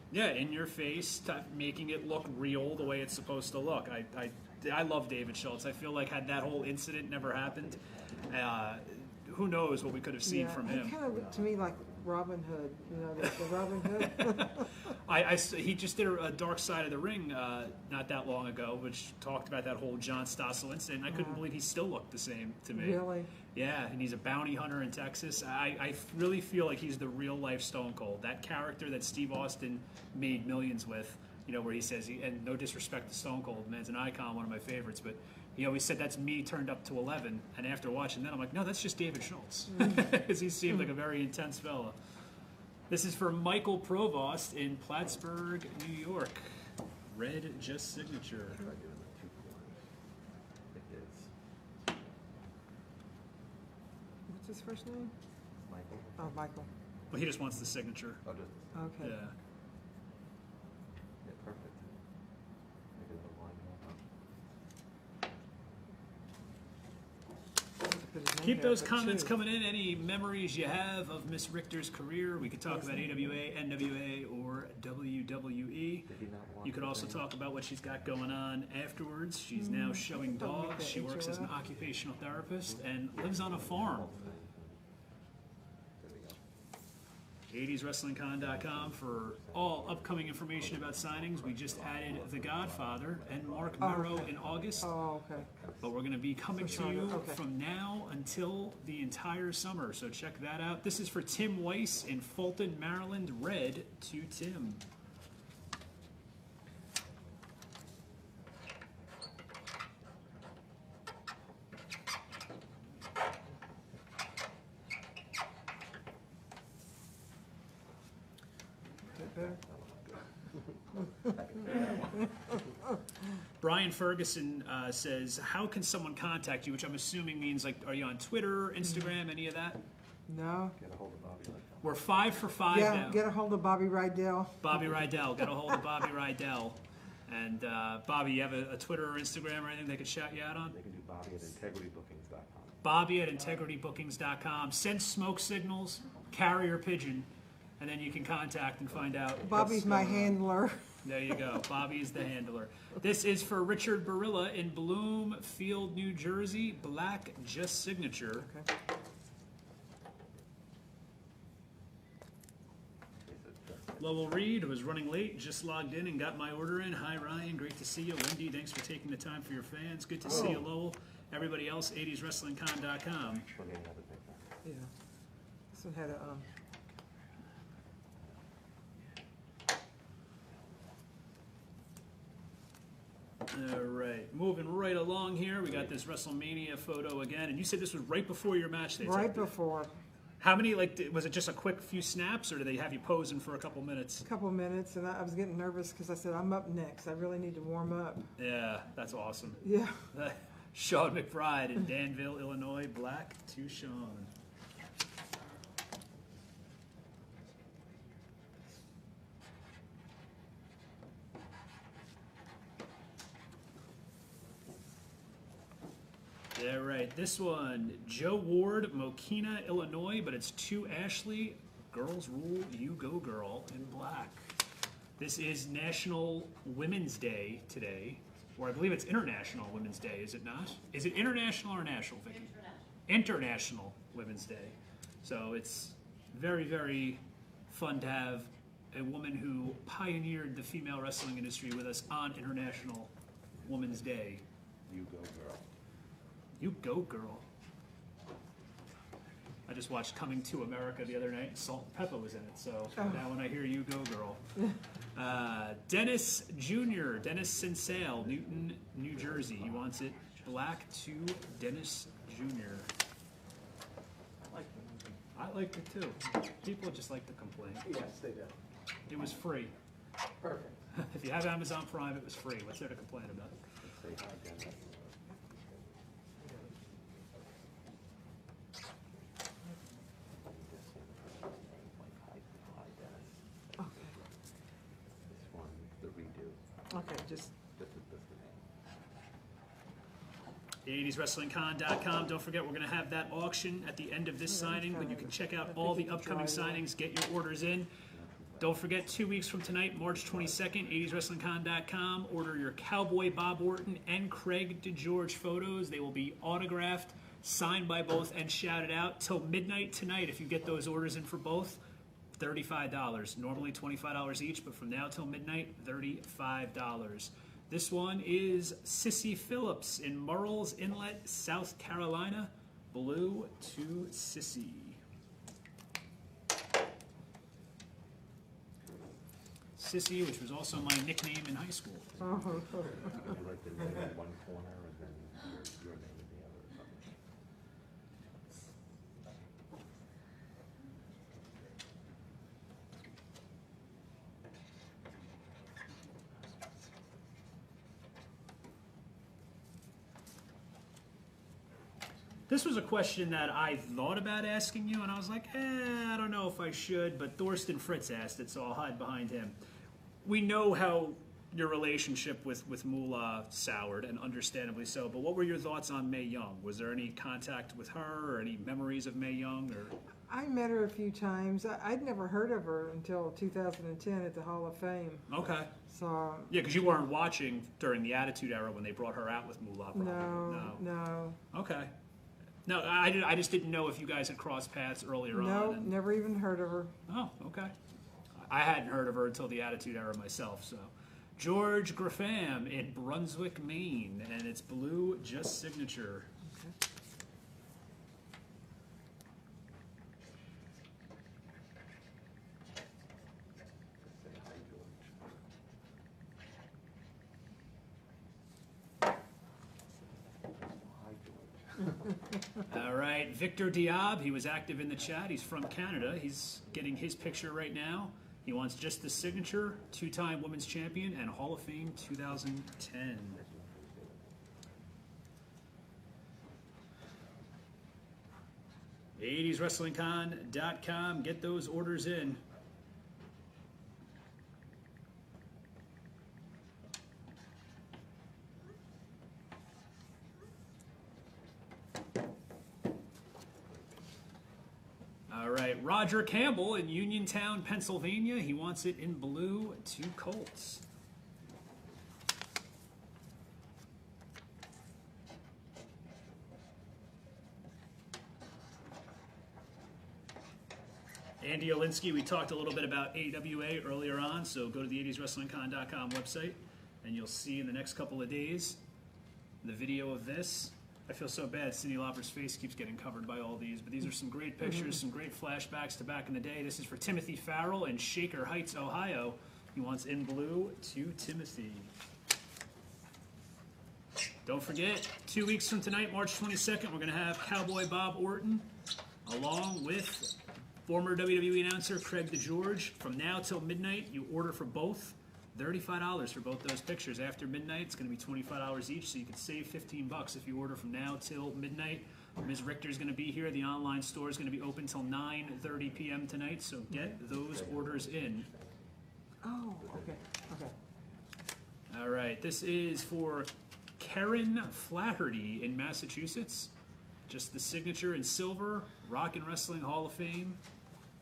E: Yeah, in your face, making it look real the way it's supposed to look. I love David Schultz. I feel like had that whole incident never happened, who knows what we could have seen from him.
B: He kind of looked to me like Robin Hood, the Robin Hood.
E: He just did a Dark Side of the Ring not that long ago, which talked about that whole John Stossel incident. I couldn't believe he still looked the same to me.
B: Really?
E: Yeah, and he's a bounty hunter in Texas. I really feel like he's the real-life Stone Cold. That character that Steve Austin made millions with, where he says, and no disrespect to Stone Cold, man's an icon, one of my favorites, but he always said that's me turned up to 11. And after watching that, I'm like, no, that's just David Schultz. Because he seemed like a very intense fella. This is for Michael Provost in Plattsburgh, New York. Red Just Signature.
B: What's his first name?
F: Michael.
B: Oh, Michael.
E: Well, he just wants the signature.
F: Oh, just,
B: Okay.
E: Yeah.
F: yeah, perfect. Maybe the line
B: Put his name
E: Keep
B: there,
E: those
B: but
E: comments
B: two.
E: coming in. Any memories you have of Miss Richter's career? We could talk about AWA, NWA, or WWE.
F: Did he not want
E: You could
F: the
E: also
F: thing?
E: talk about what she's got going on afterwards. She's now showing
B: Don't make
E: dogs.
B: that
E: She works as an
B: intro up.
E: occupational therapist and lives on a farm.
F: There we go.
E: 80swrestlingcon.com for all upcoming information about signings. We just added The Godfather and Mark Merrow in August.
B: Oh, okay.
E: But we're going to be coming to you
B: Okay.
E: from now until the entire summer, so check that out. This is for Tim Weiss in Fulton, Maryland. Red to Tim.
B: That better?
E: Brian Ferguson says, how can someone contact you? Which I'm assuming means, like, are you on Twitter, Instagram, any of that?
B: No.
F: Get a hold of Bobby.
E: We're 5 for 5
B: Yeah,
E: now.
B: get a hold of Bobby Rydell.
E: Bobby Rydell. Get a hold of Bobby Rydell. And Bobby, you have a Twitter or Instagram or anything they could shout you out on?
F: They can do Bobby at integritybookings.com.
E: Bobby at integritybookings.com. Send smoke signals, carrier pigeon, and then you can contact and find out.
B: Bobby's my handler.
E: There you go. Bobby is the handler. This is for Richard Barilla in Bloomfield, New Jersey. Black Just Signature.
B: Okay.
E: Lowell Reed was running late, just logged in and got my order in. Hi, Ryan. Great to see you. Wendy, thanks for taking the time for your fans. Good to see you, Lowell. Everybody else, 80swrestlingcon.com.
F: We're getting another picture.
B: Yeah. This one had a,
E: All right, moving right along here. We got this Wrestlemania photo again, and you said this was right before your match day.
B: right before,
E: How many? Was it just a quick few snaps, or did they have you posing for a couple minutes?
B: a couple minutes, and I was getting nervous because I said, I'm up next. I really need to warm up.
E: Yeah, that's awesome.
B: Yeah.
E: Sean McBride in Danville, Illinois. Black to Sean. Yeah, right. This one, Joe Ward, Mokina, Illinois, but it's to Ashley. Girls rule, you go girl in black. This is National Women's Day today, or I believe it's International Women's Day, is it not? Is it international or national, Vicky? International Women's Day. So it's very, very fun to have a woman who pioneered the female wrestling industry with us on International Women's Day.
F: You go, girl.
E: You go, girl. I just watched Coming to America the other night. Salt and Pepper was in it, so now when I hear you go, girl. Dennis Jr., Dennis Sinsale, Newton, New Jersey. He wants it black to Dennis Jr. I liked it too. People just like to complain.
F: Yes, they do.
E: It was free.
F: Perfect.
E: If you have Amazon Prime, it was free. What's there to complain about?
F: Let's say hi, Dennis.
B: Okay.
F: This one, the redo.
B: Okay, just,
F: This the name.
E: 80swrestlingcon.com. Don't forget, we're going to have that auction at the end of this signing, but you can check out all the upcoming signings, get your orders in. Don't forget, 2 weeks from tonight, March 22nd, 80swrestlingcon.com. Order your Cowboy Bob Orton and Craig DeGeorge photos. They will be autographed, signed by both, and shouted out till midnight tonight if you get those orders in for both. $35. Normally $25 each, but from now till midnight, $35. This one is Sissy Phillips in Murrells Inlet, South Carolina. Blue to Sissy. Sissy, which was also my nickname in high school.
G: You like the name in one corner and then your name in the other or something.
E: This was a question that I thought about asking you, and I was like, I don't know if I should, but Thorsten Fritz asked it, so I'll hide behind him. We know how your relationship with Moolah soured, and understandably so, but what were your thoughts on Mae Young? Was there any contact with her, or any memories of Mae Young? Or
B: I met her a few times. I'd never heard of her until 2010 at the Hall of Fame.
E: Okay.
B: So
E: Yeah, because you weren't watching during the Attitude Era when they brought her out with Moolah, probably.
B: no.
E: Okay. No, I just didn't know if you guys had crossed paths earlier on.
B: No,
E: and-
B: never even heard of her.
E: Oh, okay. I hadn't heard of her until the Attitude Era myself, so. George Grafam in Brunswick, Maine, and it's blue, just signature.
B: Okay.
E: All right, Victor Diab, he was active in the chat. He's from Canada. He's getting his picture right now. He wants just the signature, two-time women's champion, and Hall of Fame 2010. #80swrestlingcon.com. Get those orders in. All right, Roger Campbell in Uniontown, Pennsylvania. He wants it in blue to Colts. Andy Olinsky, we talked a little bit about AWA earlier on, so go to the 80swrestlingcon.com website, and you'll see in the next couple of days the video of this. I feel so bad. Cyndi Lauper's face keeps getting covered by all these, but these are some great pictures, some great flashbacks to back in the day. This is for Timothy Farrell in Shaker Heights, Ohio. He wants in blue to Timothy. Don't forget, 2 weeks from tonight, March 22nd, we're going to have Cowboy Bob Orton along with former WWE announcer Craig DeGeorge. From now till midnight, you order for both. $35 for both those pictures. After midnight, it's going to be $25 each, so you can save $15 if you order from now till midnight. Ms. Richter is going to be here. The online store is going to be open till 9:30 p.m. tonight, so get those orders in.
B: Oh, okay.
E: All right, this is for Karen Flaherty in Massachusetts. Just the signature in silver, Rock and Wrestling Hall of Fame,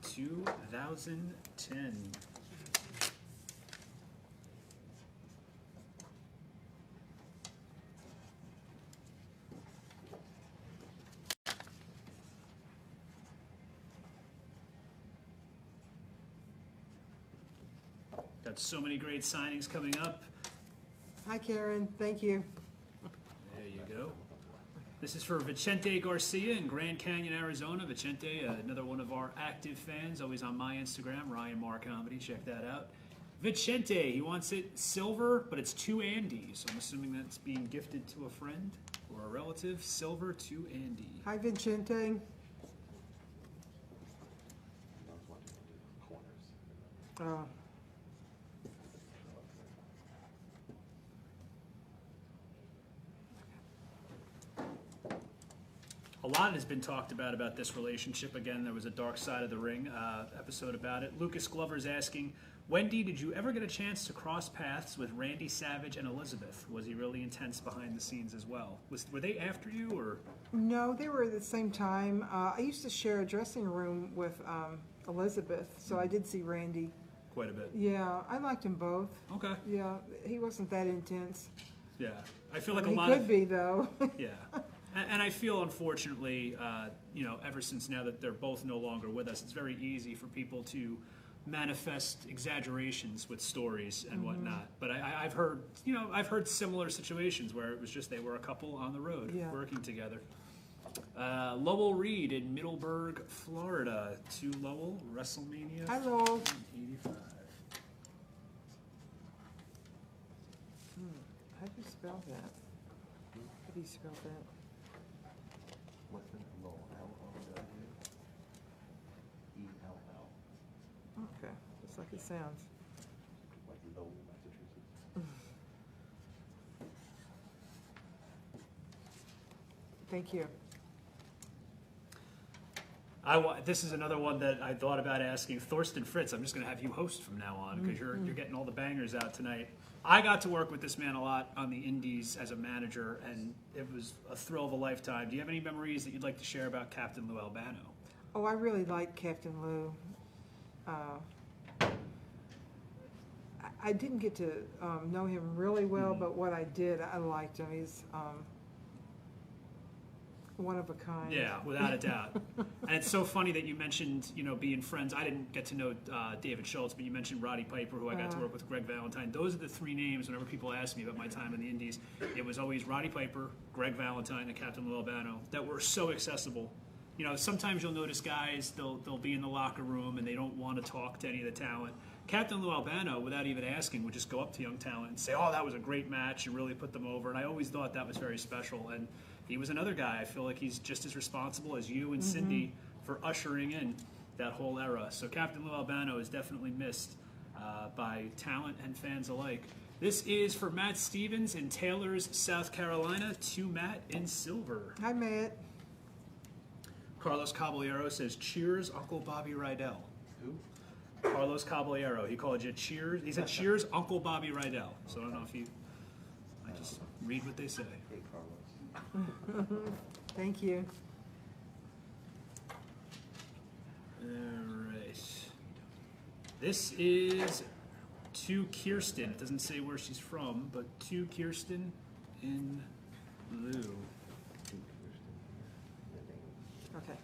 E: 2010. Got so many great signings coming up.
B: Hi, Karen. Thank you.
E: There you go. This is for Vicente Garcia in Grand Canyon, Arizona. Vicente, another one of our active fans, always on my Instagram, Ryan Marr Comedy. Check that out. Vicente, he wants it silver, but it's to Andy. So I'm assuming that's being gifted to a friend or a relative. Silver to Andy.
B: Hi, Vicente. Oh.
E: A lot has been talked about this relationship. Again, there was a Dark Side of the Ring episode about it. Lucas Glover's asking, Wendy, did you ever get a chance to cross paths with Randy Savage and Elizabeth? Was he really intense behind the scenes as well? Were they after you, or?
B: No, they were at the same time. I used to share a dressing room with Elizabeth, so I did see Randy.
E: Quite a bit.
B: Yeah, I liked them both.
E: Okay.
B: Yeah, he wasn't that intense.
E: Yeah. I feel like
B: He
E: a lot
B: could
E: of...
B: be, though.
E: Yeah. And I feel, unfortunately, ever since now that they're both no longer with us, it's very easy for people to manifest exaggerations with stories and whatnot. But I've heard similar situations where it was just they were a couple on the road working together. Lowell Reed in Middleburg, Florida. To Lowell, Wrestlemania.
B: Hi, Lowell.
E: 85.
B: How do you spell that? How do you spell that?
G: What's the Lowell? L-O-W-E-L-L.
B: Okay, just like it sounds.
G: Like Lowell, Massachusetts.
B: Thank you.
E: This is another one that I thought about asking. Thorsten Fritz, I'm just going to have you host from now on because you're getting all the bangers out tonight. I got to work with this man a lot on the indies as a manager, and it was a thrill of a lifetime. Do you have any memories that you'd like to share about Captain Lou Albano?
B: Oh, I really like Captain Lou. I didn't get to know him really well, but what I did, I liked him. He's one of a kind.
E: Yeah, without a doubt. And it's so funny that you mentioned, being friends. I didn't get to know David Schultz, but you mentioned Roddy Piper, who I got to work with, Greg Valentine. Those are the three names whenever people ask me about my time in the Indies. It was always Roddy Piper, Greg Valentine, and Captain Lou Albano that were so accessible. Sometimes you'll notice guys, they'll be in the locker room and they don't want to talk to any of the talent. Captain Lou Albano, without even asking, would just go up to young talent and say, "Oh, that was a great match," and really put them over. And I always thought that was very special. And he was another guy. I feel like he's just as responsible as you and Cindy for ushering in that whole era. So Captain Lou Albano is definitely missed by talent and fans alike. This is for Matt Stevens in Taylors, South Carolina, to Matt in silver.
B: Hi, Matt.
E: Carlos Caballero says, "Cheers, Uncle Bobby Rydell."
G: Who?
E: Carlos Caballero. He called you cheers. He said, "Cheers, Uncle Bobby Rydell." So I don't know if you... I just read what they say.
G: Hey, Carlos.
B: Thank you.
E: All right. This is to Kirsten. It doesn't say where she's from, but to Kirsten in Lou.
B: Okay.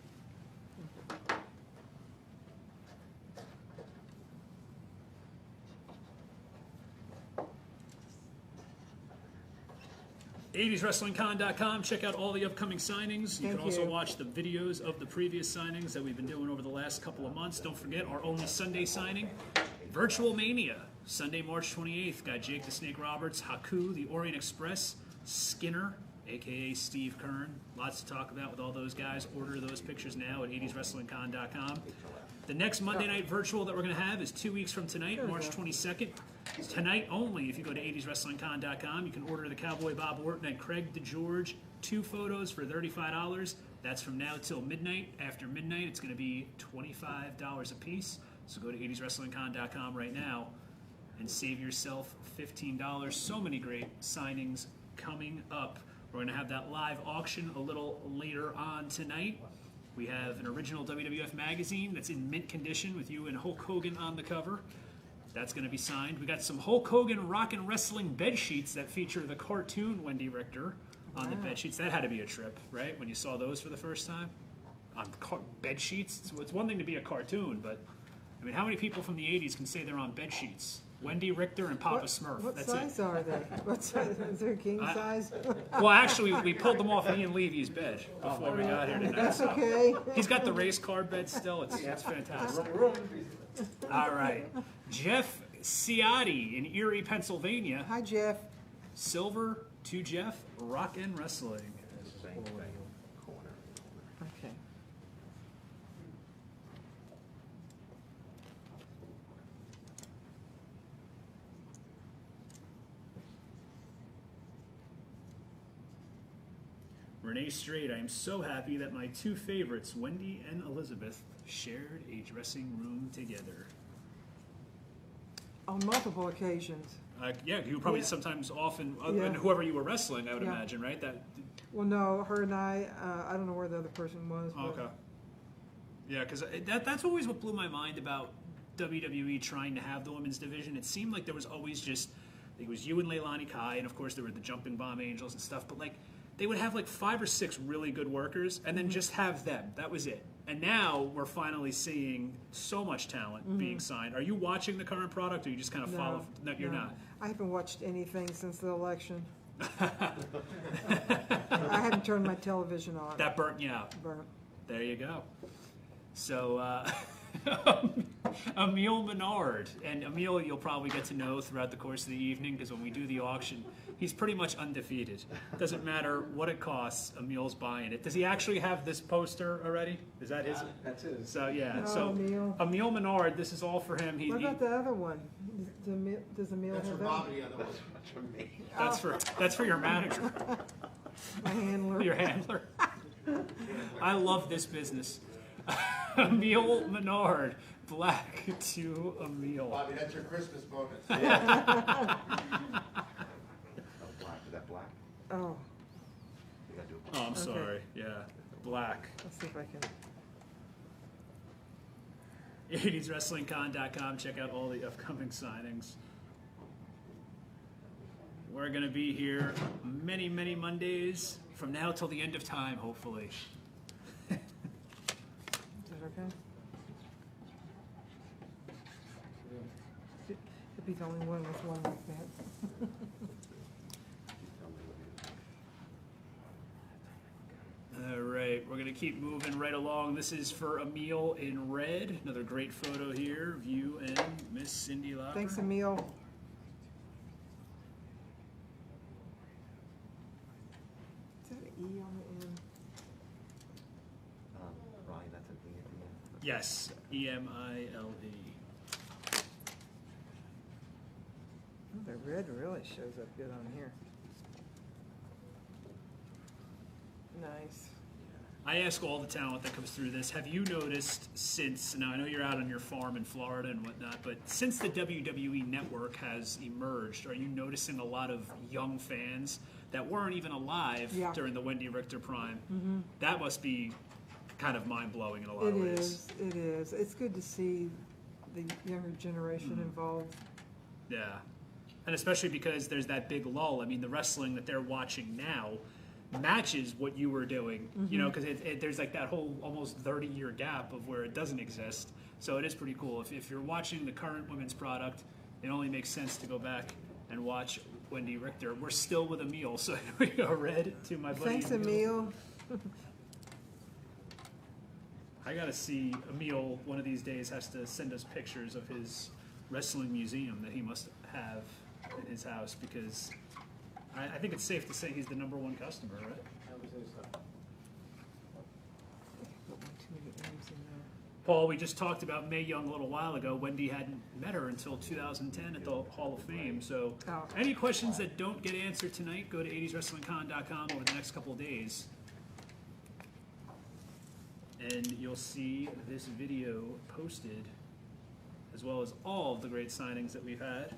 E: 80swrestlingcon.com. Check out all the upcoming signings. You
B: Thank
E: can also
B: you.
E: watch the videos of the previous signings that we've been doing over the last couple of months. Don't forget our only Sunday signing, Virtualmania, Sunday, March 28th. Got Jake the Snake Roberts, Haku, the Orient Express, Skinner, a.k.a. Steve Kern. Lots to talk about with all those guys. Order those pictures now at 80swrestlingcon.com. The next Monday night virtual that we're going to have is 2 weeks from tonight, March 22nd. It's tonight only. If you go to 80swrestlingcon.com, you can order the Cowboy Bob Orton and Craig DeGeorge 2 photos for $35. That's from now till midnight. After midnight, it's going to be $25 a piece. So go to 80swrestlingcon.com right now and save yourself $15. So many great signings coming up. We're going to have that live auction a little later on tonight. We have an original WWF magazine that's in mint condition with you and Hulk Hogan on the cover. That's going to be signed. We got some Hulk Hogan rock and wrestling bed sheets that feature the cartoon Wendi Richter on the bed sheets. That had to be a trip, right? When you saw those for the first time on bed sheets. It's one thing to be a cartoon, but I mean, how many people from the '80s can say they're on bed sheets? Wendi Richter and Papa Smurf.
B: What
E: That's
B: size
E: it.
B: are they? What size? Is there king size?
E: Well, actually, we pulled them off Ian Levy's bed before we got here tonight.
B: That's
E: so.
B: okay.
E: He's got the race car bed still. It's fantastic. All right. Jeff Ciotti in Erie, Pennsylvania.
B: Hi, Jeff.
E: Silver to Jeff, Rock and Wrestling.
G: Same corner.
B: Okay.
E: Renee Strait, I am so happy that my two favorites, Wendy and Elizabeth, shared a dressing room together.
B: On multiple occasions.
E: Yeah, you were probably
B: Yeah.
E: sometimes often,
B: Yeah.
E: and whoever you were wrestling, I would
B: Yeah.
E: imagine, right? That.
B: Well, no, her and I don't know where the other person was. But
E: Okay. Yeah, because that's always what blew my mind about WWE trying to have the women's division. It seemed like there was always just, it was you and Leilani Kai, and of course there were the Jumping Bomb Angels and stuff, but like, they would have like 5 or 6 really good workers and then just have them. That was it. And now we're finally seeing so much talent being signed. Are you watching the current product, or you just kind of follow? No, you're not.
B: I haven't watched anything since the election. I haven't turned my television on.
E: That burnt you out.
B: Burnt.
E: There you go. So, Emile Menard. And Emile, you'll probably get to know throughout the course of the evening, because when we do the auction, he's pretty much undefeated. Doesn't matter what it costs, Emile's buying it. Does he actually have this poster already? Is that his?
F: That's his.
E: So, yeah.
B: Oh,
E: So,
B: Emile.
E: Emile Menard, this is all for him.
B: What about the other one? Does Emile
C: That's
B: have
C: for
B: that?
C: Bobby, the other one.
E: that's for your manager,
B: My handler.
E: your handler. I love this business. Emile Menard, black to Emile.
C: Bobby, that's your Christmas bonus.
G: Oh, black, is that black?
B: Oh,
G: You gotta do it.
E: Oh, I'm sorry. Yeah, black.
B: let's see if I can.
E: 80swrestlingcon.com. Check out all the upcoming signings. We're going to be here many, many Mondays from now till the end of time, hopefully.
B: Is that okay? Could be the only one with one like that.
E: All right, we're going to keep moving right along. This is for Emile in red. Another great photo here of you and Miss Cindy Lauper.
B: Thanks, Emile. Is that an E on the end?
G: Ryan, that's an E at the end.
E: Yes, E-M-I-L-E.
B: Oh, the red really shows up good on here. Nice.
E: I ask all the talent that comes through this, have you noticed since, now I know you're out on your farm in Florida and whatnot, but since the WWE Network has emerged, are you noticing a lot of young fans that weren't even alive during the Wendi Richter prime? That must be kind of mind-blowing in a lot of ways.
B: It is. It's good to see the younger generation involved.
E: Yeah. And especially because there's that big lull. I mean, the wrestling that they're watching now matches what you were doing, you know, because there's like that whole almost 30-year gap of where it doesn't exist. So it is pretty cool. If you're watching the current women's product, it only makes sense to go back and watch Wendi Richter. We're still with Emile, so we go red to my buddy.
B: Thanks, Emile.
E: I gotta see Emile one of these days has to send us pictures of his wrestling museum that he must have in his house, because I think it's safe to say he's the #1 customer, right?
B: Put too many M's in there.
E: Paul, we just talked about Mae Young a little while ago. Wendi hadn't met her until 2010 at the Hall of Fame. So any questions that don't get answered tonight, go to 80swrestlingcon.com over the next couple of days. And you'll see this video posted, as well as all of the great signings that we've had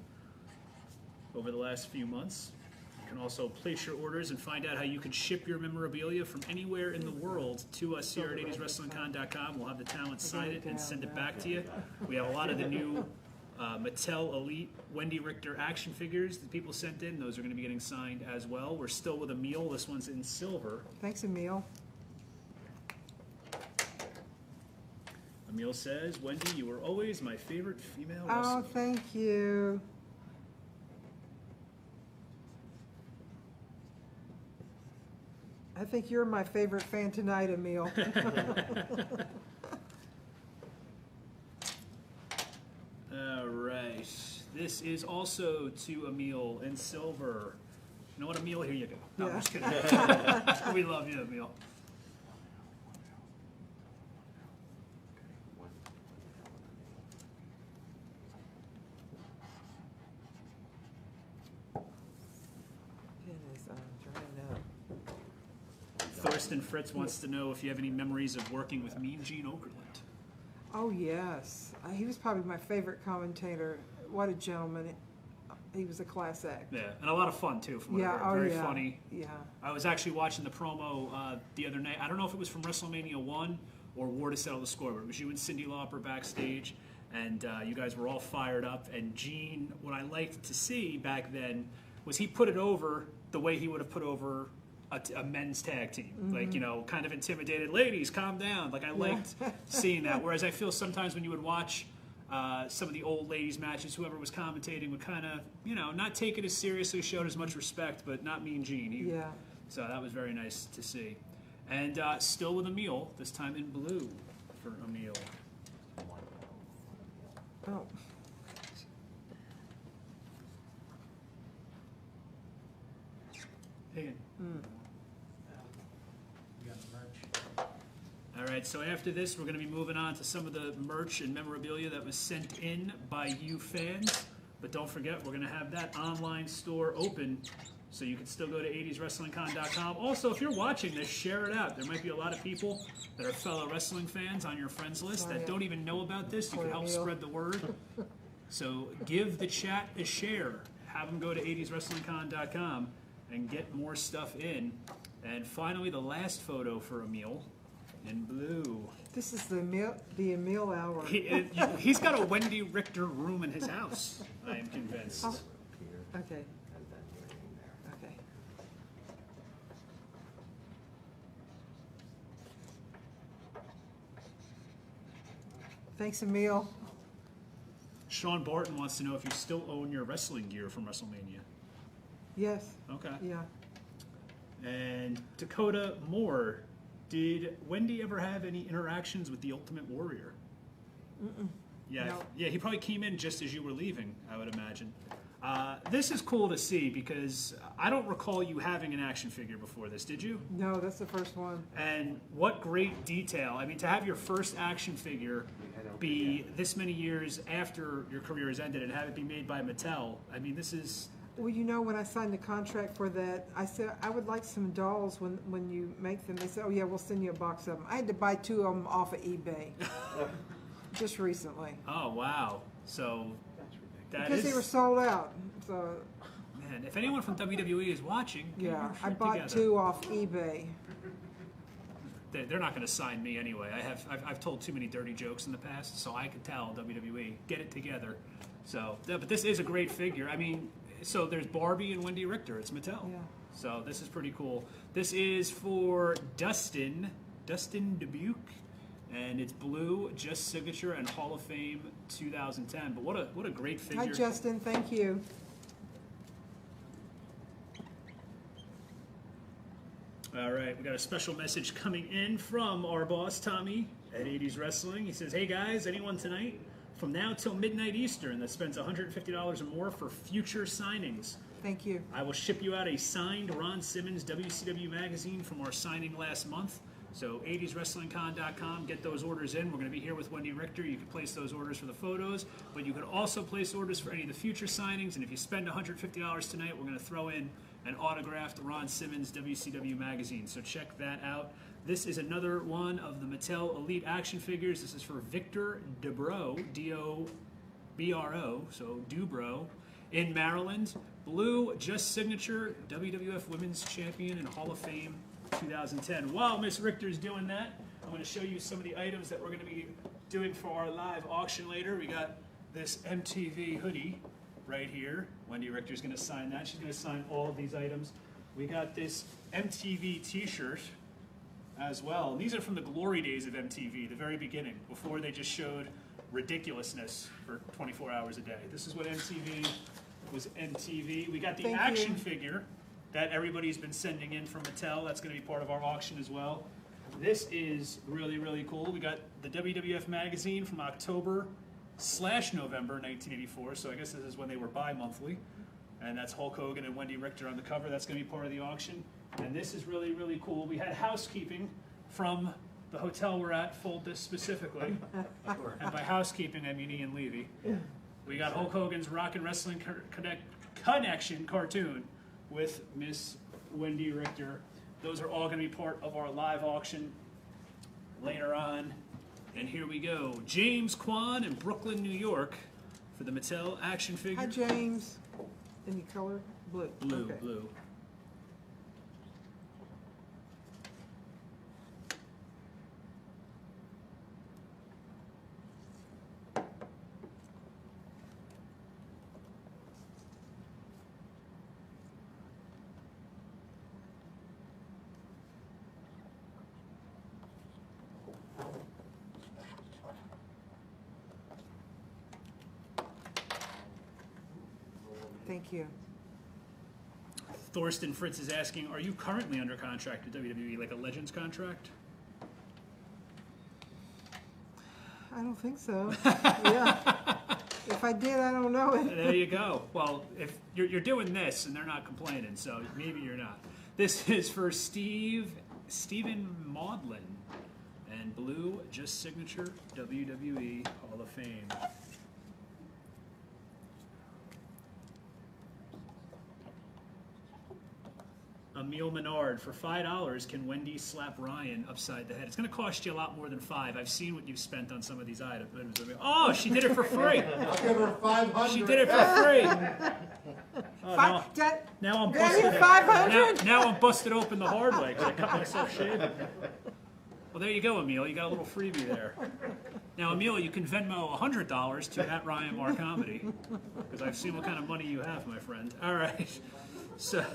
E: over the last few months. You can also place your orders and find out how you can ship your memorabilia from anywhere in the world to us here at 80swrestlingcon.com. We'll have the talent sign it and send it back to you. We have a lot of the new Mattel Elite Wendi Richter action figures that people sent in. Those are going to be getting signed as well. We're still with Emile. This one's in silver.
B: Thanks, Emile.
E: Emile says, Wendi, you were always my favorite female wrestler.
B: Oh, thank you. I think you're my favorite fan tonight, Emile.
E: All right. This is also to Emile in silver. You know what, Emile? Here you go. No, I'm just kidding. We love you, Emile. Thorsten Fritz wants to know if you have any memories of working with Mean Gene Okerlund.
B: Oh, yes. He was probably my favorite commentator. What a gentleman. He was a class act.
E: Yeah, and a lot of fun, too, from what I heard. Very funny.
B: Yeah.
E: I was actually watching the promo the other night. I don't know if it was from Wrestlemania 1 or War to Settle the Score, but it was you and Cyndi Lauper backstage, and you guys were all fired up. And Gene, what I liked to see back then was he put it over the way he would have put over a men's tag team, like, you know, kind of intimidated. Ladies, calm down. Like, I liked seeing that. Whereas I feel sometimes when you would watch some of the old ladies matches, whoever was commentating would kind of, you know, not take it as seriously, showed as much respect, but not Mean Gene. So that was very nice to see. And still with Emil, this time in blue for Emil.
B: Oh.
E: Hey.
F: You got the merch.
E: All right, so after this, we're going to be moving on to some of the merch and memorabilia that was sent in by you fans. But don't forget, we're going to have that online store open, so you can still go to 80swrestlingcon.com. Also, if you're watching this, share it out. There might be a lot of people that are fellow wrestling fans on your friends list that don't even know about this. You can help spread the word. So give the chat a share. Have them go to 80swrestlingcon.com and get more stuff in. And finally, the last photo for Emil in blue.
B: This is the Emil hour.
E: He's got a Wendi Richter room in his house, I am convinced.
B: Okay.
G: And then your name there.
B: Okay. Thanks, Emil.
E: Sean Barton wants to know if you still own your wrestling gear from WrestleMania.
B: Yes.
E: Okay.
B: Yeah.
E: And Dakota Moore, did Wendi ever have any interactions with the Ultimate Warrior? Yeah,
B: No.
E: yeah, he probably came in just as you were leaving, I would imagine. This is cool to see because I don't recall you having an action figure before this, did you?
B: No, that's the first one.
E: And what great detail. I mean, to have your first action figure be this many years after your career has ended and have it be made by Mattel, I mean, this is...
B: Well, you know, when I signed the contract for that, I said I would like some dolls when you make them. They said, oh, yeah, we'll send you a box of them. I had to buy 2 of them off of eBay just recently.
E: Oh, wow. So that
B: Because they were sold out. So,
E: man, if anyone from WWE is watching, get
B: yeah,
E: your
B: I
E: shit
B: bought
E: together.
B: 2 off eBay.
E: They're not going to sign me anyway. I've told too many dirty jokes in the past, so I could tell WWE, get it together. So, but this is a great figure. I mean, so there's Barbie and Wendi Richter. It's Mattel.
B: Yeah.
E: So this is pretty cool. This is for Dustin Dubuque, and it's blue, just signature and Hall of Fame 2010. But what a great figure.
B: Hi, Justin. Thank you.
E: All right, we got a special message coming in from our boss, Tommy, at 80s Wrestling. He says, hey guys, anyone tonight from now till midnight Eastern that spends $150 or more for future signings?
B: Thank you.
E: I will ship you out a signed Ron Simmons WCW magazine from our signing last month. So 80swrestlingcon.com, get those orders in. We're going to be here with Wendi Richter. You can place those orders for the photos, but you can also place orders for any of the future signings. And if you spend $150 tonight, we're going to throw in an autographed Ron Simmons WCW magazine. So check that out. This is another one of the Mattel Elite action figures. This is for Victor Dubrow, D-O-B-R-O, so Dubrow, in Maryland. Blue, just signature, WWF Women's Champion and Hall of Fame 2010. While Miss Richter's doing that, I'm going to show you some of the items that we're going to be doing for our live auction later. We got this MTV hoodie right here. Wendi Richter's going to sign that. She's going to sign all of these items. We got this MTV t-shirt as well. And these are from the glory days of MTV, the very beginning, before they just showed ridiculousness for 24 hours a day. This is what MTV was MTV. We got the
B: Thank
E: action
B: you.
E: figure that everybody's been sending in from Mattel. That's going to be part of our auction as well. This is really, really cool. We got the WWF Magazine from October/November 1984, so I guess this is when they were bi-monthly. And that's Hulk Hogan and Wendi Richter on the cover. That's going to be part of the auction. And this is really, really cool. We had housekeeping from the hotel we're at, Fold this specifically. And by housekeeping, I mean Ian Levy. We got Hulk Hogan's Rock and Wrestling Connection cartoon with Miss Wendi Richter. Those are all going to be part of our live auction later on. And here we go. James Kwan in Brooklyn, New York for the Mattel action figure.
B: Hi, James. Any color? Blue.
E: Blue,
B: Okay.
E: blue.
B: Thank you.
E: Thorsten Fritz is asking, are you currently under contract with WWE, like a Legends contract?
B: I don't think so. Yeah. If I did, I don't know it.
E: There you go. Well, if you're doing this and they're not complaining, so maybe you're not. This is for Stephen Maudlin and Blue, just signature WWE Hall of Fame. Emil Menard, for $5, can Wendy slap Ryan upside the head? It's going to cost you a lot more than $5. I've seen what you've spent on some of these items. Oh, she did it for free.
C: I'll give her 500.
E: She did it for free. Oh, now I'm busted.
B: 500?
E: Now I'm busted open the hard way because I cut myself shaving. Well, there you go, Emil. You got a little freebie there. Now, Emil, you can Venmo $100 to @RyanMarComedy because I've seen what kind of money you have, my friend. All right. So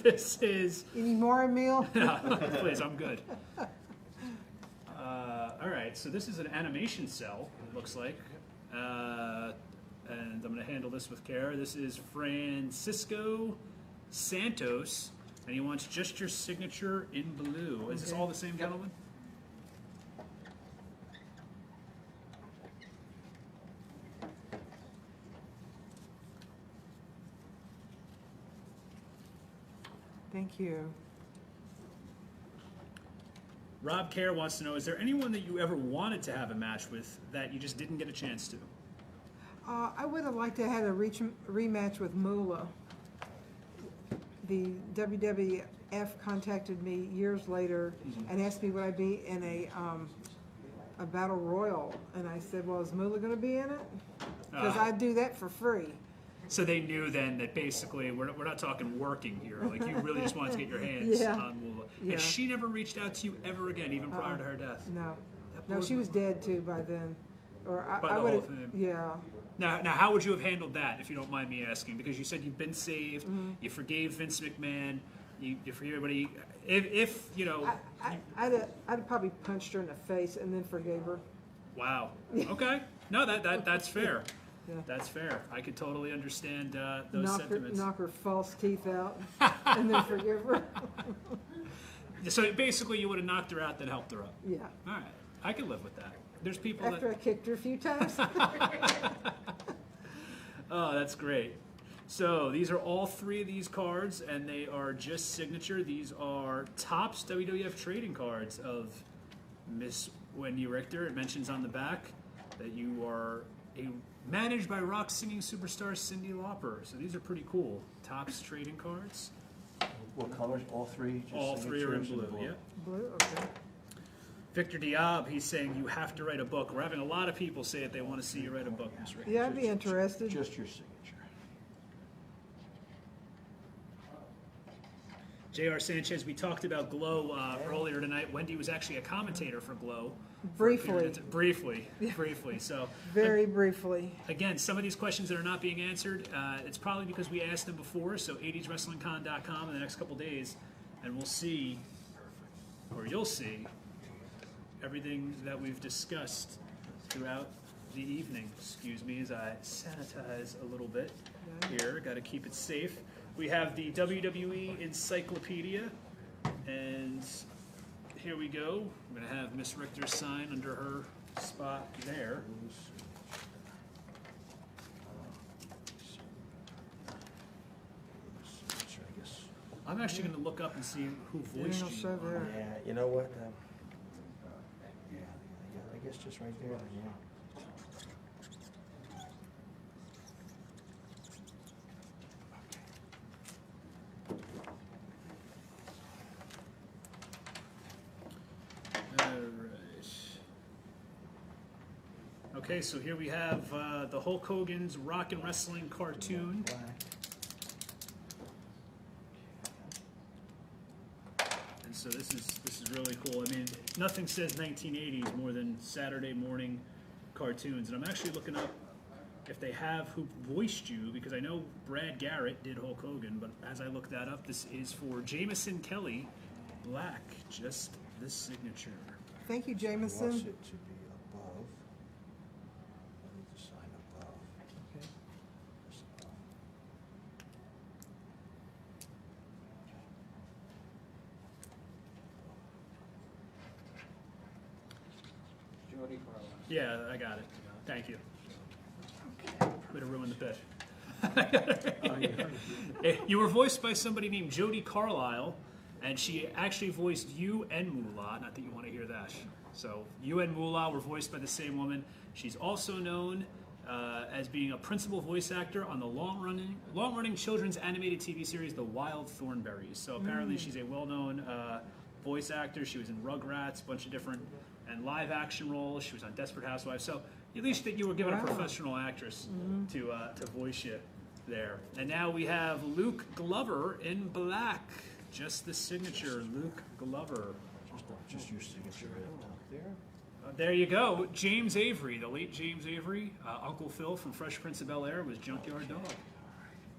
E: this is.
B: Any more, Emil?
E: No, please, I'm good. All right, so this is an animation cell, it looks like. And I'm going to handle this with care. This is Francisco Santos, and he wants just your signature in blue. Is this all the same gentleman?
B: Thank you.
E: Rob Kerr wants to know, is there anyone that you ever wanted to have a match with that you just didn't get a chance to?
B: I would have liked to have a rematch with Moolah. The WWF contacted me years later and asked me would I be in a battle royal, and I said, well, is Moolah going to be in it? Because I'd do that for free.
E: So they knew then that basically we're not talking working here. Like you really just wanted to get your hands on Moolah.
B: Yeah.
E: And she never reached out to you ever again, even prior to her death.
B: No, no, she was dead too by then. Or I
E: the
B: would
E: whole
B: have.
E: thing.
B: Yeah.
E: Now, how would you have handled that, if you don't mind me asking? Because you said you've been saved, you forgave Vince McMahon, you forgave everybody. If you know,
B: I'd probably punched her in the face and then forgave her.
E: wow, okay, no, that's fair.
B: Yeah.
E: That's fair. I could totally understand those sentiments.
B: Knock her false teeth out and then forgive her.
E: So basically, you would have knocked her out, then helped her up.
B: Yeah.
E: All right, I can live with that. There's people
B: After I kicked her a few times.
E: Oh, that's great. So these are all three of these cards, and they are just signature. These are Topps WWF trading cards of Miss Wendi Richter. It mentions on the back that you are managed by rock singing superstar Cyndi Lauper. So these are pretty cool. Topps trading cards.
F: What colors? All three? Just
E: All three are in
F: signatures
E: blue.
F: and
E: Yep.
B: Blue, okay.
E: Victor Diab, he's saying you have to write a book. We're having a lot of people say that they want to see you write a book, Miss Richter.
B: Yeah, I'd be interested.
F: Just your signature.
E: J.R. Sanchez, we talked about Glow earlier tonight. Wendy was actually a commentator for Glow.
B: Briefly.
E: Briefly. So
B: Very briefly.
E: again, some of these questions that are not being answered, it's probably because we asked them before. So 80swrestlingcon.com in the next couple days, and we'll see, or you'll see, everything that we've discussed throughout the evening. Excuse me as I sanitize a little bit here. Got to keep it safe. We have the WWE Encyclopedia, and here we go. I'm going to have Miss Richter sign under her spot there.
F: Signature, I guess.
E: I'm actually going to look up and see who voiced
B: It'll
E: you.
B: show there.
F: Yeah, you know what? Yeah, I guess just right there. Yeah.
E: All right. Okay, so here we have the Hulk Hogan's Rock and Wrestling cartoon.
F: Black.
E: And so this is really cool. I mean, nothing says 1980s more than Saturday morning cartoons. And I'm actually looking up if they have who voiced you, because I know Brad Garrett did Hulk Hogan, but as I look that up, this is for Jameson Kelly, black, just the signature.
B: Thank you,
F: He wants
B: Jameson.
F: it to be above. I need to sign above.
B: Okay.
F: Just above.
E: Yeah, I got it. Thank you. Way to ruin the bit. You were voiced by somebody named Jody Carlisle, and she actually voiced you and Moolah. Not that you want to hear that. So you and Moolah were voiced by the same woman. She's also known as being a principal voice actor on the long-running children's animated TV series, The Wild Thornberrys. So apparently she's a well-known voice actor. She was in Rugrats, a bunch of different and live-action roles. She was on Desperate Housewives. So at least that you were given a professional actress to voice you there. And now we have Luke Glover in black. Just the signature, Luke Glover.
F: Just your signature up there.
E: There you go. James Avery, the late James Avery. Uncle Phil from Fresh Prince of Bel-Air was Junkyard Dog.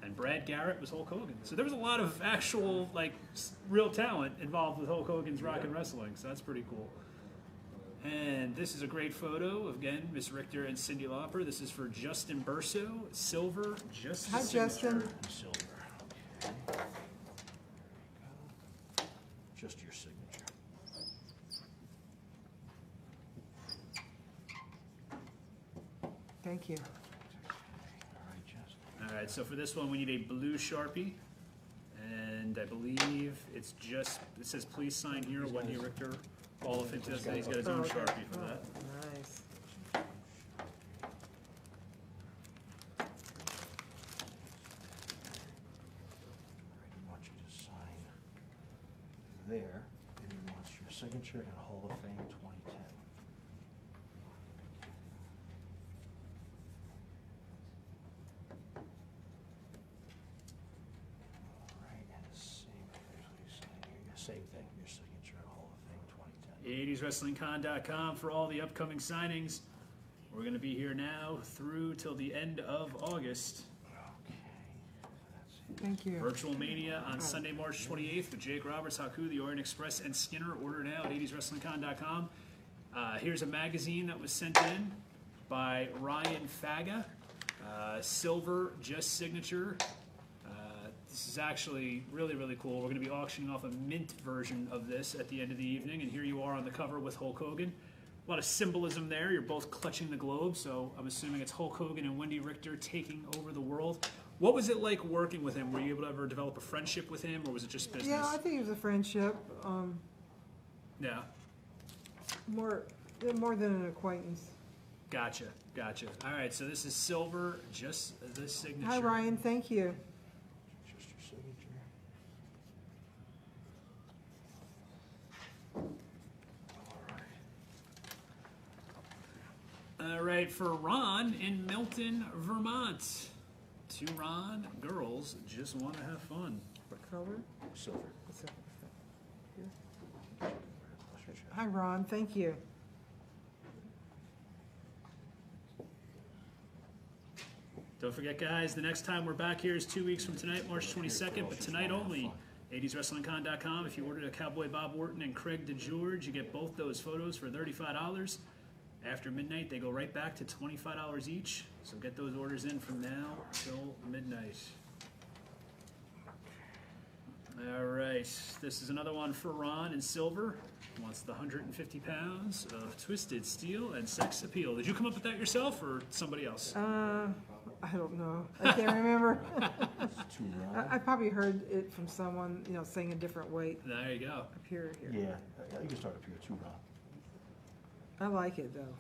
E: And Brad Garrett was Hulk Hogan. So there was a lot of actual, real talent involved with Hulk Hogan's Rock and Wrestling. So that's pretty cool. And this is a great photo of, again, Miss Richter and Cyndi Lauper. This is for Justin Burso, silver, just
B: Hi,
E: signature.
B: Justin.
F: Silver. Just your signature.
B: Thank you.
F: All right, Justin.
E: All right, so for this one, we need a blue Sharpie. And I believe it says please sign here, Wendi Richter, Hall of Fame. He's got his own Sharpie for that.
B: Nice.
F: He wants you to sign there, and he wants your signature in Hall of Fame 2010. All right, and the same, please sign here. Yeah, same thing, your signature in Hall of Fame 2010.
E: 80swrestlingcon.com for all the upcoming signings. We're going to be here now through till the end of August.
F: Okay, that's it.
B: Thank you.
E: Virtual Mania on Sunday, March 28th with Jake Roberts, Haku, the Orient Express, and Skinner. Order now at 80swrestlingcon.com. Here's a magazine that was sent in by Ryan Faga. Silver, just signature. This is actually really, really cool. We're going to be auctioning off a mint version of this at the end of the evening, and here you are on the cover with Hulk Hogan. A lot of symbolism there. You're both clutching the globe, so I'm assuming it's Hulk Hogan and Wendi Richter taking over the world. What was it like working with him? Were you able to ever develop a friendship with him, or was it just business?
B: Yeah, I think it was a friendship.
E: Yeah.
B: More than an acquaintance.
E: Gotcha. All right, so this is silver, just the signature.
B: Hi, Ryan. Thank you.
F: Just your signature.
E: All right, for Ron in Milton, Vermont. To Ron, girls just want to have fun.
B: What color?
F: Silver.
B: Hi, Ron. Thank you.
E: Don't forget, guys, the next time we're back here is 2 weeks from tonight, March 22nd, but tonight only. 80swrestlingcon.com. If you ordered a Cowboy Bob Orton and Craig DeGeorge, you get both those photos for $35. After midnight, they go right back to $25 each. So get those orders in from now till midnight. All right, this is another one for Ron in silver. He wants the 150 pounds of twisted steel and sex appeal. Did you come up with that yourself or somebody else?
B: I don't know. I can't remember.
F: Too round.
B: I probably heard it from someone, saying a different weight
E: There you go.
B: up here.
F: Yeah, you can start up here, too round.
B: I like it, though.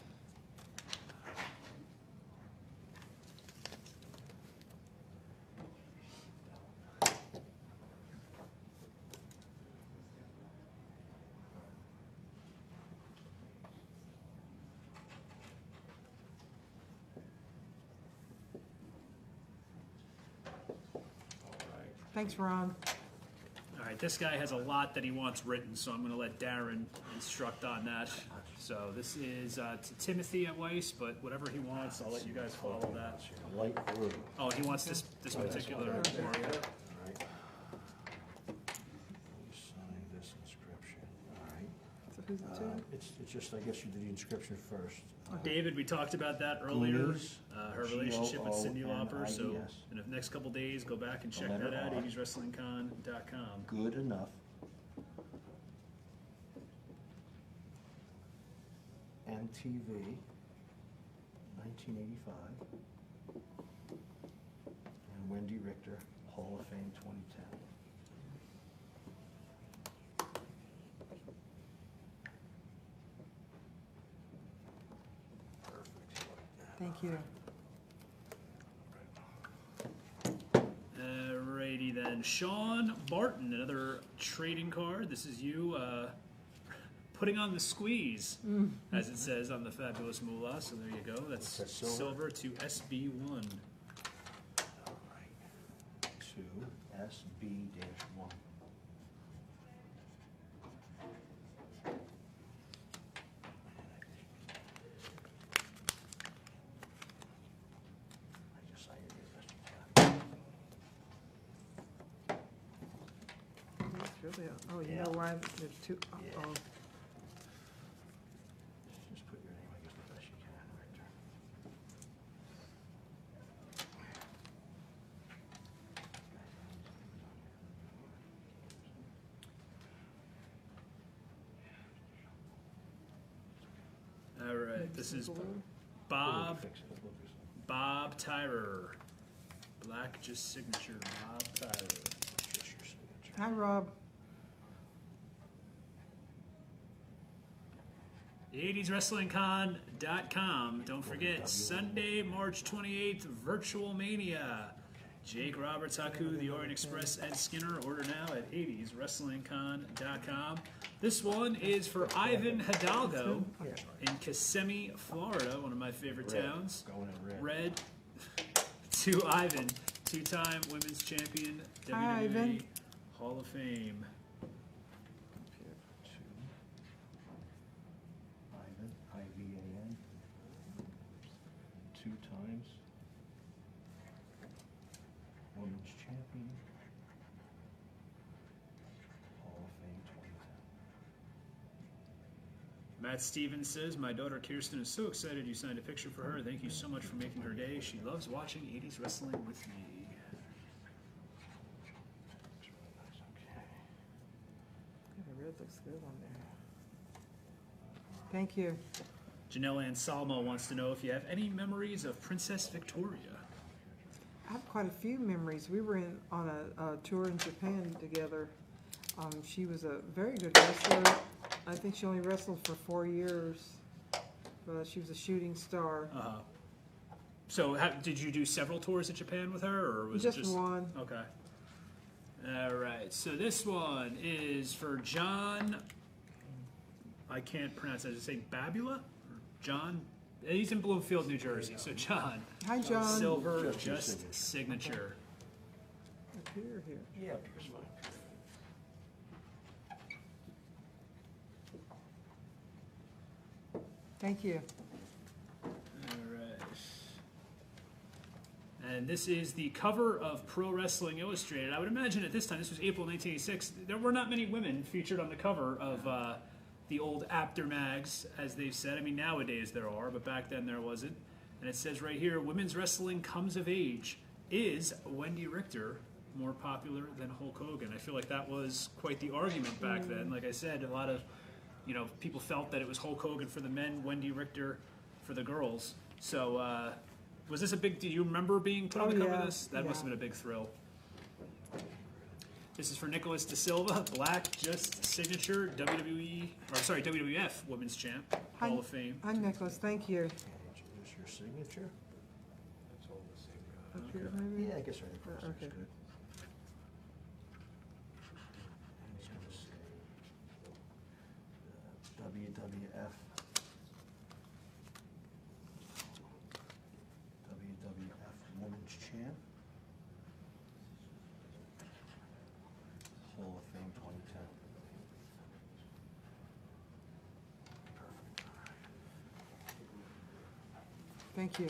B: Thanks, Ron.
E: All right, this guy has a lot that he wants written, so I'm going to let Darren instruct on that. So this is to Timothy at Weiss, but whatever he wants, I'll let you guys follow that.
F: Light blue.
E: Oh, he wants this particular area.
F: All right. You sign this inscription, all right.
B: So who's it to?
F: It's just, I guess you did the inscription first.
E: David, we talked about that earlier,
F: Goonies,
E: her relationship with Cyndi Lauper, so
F: G-O-O-N-I-E-S.
E: in the next couple days, go back and check
F: letter
E: that out,
F: R.
E: 80swrestlingcon.com.
F: Good enough. MTV, 1985. And Wendi Richter, Hall of Fame 2010.
B: Thank you.
E: Alrighty then, Sean Barton, another trading card. This is you putting on the squeeze, as it says on the fabulous moolah. So there you go. That's
F: That's silver.
E: silver to SB1.
F: All right. To SB-1. I just signed it as best you can.
B: It's really, oh, you
F: Yeah.
B: know why there's two,
F: Yeah.
B: oh,
F: Just put your name, I guess, the best you can, Richter.
E: Alright, this is
B: blue.
E: Bob
F: Fix it. We'll fix it.
E: Bob Tyrer. Black just signature, Bob Tyrer.
F: Just your signature.
B: Hi, Rob.
E: 80swrestlingcon.com. Don't forget, Sunday, March 28th, Virtual Mania. Jake Roberts, Haku, The Orient Express, and Skinner. Order now at 80swrestlingcon.com. This one is for Ivan Hidalgo in Kissimmee, Florida, one of my favorite
F: Red.
E: towns.
F: Going in red.
E: Red to Ivan, two-time women's champion,
B: Hi,
E: WWE
B: Ivan.
E: Hall of Fame.
F: To Ivan, I-V-A-N. 2 times. Women's champion. Hall of Fame 2010.
E: Matt Stevens says, my daughter Kirsten is so excited you signed a picture for her. Thank you so much for making her day. She loves watching 80s wrestling with me.
F: Looks really nice. Okay.
B: Yeah, the red looks good on there. Thank you.
E: Janelle Anselmo wants to know if you have any memories of Princess Victoria.
B: I have quite a few memories. We were on a tour in Japan together. She was a very good wrestler. I think she only wrestled for 4 years, but she was a shooting star.
E: So did you do several tours of Japan with her, or was
B: Just
E: it just
B: one.
E: Okay. All right. So this one is for John. I can't pronounce it. Does it say Babula? Or John? He's in Bloomfield, New Jersey. So John.
B: Hi, John.
E: Silver,
F: Just your
E: just signature.
B: Up here, here.
F: Yeah, here's fine.
B: Thank you.
E: All right. And this is the cover of Pro Wrestling Illustrated. I would imagine at this time, this was April 1986, there were not many women featured on the cover of the old Apter mags, as they've said. I mean, nowadays there are, but back then there wasn't. And it says right here, women's wrestling comes of age. Is Wendi Richter more popular than Hulk Hogan? I feel like that was quite the argument back then. Like I said, a lot of people felt that it was Hulk Hogan for the men, Wendi Richter for the girls. So was this a big, do you remember being put on the cover of this? That must have been a big thrill. This is for Nicholas Da Silva, black, just signature, WWF Women's Champ, Hall of Fame.
B: Hi, Nicholas. Thank you.
F: And introduce your signature.
G: That's all the same.
B: Up here, maybe?
F: Yeah, I guess right across there
B: Okay.
F: is good. And it's gonna say WWF. WWF Women's Champ. Hall of Fame 2010. Perfect.
B: Thank you.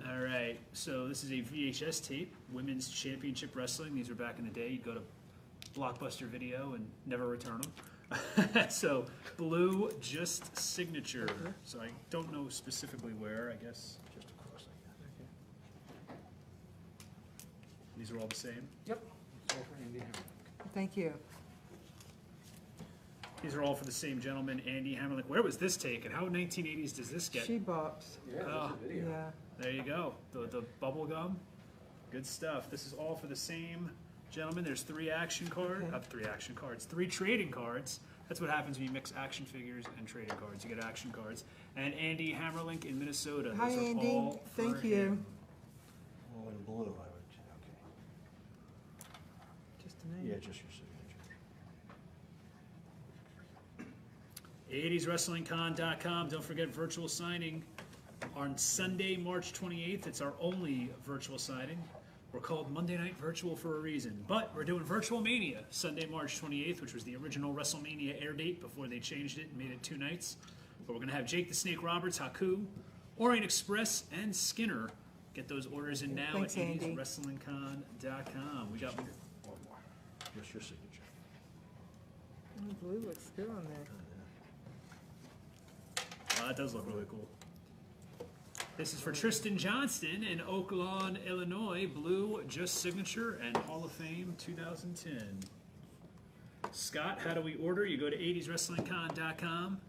E: All right, so this is a VHS tape, Women's Championship Wrestling. These were back in the day. You'd go to Blockbuster Video and never return them. So, blue, just signature. So I don't know specifically where, I guess.
F: Just across like that.
E: These are all the same.
G: Yep. It's all for Andy Hammer.
B: Thank you.
E: These are all for the same gentleman, Andy Hammerlink. Where was this taken? How 1980s does this get?
B: She bops.
D: Yeah,
E: Oh.
D: there's a video.
B: Yeah.
E: There you go. The bubble gum. Good stuff. This is all for the same gentleman. There's 3 action cards.
B: Okay.
E: 3 action cards. 3 trading cards. That's what happens when you mix action figures and trading cards. You get action cards. And Andy Hammerlink in Minnesota.
B: Hi,
E: Those are
B: Andy.
E: all for
B: Thank
E: him.
B: you.
F: Oh, in blue, I would, okay.
B: Just a name.
F: Yeah, just your signature.
E: 80swrestlingcon.com. Don't forget virtual signing on Sunday, March 28th. It's our only virtual signing. We're called Monday Night Virtual for a reason, but we're doing Virtual Mania Sunday, March 28th, which was the original WrestleMania air date before they changed it and made it 2 nights. But we're going to have Jake the Snake Roberts, Haku, Orient Express, and Skinner. Get those orders in now
B: Thanks,
E: at
B: Andy.
E: 80swrestlingcon.com. We got
F: One more. Just your signature.
B: Oh, blue looks good on there.
E: that does look really cool. This is for Tristan Johnston in Oak Lawn, Illinois. Blue, just signature, and Hall of Fame 2010. Scott, how do we order? You go to 80swrestlingcon.com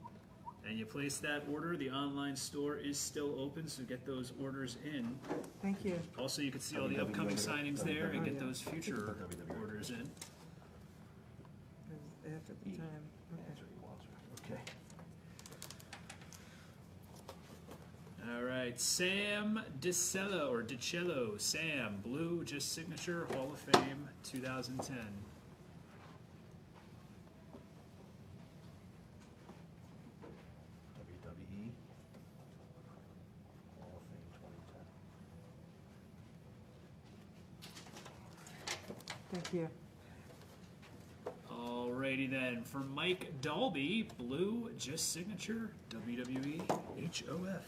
E: and you place that order. The online store is still open, so get those orders in.
B: Thank you.
E: Also, you can see all the upcoming signings there and get those future orders in.
B: It was F at the time.
F: That's
B: Okay.
F: what he wants. Okay.
E: All right, Sam DiCello, or DiCello, Sam, blue, just signature, Hall of Fame 2010.
F: WWE Hall of Fame 2010.
B: Thank you.
E: Alrighty then, for Mike Dalby, blue, just signature, WWE HOF.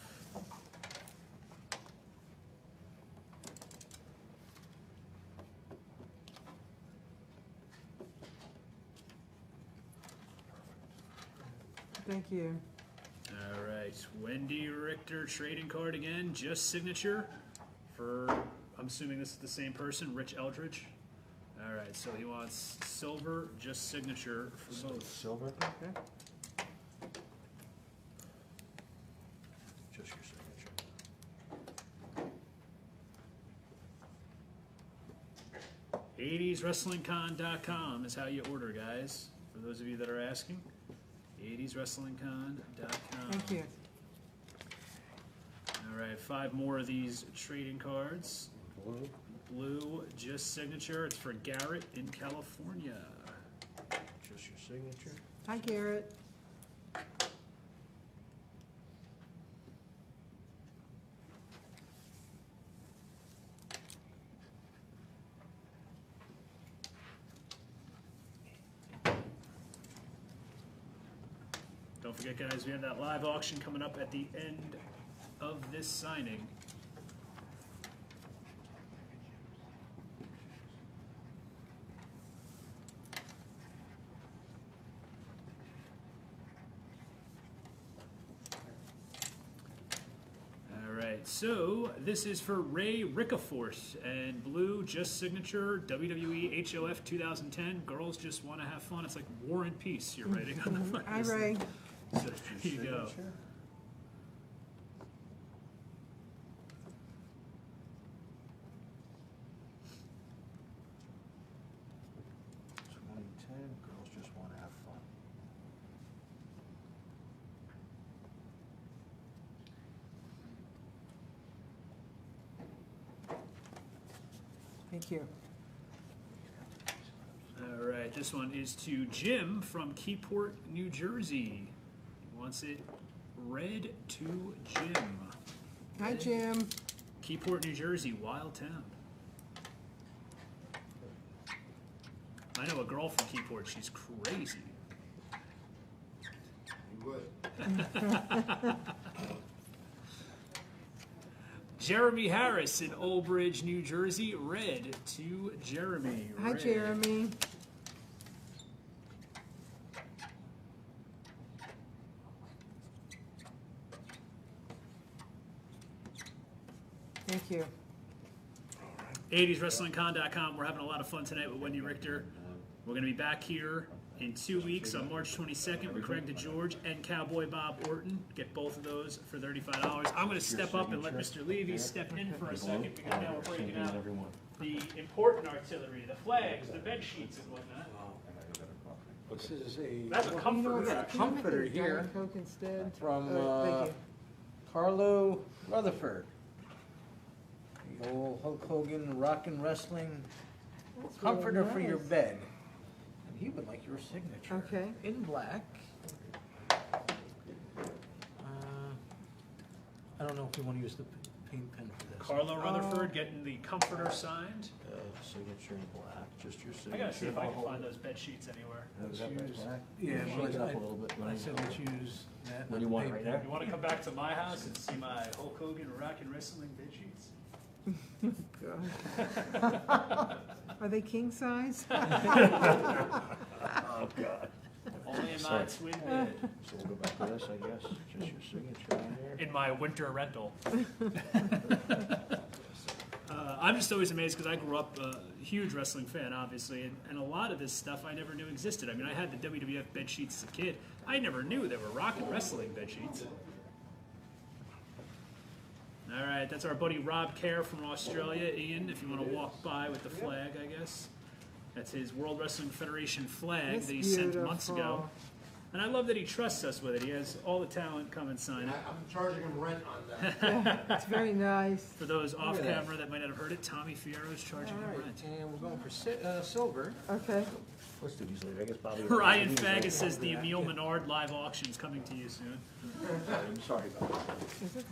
B: Thank you.
E: All right, Wendi Richter trading card again, just signature for, I'm assuming this is the same person, Rich Eldridge. All right, so he wants silver, just signature for both.
F: Silver,
B: Okay.
F: just your signature.
E: '80swrestlingcon.com is how you order, guys. For those of you that are asking, '80swrestlingcon.com.
B: Thank you.
E: All right, 5 more of these trading cards.
F: Blue,
E: Blue, just signature. It's for Garrett in California.
F: just your signature.
B: Hi, Garrett.
E: Don't forget, guys, we have that live auction coming up at the end of this signing. All right, so this is for Ray Rickaforth and blue, just signature, WWE HOF 2010. Girls just want to have fun. It's like War and Peace you're writing on the front.
B: Hi, Ray.
E: So there you go.
F: Signature. Girls just want to have fun.
B: Thank you.
E: All right, this one is to Jim from Keyport, New Jersey. He wants it red to Jim.
B: Hi, Jim.
E: Keyport, New Jersey, wild town. I know a girl from Keyport, she's crazy.
C: You would.
E: Jeremy Harris in Old Bridge, New Jersey, red to Jeremy.
B: Hi,
E: Red.
B: Jeremy. Thank you.
E: 80swrestlingcon.com. We're having a lot of fun tonight with Wendi Richter. We're going to be back here in 2 weeks on March 22nd with Craig DeGeorge and Cowboy Bob Orton. Get both of those for $35. I'm going to step up and let Mr. Levy step in for a second because now we're breaking out the important artillery, the flags, the bed sheets, and whatnot.
D: This is a
E: That's a comforter.
D: comforter here
B: Diet Coke instead.
D: from
B: Thank you.
D: Carlo Rutherford. The old Hulk Hogan Rockin' Wrestling
B: That's
D: comforter
B: really
D: for your
B: nice.
D: bed. And he would like your signature.
B: Okay.
D: In black. I don't know if we want to use the paint pen for this.
E: Carlo Rutherford getting the comforter signed.
F: Signature in black, just your signature.
E: I gotta see if I can find those bed sheets anywhere.
F: Is that
D: Let's use-
F: black?
D: Yeah,
F: Shake
D: but
F: it up a little bit.
D: I said let's use that.
F: What do you want, right there?
E: You want to come back to my house and see my Hulk Hogan Rockin' Wrestling bed sheets?
B: God. Are they king size?
F: Oh, God.
E: Only in my
F: Sorry.
E: twin bed.
F: So we'll go back to this, I guess. Just your signature in there.
E: In my winter rental. I'm just always amazed because I grew up a huge wrestling fan, obviously, and a lot of this stuff I never knew existed. I mean, I had the WWF bed sheets as a kid. I never knew there were Rockin' Wrestling bed sheets. All right, that's our buddy Rob Kerr from Australia. Ian, if you want to walk by with the flag, I guess. That's his World Wrestling Federation flag
B: That's
E: that he sent months ago.
B: beautiful.
E: And I love that he trusts us with it. He has all the talent come and sign it.
C: I'm charging him rent on that.
B: It's very nice.
E: For those off
D: at that.
E: camera that might not have heard it, Tommy Fierro's charging
D: All
E: him
D: right,
E: rent.
D: and we're going for silver.
B: Okay.
F: Let's do these later. I guess Bobby.
E: Ryan Fagus says the Emil Menard live auction is coming to you soon.
F: I'm sorry about that.
B: It's okay.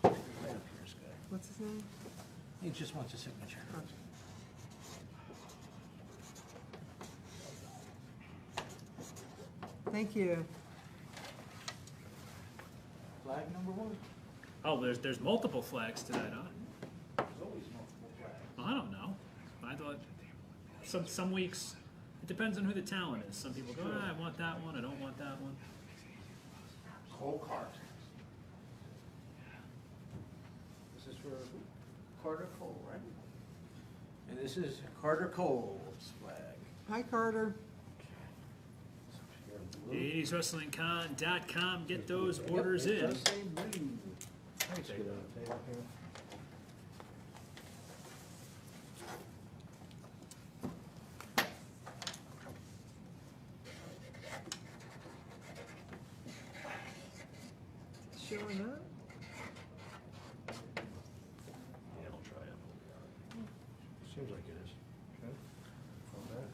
F: Right up here, Sky.
B: What's his name?
D: He just wants a signature.
B: Thank you.
D: Flag number one.
E: Oh, there's multiple flags tonight, huh?
D: There's always multiple flags.
E: Well, I don't know. I thought some weeks it depends on who the talent is. Some people go, I want that one. I don't want that one.
C: Whole cart.
D: This is for Carter Cole, right? And this is Carter Cole's flag.
B: Hi, Carter.
E: '80swrestlingcon.com. Get those orders
D: Yep, it
E: in.
D: does say blue.
F: Let's get on the table here.
B: Showing up.
F: Yeah, we'll try it. Seems like it is. Okay. Okay.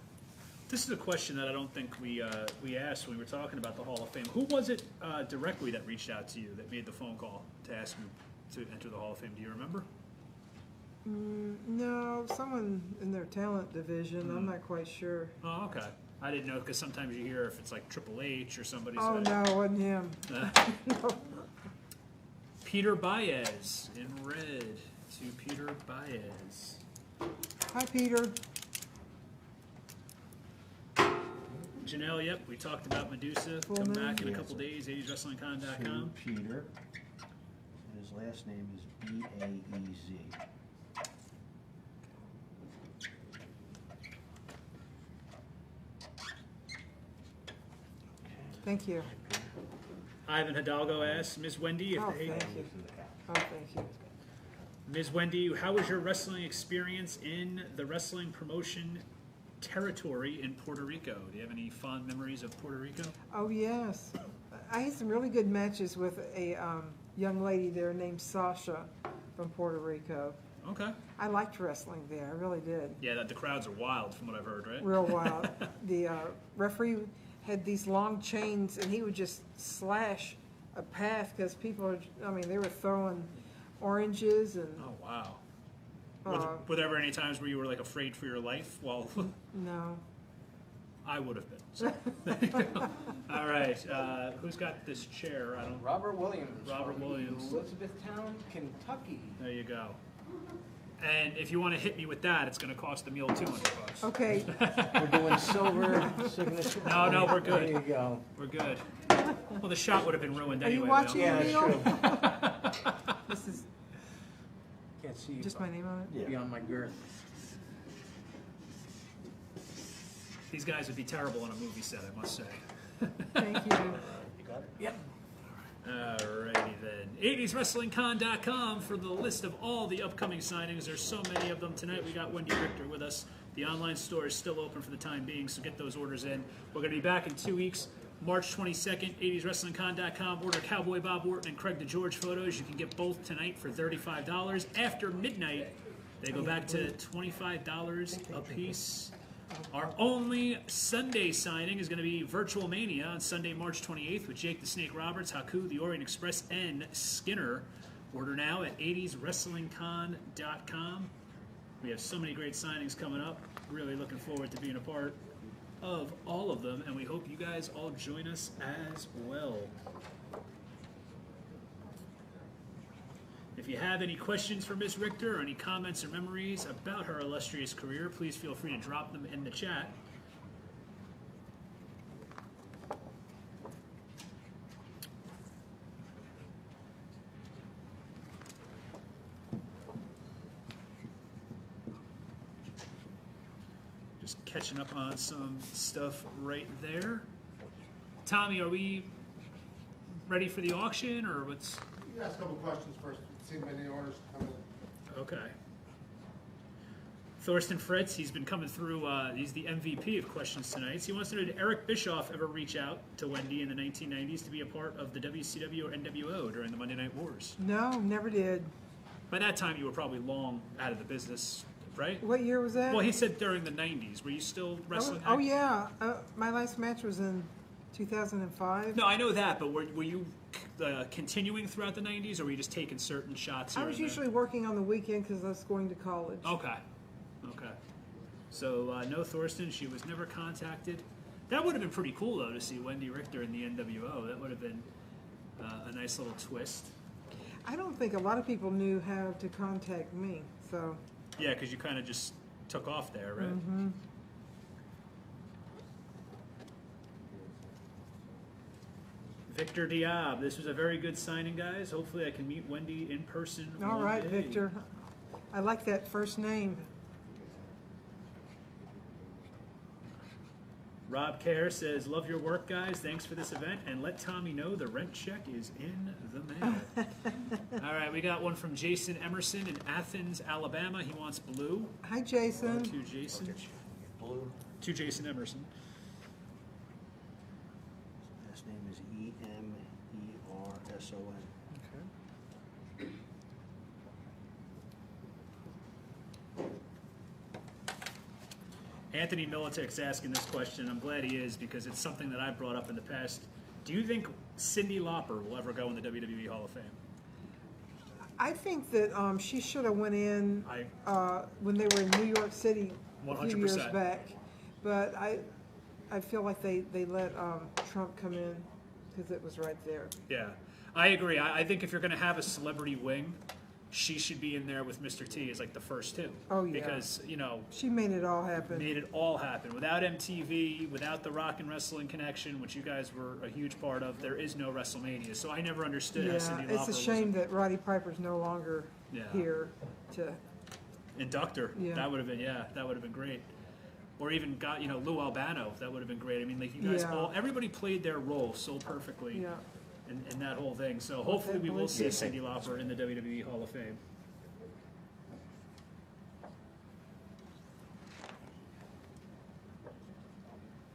E: This is a question that I don't think we asked when we were talking about the Hall of Fame. Who was it directly that reached out to you that made the phone call to ask you to enter the Hall of Fame? Do you remember?
B: No, someone in their talent division. I'm not quite sure.
E: Oh, okay. I didn't know because sometimes you hear if it's like Triple H or somebody.
B: Oh, no, it wasn't him. No.
E: Peter Baez in red to Peter Baez.
B: Hi, Peter.
E: Janelle, yep, we talked about Medusa.
B: Full
E: Come
B: name?
E: back in a
F: Yeah,
E: couple days,
F: To
E: 80swrestlingcon.com.
F: Peter. And his last name is B-A-E-Z.
B: Thank you.
E: Ivan Hidalgo asks, Ms. Wendy, if
B: Oh,
E: they,
B: thank you. Oh, thank you.
E: Ms. Wendy, how was your wrestling experience in the wrestling promotion territory in Puerto Rico? Do you have any fond memories of Puerto Rico?
B: Oh, yes. I had some really good matches with a young lady there named Sasha from Puerto Rico.
E: Okay.
B: I liked wrestling there. I really did.
E: Yeah, the crowds are wild from what I've heard, right?
B: Real wild. The referee had these long chains, and he would just slash a path because people, they were throwing oranges and
E: Oh, wow.
B: uh,
E: Were there ever any times where you were like afraid for your life? Well,
B: no.
E: I would have been. So. There you go. All right. Who's got this chair? I don't.
D: Robert Williams.
E: Robert
D: from
E: Williams.
D: Elizabethtown, Kentucky.
E: There you go. And if you want to hit me with that, it's going to cost the meal $200.
B: Okay.
D: We're doing silver signature.
E: No, we're good.
D: There you go.
E: We're good. Well, the shot would have been ruined
B: Are you
E: anyway.
B: watching?
D: Yeah,
B: Neil?
D: that's true.
B: This is
D: Can't see you.
B: just my name on it.
F: Yeah.
D: Beyond my girth.
E: These guys would be terrible on a movie set, I must say.
B: Thank you.
F: You got it?
E: Yep. Alrighty then. 80swrestlingcon.com for the list of all the upcoming signings. There's so many of them tonight. We got Wendi Richter with us. The online store is still open for the time being, so get those orders in. We're going to be back in 2 weeks. March 22nd, 80swrestlingcon.com. Order Cowboy Bob Orton and Craig DeGeorge photos. You can get both tonight for $35. After midnight, they go back to $25 a piece. Our only Sunday signing is going to be Virtual Mania on Sunday, March 28th with Jake the Snake Roberts, Haku, the Orient Express, and Skinner. Order now at 80swrestlingcon.com. We have so many great signings coming up. Really looking forward to being a part of all of them, and we hope you guys all join us as well. If you have any questions for Ms. Richter or any comments or memories about her illustrious career, please feel free to drop them in the chat. Just catching up on some stuff right there. Tommy, are we ready for the auction, or what's...
C: You ask a couple questions first, see how many orders come in.
E: Okay. Thorsten Fritz, he's been coming through, he's the MVP of questions tonight. So he wants to know, did Eric Bischoff ever reach out to Wendi in the 1990s to be a part of the WCW or NWO during the Monday Night Wars?
B: No, never did.
E: By that time, you were probably long out of the business, right?
B: What year was that?
E: Well, he said during the 90s. Were you still wrestling?
B: Oh yeah. My last match was in 2005.
E: No, I know that, but were you continuing throughout the 90s, or were you just taking certain shots here
B: I was
E: and there?
B: usually working on the weekend because I was going to college.
E: Okay. Okay. So, no Thorsten, she was never contacted. That would have been pretty cool, though, to see Wendi Richter in the NWO. That would have been a nice little twist.
B: I don't think a lot of people knew how to contact me, so.
E: Yeah, because you kind of just took off there, right?
B: Mm-hmm.
E: Victor Diab, this was a very good signing, guys. Hopefully I can meet Wendi in person
B: All
E: one
B: right,
E: day.
B: Victor. I like that first name.
E: Rob Kerr says, love your work, guys. Thanks for this event. And let Tommy know the rent check is in the mail. All right, we got one from Jason Emerson in Athens, Alabama. He wants blue.
B: Hi, Jason.
E: To Jason.
F: Blue.
E: To Jason Emerson.
F: Last name is E-M-E-R-S-O-N.
B: Okay.
E: Anthony Militek's asking this question. I'm glad he is, because it's something that I've brought up in the past. Do you think Cyndi Lauper will ever go in the WWE Hall of Fame?
B: I think that she should have went in when they were in New York City a few years
E: 100%.
B: back. But I feel like they let Trump come in because it was right there.
E: Yeah, I agree. I think if you're going to have a celebrity wing, she should be in there with Mr. T as like the first two.
B: Oh, yeah.
E: Because, you know,
B: She made it all happen.
E: made it all happen. Without MTV, without the Rock and Wrestling connection, which you guys were a huge part of, there is no WrestleMania. So I never understood how
B: Yeah,
E: Cyndi Lauper
B: it's a shame that Roddy Piper's no longer
E: Yeah.
B: here to.
E: induct her.
B: Yeah.
E: That would have been great. Or even got, you know, Lou Albano. That would have been great. I mean, like, you guys
B: Yeah.
E: everybody played their role so perfectly
B: Yeah.
E: in that whole thing. So hopefully we will see
F: Yeah.
E: Cyndi Lauper in the WWE Hall of Fame.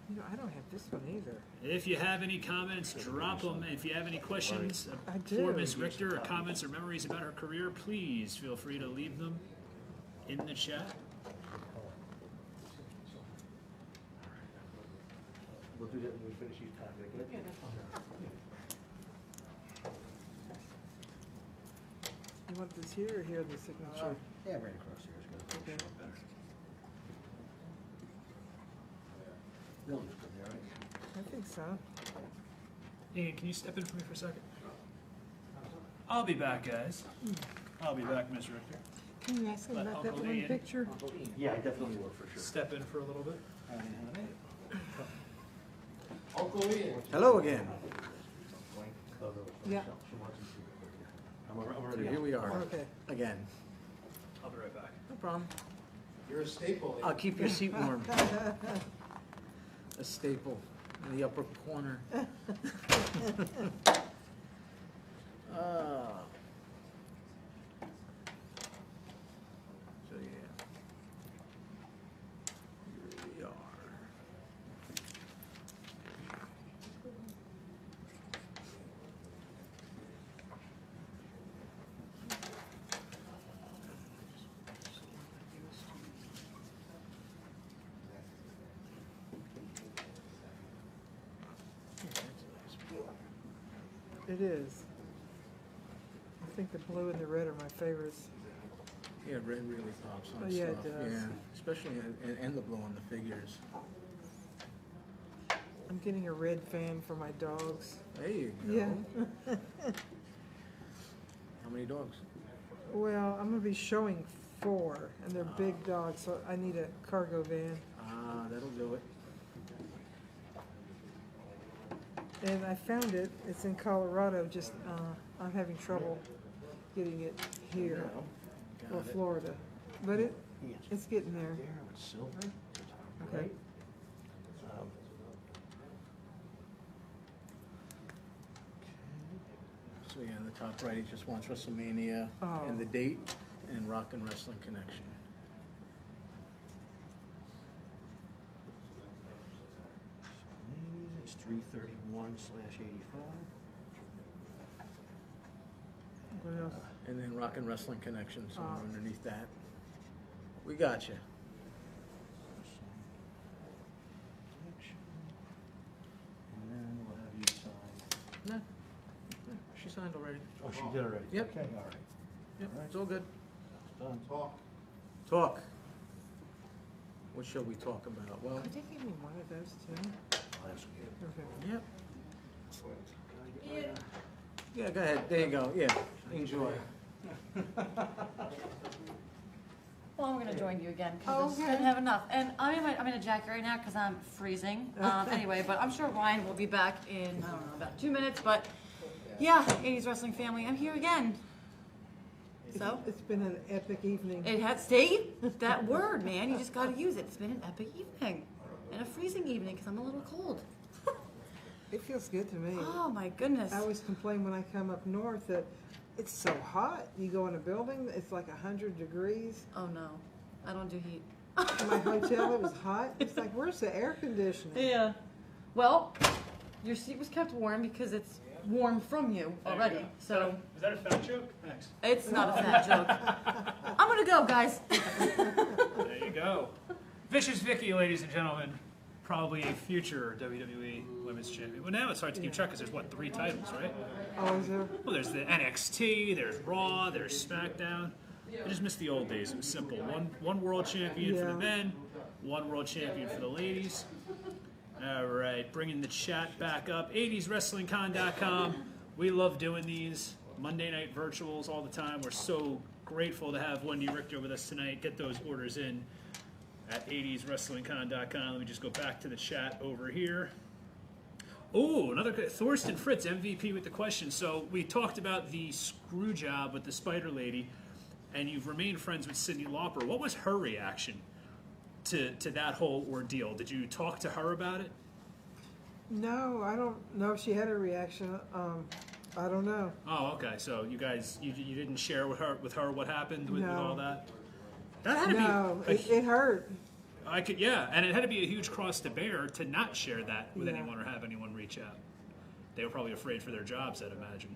B: You know, I don't have this one either.
E: If you have any comments, drop them. If you have any questions
B: I
E: for
B: do.
E: Ms. Richter, or comments or memories about her career, please feel free to leave them in the chat.
G: We'll do that when we finish each topic. Yeah, that's fine.
B: You want this here or here, the signature?
F: Yeah, right across here is good.
B: Okay.
F: Show it better. They'll just go there, right?
B: I think so.
E: Ian, can you step in for me for a second? I'll be back, guys. I'll be back, Ms. Richter.
B: Can you ask him
E: Let
B: about that
E: Uncle
B: one
E: Ian-
B: picture?
G: Yeah, I definitely will, for sure.
E: Step in for a little bit.
C: Uncle Ian.
F: Hello again.
B: Yeah.
G: I'm already.
F: Here we are,
B: Okay.
F: again.
E: I'll be right back.
B: No problem.
C: You're a staple. Ian.
F: I'll keep your seat warm.
D: a staple in the upper corner. So yeah, here we are.
B: It is. I think the blue and the red are my favorites.
D: Yeah, red really pops on
B: Oh, yeah,
D: stuff.
B: it does.
D: Yeah, especially and the blue on the figures.
B: I'm getting a red fan for my dogs.
D: There you go.
B: Yeah.
D: How many dogs?
B: Well, I'm going to be showing 4, and they're big dogs, so I need a cargo van.
D: Ah, that'll do it.
B: And I found it. It's in Colorado. Just I'm having trouble getting it here
D: Got
B: or
D: it.
B: Florida, but
F: Yes.
B: it's getting there.
F: There, it's silver.
B: Okay.
F: Um,
D: So yeah, in the top right, he just wants WrestleMania
B: Oh.
D: and the date and Rock and Wrestling Connection.
F: It's 331/85.
B: What else?
D: And then Rock and Wrestling Connection, so
B: Oh.
D: underneath that. We got you.
F: Connection. And then we'll have you sign.
D: No, she signed already.
F: Oh, she did already?
D: Yep.
F: Okay, all right.
D: Yep,
F: All right.
D: it's all good.
F: Done.
C: Talk.
D: Talk. What shall we talk about? Well,
B: Could they give me one of those too?
F: I'll ask you.
B: Okay.
D: yep. Yeah, go ahead. There you go. Yeah, enjoy.
A: Well, I'm gonna join you again because I just
B: Okay.
A: couldn't have enough. And I'm in a jacket right now because I'm freezing. Anyway, but I'm sure Ryan will be back in, I don't know, about 2 minutes. But yeah, 80s wrestling family, I'm here again. So
B: It's been an epic evening.
A: it had see that word, man. You just got to use it. It's been an epic evening and a freezing evening because I'm a little cold.
B: It feels good to me.
A: Oh my goodness.
B: I always complain when I come up north that it's so hot. You go in a building, it's like 100 degrees.
A: Oh no, I don't do heat.
B: In my hotel, it was hot. It's like, where's the air conditioning?
A: Yeah. Well, your seat was kept warm because it's warm from you already. So
E: Is that a fat joke? Thanks.
A: it's not a fat joke. I'm gonna go, guys.
E: There you go. Vicious Vicky, ladies and gentlemen. Probably a future WWE Women's Champion. Well, now it's hard to keep track because there's, 3 titles, right?
B: Oh, is there?
E: Well, there's the NXT, there's Raw, there's SmackDown. I just miss the old days. It was simple. One world champion for the
B: Yeah.
E: men, one world champion for the ladies. All right, bringing the chat back up. 80swrestlingcon.com. We love doing these Monday night virtuals all the time. We're so grateful to have Wendi Richter with us tonight. Get those orders in at 80swrestlingcon.com. Let me just go back to the chat over here. Oh, another Thorsten Fritz, MVP with the question. So we talked about the screw job with the Spider Lady, and you've remained friends with Cyndi Lauper. What was her reaction to that whole ordeal? Did you talk to her about it?
B: No, I don't know if she had a reaction. I don't know.
E: Oh, okay. So you guys, you didn't share with her what happened with
B: No.
E: all that. That had to
B: No,
E: be.
B: it hurt.
E: And it had to be a huge cross to bear to not share that with
B: Yeah.
E: anyone or have anyone reach out. They were probably afraid for their jobs, I'd imagine.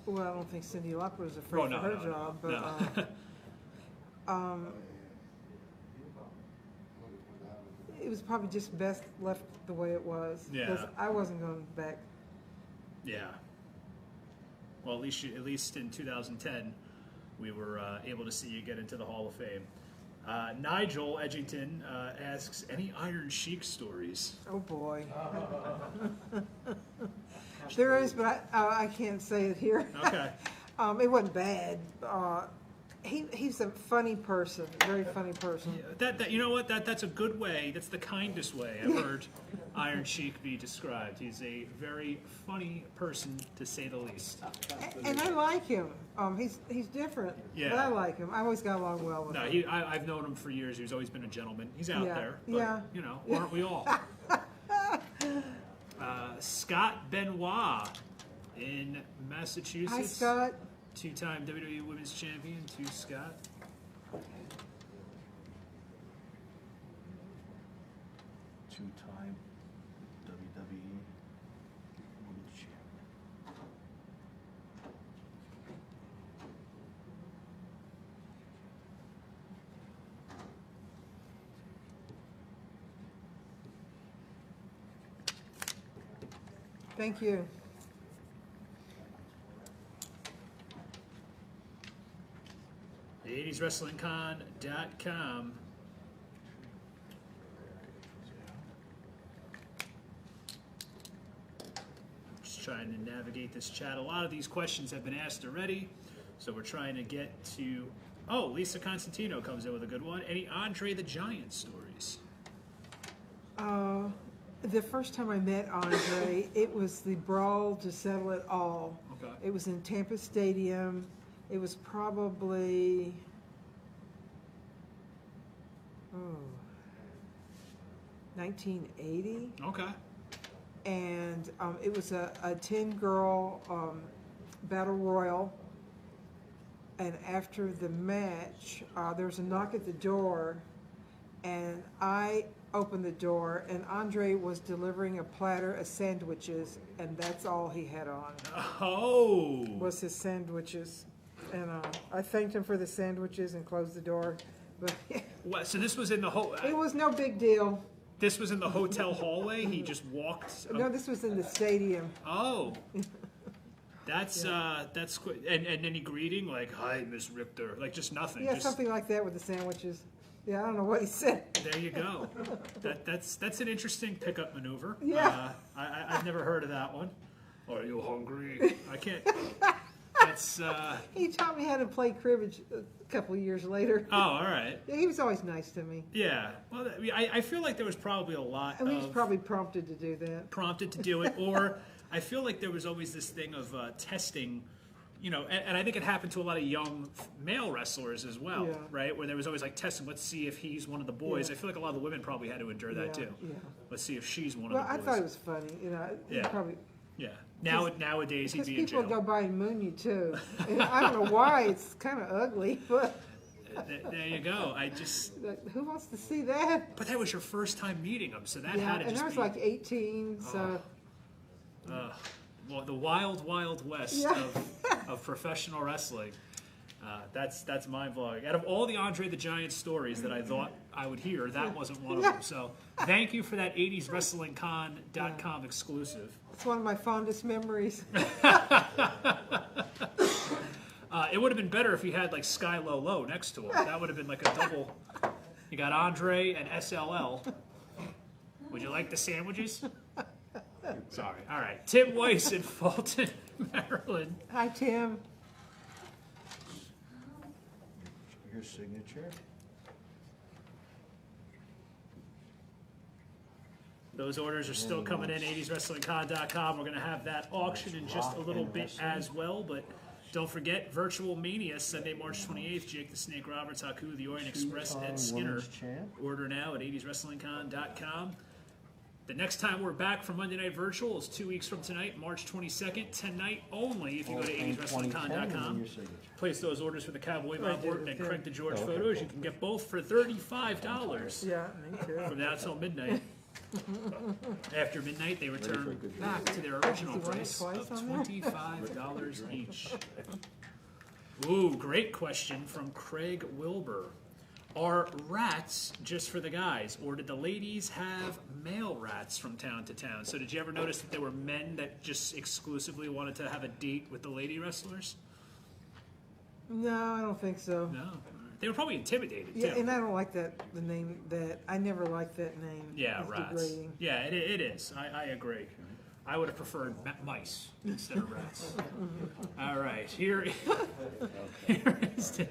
B: Well, I don't think Cyndi Lauper was afraid
E: Oh, no,
B: for her
E: no,
B: job, but
E: no.
B: it was probably just best left the way it was.
E: Yeah.
B: Because I wasn't going back.
E: Yeah. Well, at least in 2010, we were able to see you get into the Hall of Fame. Nigel Edgington asks, any Iron Sheik stories?
B: Oh boy. There is, but I can't say it here.
E: Okay.
B: It wasn't bad. He's a funny person, very funny person.
E: That you know what? That's a good way. That's the kindest way I've heard Iron Sheik be described. He's a very funny person, to say the least.
B: And I like him. He's different, but
E: Yeah.
B: I like him. I always got along well with
E: No,
B: him.
E: I've known him for years. He's always been a gentleman. He's out
B: Yeah,
E: there, but
B: yeah.
E: you know, aren't we all? Scott Benoit in Massachusetts.
B: Hi, Scott.
E: Two-time WWE Women's Champion to Scott.
F: Two-time WWE Women's Champion.
B: Thank you.
E: The 80swrestlingcon.com. Just trying to navigate this chat. A lot of these questions have been asked already, so we're trying to get to... Oh, Lisa Constantino comes in with a good one. Any Andre the Giant stories?
B: The first time I met Andre, it was the brawl to settle it all.
E: Okay.
B: It was in Tampa Stadium. It was probably 1980.
E: Okay.
B: And it was a 10-girl battle royal. And after the match, there was a knock at the door, and I opened the door, and Andre was delivering a platter of sandwiches, and that's all he had on
E: Oh!
B: was his sandwiches. And I thanked him for the sandwiches and closed the door. But
E: What, so this was in the whole...
B: it was no big deal.
E: This was in the hotel hallway? He just walked...
B: No, this was in the stadium.
E: Oh. That's quick. And any greeting? Like, hi, Miss Richter. Like, just nothing.
B: Yeah,
E: just,
B: something like that with the sandwiches. Yeah, I don't know what he said.
E: There you go. That's an interesting pickup maneuver.
B: Yeah.
E: I've never heard of that one. Are you hungry? I can't... That's...
B: He taught me how to play cribbage a couple of years later.
E: Oh, all right.
B: Yeah, he was always nice to me.
E: Yeah. Well, I feel like there was probably a lot
B: And he was
E: of...
B: probably prompted to do that.
E: Prompted to do it, or I feel like there was always this thing of testing, and I think it happened to a lot of young male wrestlers as well,
B: Yeah.
E: right? Where there was always like testing, let's see if he's one of the boys.
B: Yeah.
E: I feel like a lot of the women probably had to endure that
B: Yeah,
E: too.
B: yeah.
E: Let's see if she's one
B: Well,
E: of the
B: I
E: boys.
B: thought it was funny. He
E: Yeah.
B: probably...
E: Yeah. Nowadays he'd
B: Because
E: be in
B: people
E: jail.
B: go by and moon you, too. And I don't know why. It's kind of ugly, but
E: There you go. I just...
B: who wants to see that?
E: But that was your first time meeting him, so that
B: Yeah,
E: had to
B: and
E: just
B: I was
E: be...
B: like 18, so...
E: Well, the wild, wild west
B: Yeah.
E: of professional wrestling. That's mind-blowing. Out of all the Andre the Giant stories that I thought I would hear, that wasn't one of them. So thank you for that 80swrestlingcon.com exclusive.
B: It's one of my fondest memories.
E: It would have been better if he had like Sky Low Low next to him. That would have been like a double. You got Andre and SLL. Would you like the sandwiches? Sorry. All right. Tim Weiss in Fulton, Maryland.
B: Hi, Tim.
F: Your signature.
E: Those orders are still coming in, 80swrestlingcon.com. We're going to have that auction in just a little bit as well, but don't forget, Virtual Mania, Sunday, March 28th. Jake the Snake Roberts, Haku, The Orient Express, and Skinner.
F: Women's champ.
E: Order now at 80swrestlingcon.com. The next time we're back for Monday Night Virtual is 2 weeks from tonight, March 22nd. Tonight only if you go to 80swrestlingcon.com. Place those orders for the Cowboy Bob Orton and Craig the George photos. You can get both for $35.
B: Yeah, me too.
E: From now till midnight. After midnight, they return back to their original
B: Is he
E: price
B: running
E: of
B: twice on there?
E: $25 each. Ooh, great question from Craig Wilbur. Are rats just for the guys, or did the ladies have male rats from town to town? So did you ever notice that there were men that just exclusively wanted to have a date with the lady wrestlers?
B: No, I don't think so.
E: No. They were probably intimidated,
B: Yeah,
E: too.
B: and I don't like the name that. I never liked that name.
E: Yeah,
B: It's
E: rats.
B: degrading.
E: Yeah, it is. I agree. I would have preferred mice instead of rats. All right, here is the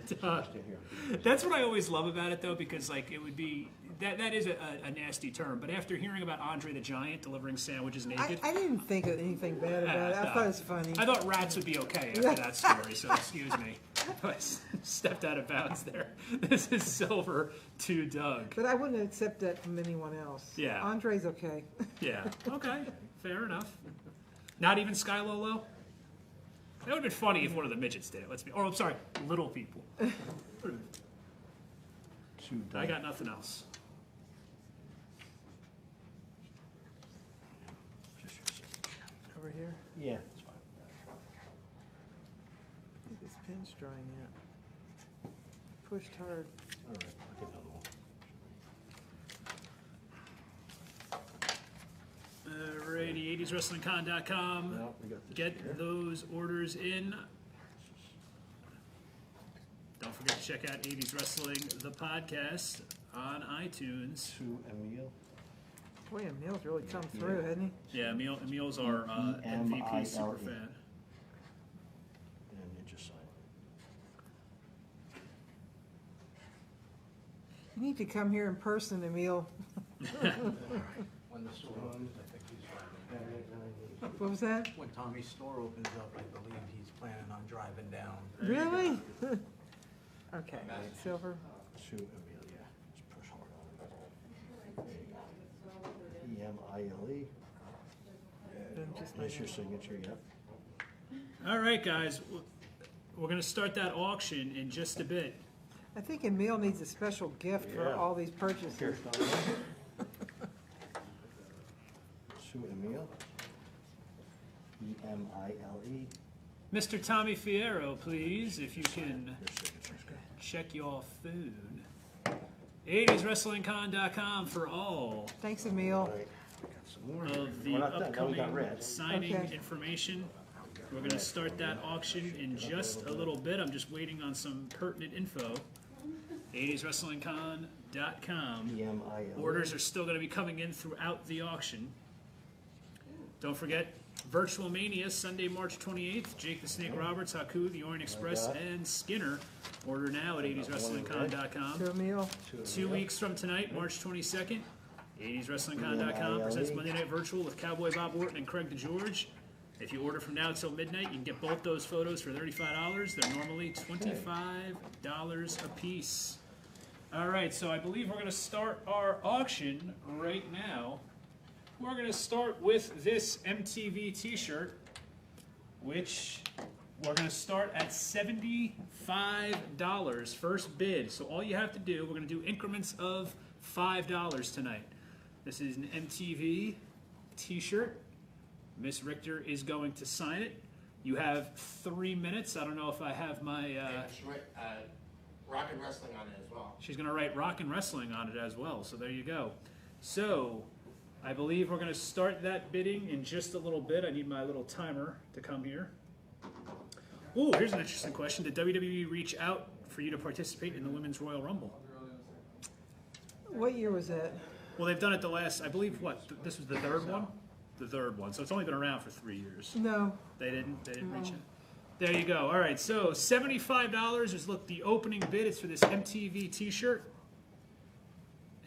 E: That's what I always love about it, though, because like it would be that is a nasty term. But after hearing about Andre the Giant delivering sandwiches naked,
B: I didn't think of anything bad about it. I
E: no.
B: thought it was funny.
E: I thought rats would be okay after that story. So excuse me, I stepped out of bounds there. This is Silver to Doug.
B: But I wouldn't accept that from anyone else.
E: Yeah.
B: Andre's okay.
E: Yeah. Okay. Fair enough. Not even Sky Lolo? That would have been funny if one of the midgets did it. Or, I'm sorry, little people. I got nothing else.
B: Over here.
F: Yeah, it's fine.
B: I think this pen's drying out. Pushed hard.
F: All right, I'll get another one.
E: Alrighty, 80swrestlingcon.com.
F: No, we got this
E: Get
F: here.
E: those orders in. Don't forget to check out 80s Wrestling, the podcast, on iTunes.
F: To Emil.
B: Boy, Emil's really come through, hasn't he?
E: Yeah, Emil's our MVP super fan.
F: And you just sign
B: You need to come here in person, Emil.
D: When the store opens, I think he's driving.
B: What was that?
D: When Tommy's store opens up, I believe he's planning on driving down.
B: Really? Okay, silver.
F: to Emil, yeah. Just push hard on it. There you go. E-M-I-L-E.
B: Just
F: That's
B: like
F: your
B: that.
F: signature, yep.
E: All right, guys. We're going to start that auction in just a bit.
B: I think Emil needs a special gift for
F: Yeah.
B: all these purchases.
F: Here, Sue Emil. E-M-I-L-E.
E: Mr. Tommy Fierro, please, if you can
F: Your signature's good.
E: check your phone. 80swrestlingcon.com for all
B: Thanks, Emil.
F: All right, we got some more.
E: of the
F: We're not done. Now we
E: upcoming
F: got red.
E: signing
B: Okay.
E: information. We're going to start that auction in just a little bit. I'm just waiting on some pertinent info. 80swrestlingcon.com.
F: E-M-I-L-E.
E: Orders are still going to be coming in throughout the auction. Don't forget, Virtual Mania, Sunday, March 28th. Jake the Snake Roberts, Haku, the Orient Express, and Skinner. Order now at 80swrestlingcon.com.
B: To Emil.
E: 2 weeks from tonight, March 22nd, 80swrestlingcon.com presents Monday Night Virtual with Cowboy Bob Orton and Craig DeGeorge. If you order from now until midnight, you can get both those photos for $35. They're normally $25 a piece. All right, so I believe we're going to start our auction right now. We're going to start with this MTV t-shirt, which we're going to start at $75. First bid. So all you have to do, we're going to do increments of $5 tonight. This is an MTV t-shirt. Miss Richter is going to sign it. You have 3 minutes. I don't know if I have my...
C: She wrote Rock and Wrestling on it as well.
E: She's going to write Rock and Wrestling on it as well. So there you go. So I believe we're going to start that bidding in just a little bit. I need my little timer to come here. Ooh, here's an interesting question. Did WWE reach out for you to participate in the Women's Royal Rumble?
B: What year was that?
E: Well, they've done it the last, I believe, what? This was the third one? The third one. So it's only been around for 3 years.
B: No.
E: They didn't reach out. There you go. All right, so $75 is, look, the opening bid. It's for this MTV t-shirt.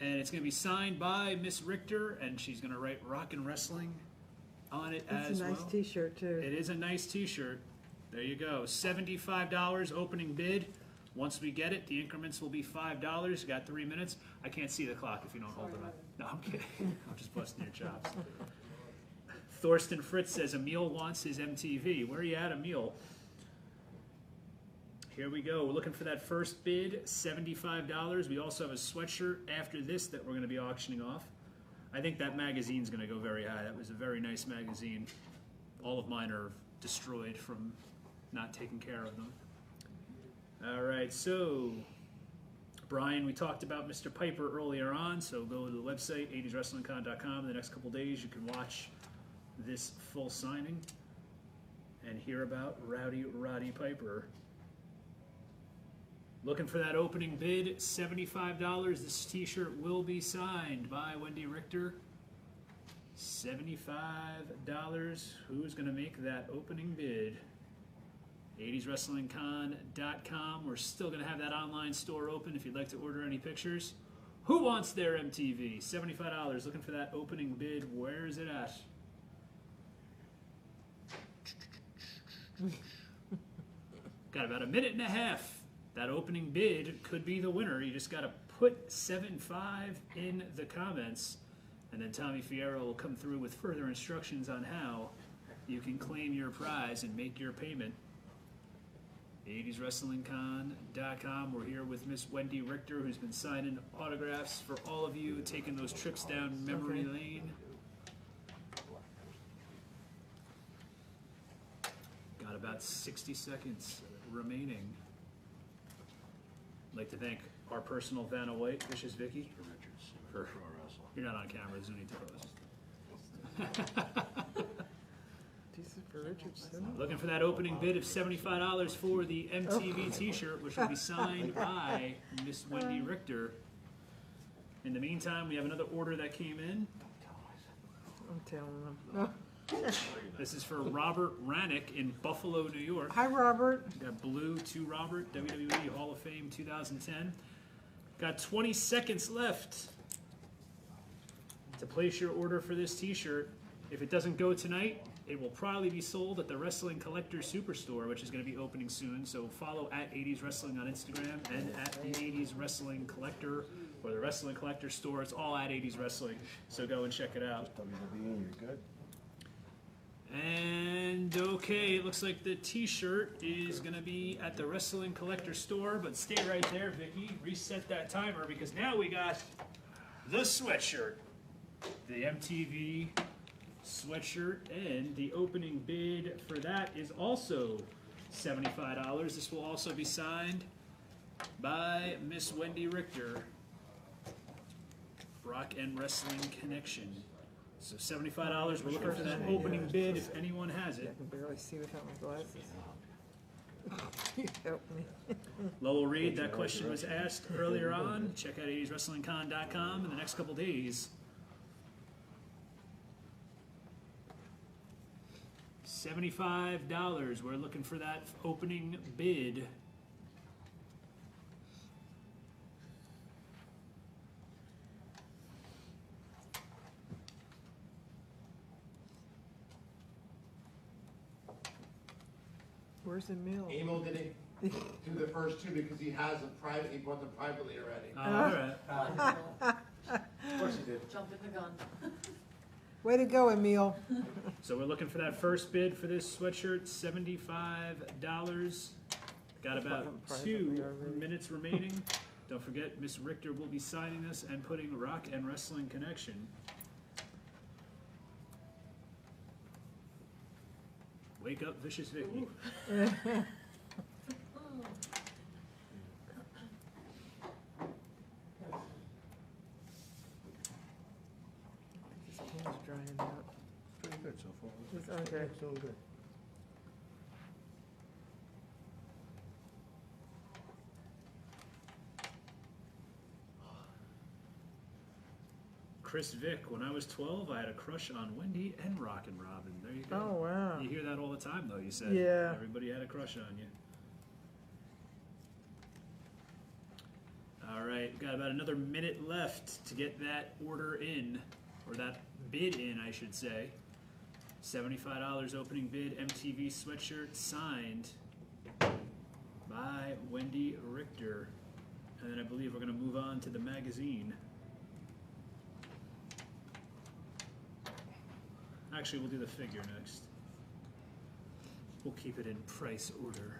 E: And it's going to be signed by Miss Richter, and she's going to write Rock and Wrestling on it as
B: It's a nice
E: well.
B: t-shirt, too.
E: It is a nice t-shirt. There you go. $75 opening bid. Once we get it, the increments will be $5. You got 3 minutes. I can't see the clock if you don't hold it up. No, I'm kidding. I'm just busting your chops. Thorsten Fritz says Emil wants his MTV. Where are you at, Emil? Here we go. We're looking for that first bid, $75. We also have a sweatshirt after this that we're going to be auctioning off. I think that magazine's going to go very high. That was a very nice magazine. All of mine are destroyed from not taking care of them. All right, so Brian, we talked about Mr. Piper earlier on, so go to the website, 80swrestlingcon.com. In the next couple days, you can watch this full signing and hear about Roddy Piper. Looking for that opening bid, $75. This t-shirt will be signed by Wendi Richter. $75. Who's going to make that opening bid? 80swrestlingcon.com. We're still going to have that online store open if you'd like to order any pictures. Who wants their MTV? $75. Looking for that opening bid. Where is it at? Got about a minute and a half. That opening bid could be the winner. You just got to put 75 in the comments, And then Tommy Fierro will come through with further instructions on how you can claim your prize and make your payment. 80swrestlingcon.com. We're here with Miss Wendi Richter, who's been signing autographs for all of you, taking those trips down memory lane. Got about 60 seconds remaining. I'd like to thank our personal Vanna White, Vicious Vicky. You're not on camera, there's no need to pose.
B: Jesus for Richardson.
E: Looking for that opening bid of $75 for the MTV t-shirt, which will be signed by Miss Wendi Richter. In the meantime, we have another order that came in.
B: I'm telling them.
E: This is for Robert Rannick in Buffalo, New York.
B: Hi, Robert.
E: Got blue to Robert, WWE Hall of Fame 2010. Got 20 seconds left to place your order for this t-shirt. If it doesn't go tonight, it will probably be sold at the Wrestling Collector Superstore, which is going to be opening soon. So follow at 80s Wrestling on Instagram and at the 80s Wrestling Collector or the Wrestling Collector store. It's all at 80s Wrestling. So go and check it out.
F: WWE, you're good.
E: And okay, it looks like the t-shirt is going to be at the Wrestling Collector store, but stay right there, Vicky. Reset that timer because now we got the sweatshirt. The MTV sweatshirt, and the opening bid for that is also $75. This will also be signed by Miss Wendi Richter. Rock and Wrestling Connection. So $75. We're looking for that opening bid if anyone has
B: I
E: it.
B: can barely see without my glasses. You help me.
E: Lowell Reed, that question was asked earlier on. Check out 80swrestlingcon.com in the next couple days. $75. We're looking for that opening bid.
B: Where's Emil?
C: Emil didn't do the first two because he has a private. He bought them privately already.
E: All right.
F: Of course he did.
A: Jumped in the gun.
B: Way to go, Emil.
E: So we're looking for that first bid for this sweatshirt, $75. Got about 2 minutes remaining. Don't forget, Miss Richter will be signing this and putting Rock and Wrestling Connection. Wake up, Vicious Vicky.
B: This pen's drying out.
F: Pretty good so far.
B: It's okay.
F: It's all good.
E: Chris Vick, when I was 12, I had a crush on Wendi and Rockin' Robin. There you go.
B: Oh, wow.
E: You hear that all the time, though, you said.
B: Yeah.
E: Everybody had a crush on you. All right, we've got about another minute left to get that order in, or that bid in, I should say. $75 opening bid, MTV sweatshirt, signed by Wendi Richter. And then I believe we're going to move on to the magazine. Actually, we'll do the figure next. We'll keep it in price order.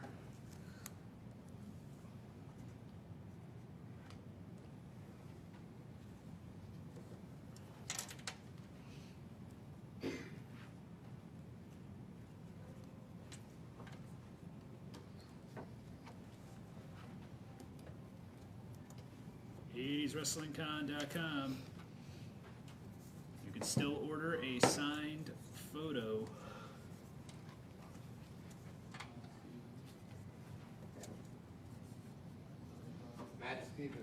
E: '80swrestlingcon.com. You can still order a signed photo.
C: Matt Stevens.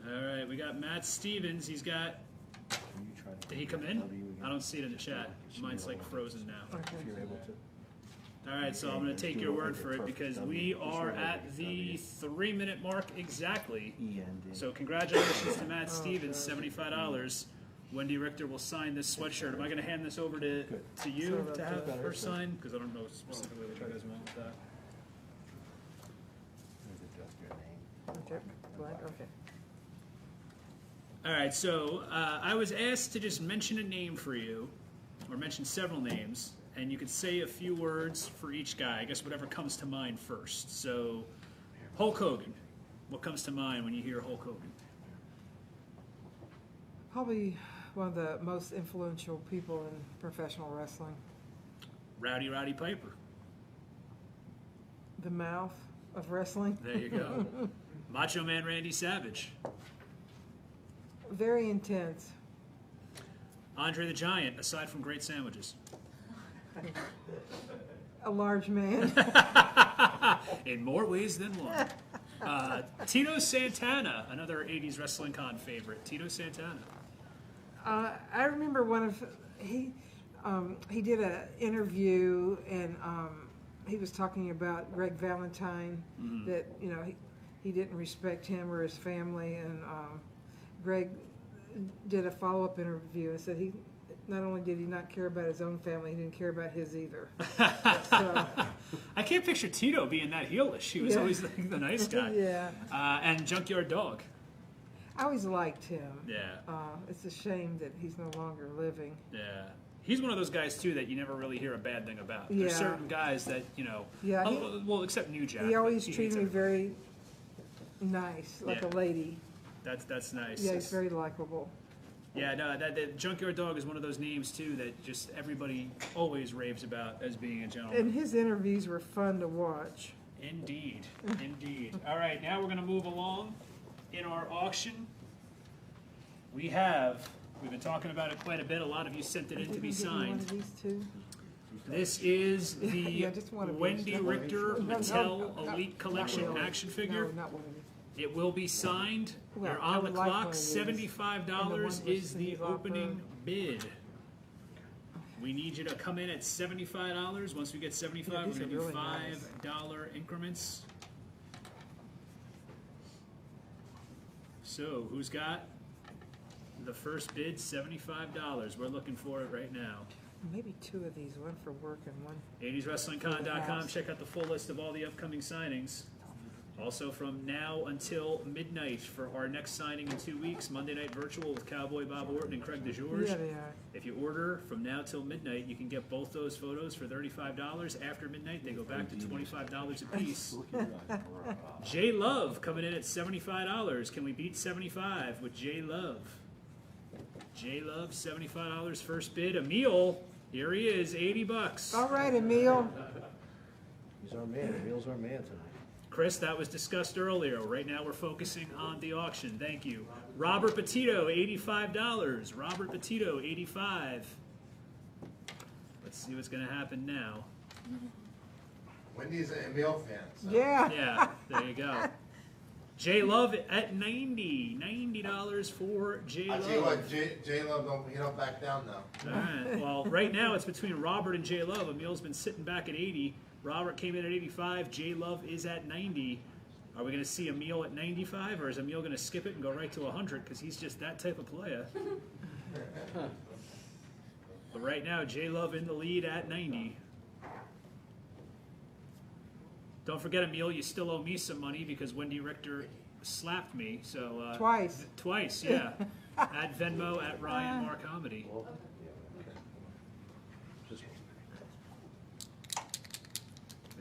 E: All right, we got Matt Stevens. He's got.
F: Can you try to
E: Did he come in?
F: W again?
E: I don't see it in the chat. Mine's like frozen now.
F: If you're able to.
E: All right, so I'm going to take your word for it because we are at the 3-minute mark exactly.
F: END.
E: So congratulations to Matt Stevens, $75. Wendi Richter will sign this sweatshirt. Am I going to hand this over to you to have her sign? Because I don't know specifically what you guys want with that.
F: Just your name.
B: Okay. Blank. Okay.
E: All right, so I was asked to just mention a name for you, or mention several names, and you could say a few words for each guy. I guess whatever comes to mind first. So, Hulk Hogan. What comes to mind when you hear Hulk Hogan?
B: Probably one of the most influential people in professional wrestling.
E: Roddy Piper.
B: The mouth of wrestling.
E: There you go. Macho Man Randy Savage.
B: Very intense.
E: Andre the Giant, aside from great sandwiches.
B: A large man.
E: In more ways than one. Tito Santana, another 80s Wrestling Con favorite. Tito Santana.
B: I remember he did an interview and he was talking about Greg Valentine, that he didn't respect him or his family, and Greg did a follow-up interview and said he not only did he not care about his own family, he didn't care about his either. So,
E: I can't picture Tito being that heelish. He was always the nice guy.
B: Yeah.
E: And Junkyard Dog.
B: I always liked him.
E: Yeah.
B: It's a shame that he's no longer living.
E: Yeah. He's one of those guys, too, that you never really hear a bad thing about.
B: Yeah.
E: There's certain guys that,
B: Yeah,
E: well, except New Jack.
B: He always
E: hates
B: treated me
E: him.
B: very nice, like
E: Yeah.
B: a lady.
E: That's nice.
B: Yeah, he's very likable.
E: Yeah, no, that Junkyard Dog is one of those names, too, that just everybody always raves about as being a gentleman.
B: And his interviews were fun to watch.
E: Indeed. Indeed. All right, now we're going to move along in our auction. We've been talking about it quite a bit. A lot of you sent it in to be
B: Didn't you get me one
E: signed.
B: of these two?
E: This is the
B: Yeah, just one of
E: Wendy
B: these.
E: Richter
B: No,
E: Mattel
B: no,
E: Elite Collection
B: really.
E: action figure.
B: No, not one of these.
E: It will be signed.
B: Well,
E: You're
B: I
E: on the
B: would like one
E: clock.
B: of these.
E: $75
B: And the one
E: is the
B: with Lauper.
E: opening bid. We need you to come in at $75. Once we get 75,
B: Yeah,
E: we're
B: these
E: going to
B: are
E: do
B: really nice.
E: $5 increments. So, who's got the first bid? $75. We're looking for it right now.
B: Maybe two of these, one for work and one.
E: 80swrestlingcon.com. Check out the full list of all the upcoming signings. Also from now until midnight for our next signing in 2 weeks, Monday Night Virtual with Cowboy Bob Orton and Craig DeGeorge.
B: Yeah, they are.
E: If you order from now till midnight, you can get both those photos for $35. After midnight, they go back to $25 a piece. J Love coming in at $75. Can we beat 75 with J Love? J Love, $75 first bid. Emil, here he is, $80.
B: All right, Emil.
F: He's our man. Emil's our man tonight.
E: Chris, that was discussed earlier. Right now we're focusing on the auction. Thank you. Robert Petito, $85. Robert Petito, $85. Let's see what's going to happen now.
C: Wendy's an Emil fan. So.
B: Yeah.
E: Yeah, there you go. J Love at $90. $90 for J
C: I tell you what,
E: Love.
C: J Love don't back down though.
E: All right. Well, right now it's between Robert and J Love. Emil's been sitting back at 80. Robert came in at 85. J Love is at 90. Are we going to see Emil at 95, or is Emil going to skip it and go right to 100 because he's just that type of player? But right now, J Love in the lead at 90. Don't forget, Emil, you still owe me some money because Wendi Richter slapped me. So
B: Twice.
E: Twice, yeah. At Venmo at Ryan Moore Comedy.
F: Well, yeah, okay. Just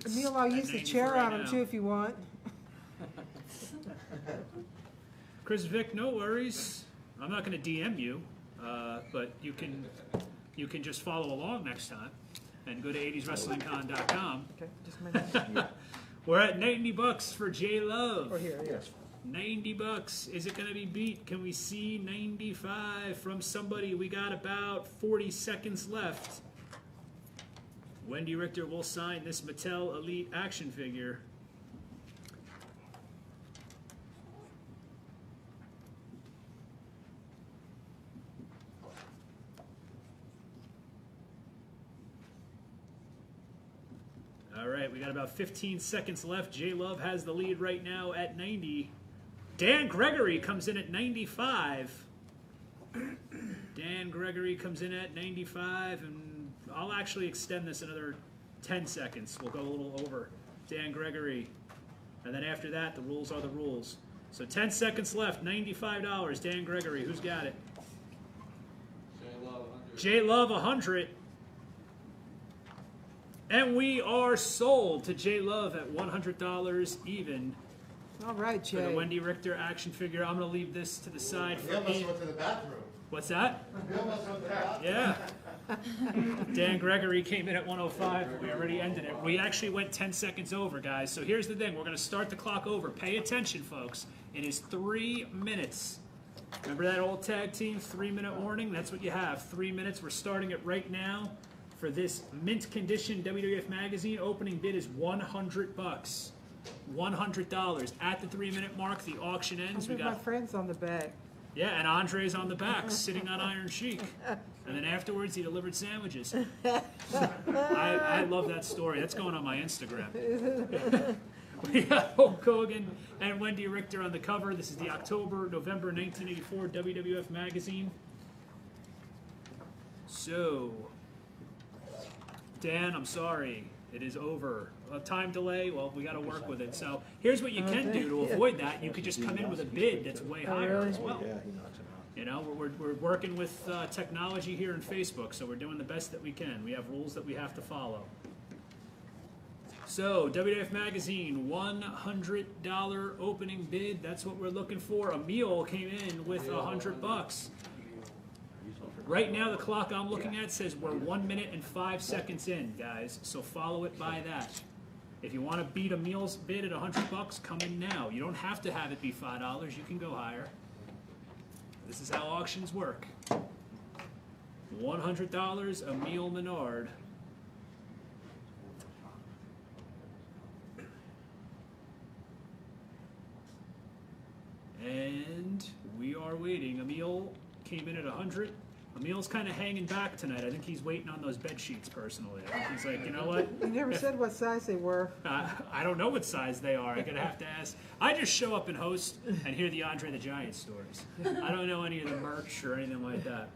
E: It's
B: Emil, I'll
E: at
B: use the
E: 90
B: chair
E: for right
B: on him
E: now.
B: too if you want.
E: Chris Vick, no worries. I'm not going to DM you, but you can just follow along next time and go to 80swrestlingcon.com.
B: Okay, just a minute.
E: We're at $90 for J Love.
B: Or here, yes.
E: $90. Is it going to be beat? Can we see 95 from somebody? We got about 40 seconds left. Wendi Richter will sign this Mattel Elite action figure. All right, we got about 15 seconds left. J Love has the lead right now at 90. Dan Gregory comes in at 95. Dan Gregory comes in at 95, and I'll actually extend this another 10 seconds. We'll go a little over. Dan Gregory. And then after that, the rules are the rules. So 10 seconds left, $95. Dan Gregory, who's got it? J Love 100. And we are sold to J Love at $100 even.
B: All right,
E: For the
B: Jay.
E: Wendi Richter action figure. I'm going to leave this to the side for
C: Bill must have
E: Ian.
C: went to the bathroom.
E: What's that?
C: Bill must have went to the bathroom.
E: Yeah. Dan Gregory came in at 105. We already ended it. We actually went 10 seconds over, guys. So here's the thing. We're going to start the clock over. Pay attention, folks. It is 3 minutes. Remember that old tag team 3-minute warning? That's what you have. 3 minutes. We're starting it right now. For this mint condition WWF Magazine, opening bid is $100. $100. At the 3-minute mark, the auction ends. We
B: My
E: got
B: friend's on the back.
E: yeah, and Andre's on the back, sitting on Iron Sheik. And then afterwards, he delivered sandwiches. I love that story. That's going on my Instagram. We got Hulk Hogan and Wendi Richter on the cover. This is the November 1984 WWF Magazine. So, Dan, I'm sorry. It is over. A time delay, well, we got to work with it. So here's what you can do to avoid that. You could just come in with a bid that's way higher as well.
F: Yeah, he knocks him out.
E: You know, we're working with technology here in Facebook, so we're doing the best that we can. We have rules that we have to follow. So, WWF Magazine, $100 opening bid. That's what we're looking for. Emil came in with $100. Right now, the clock I'm looking at says we're 1 minute and 5 seconds in, guys. So follow it by that. If you want to beat Emil's bid at $100, come in now. You don't have to have it be $5. You can go higher. This is how auctions work. $100, Emil Menard. And we are waiting. Emil came in at 100. Emil's kind of hanging back tonight. I think he's waiting on those bed sheets personally. I think he's like, you know what?
B: You never said what size they were.
E: I don't know what size they are. I'm going to have to ask. I just show up and host and hear the Andre the Giant stories. I don't know any of the merch or anything like that.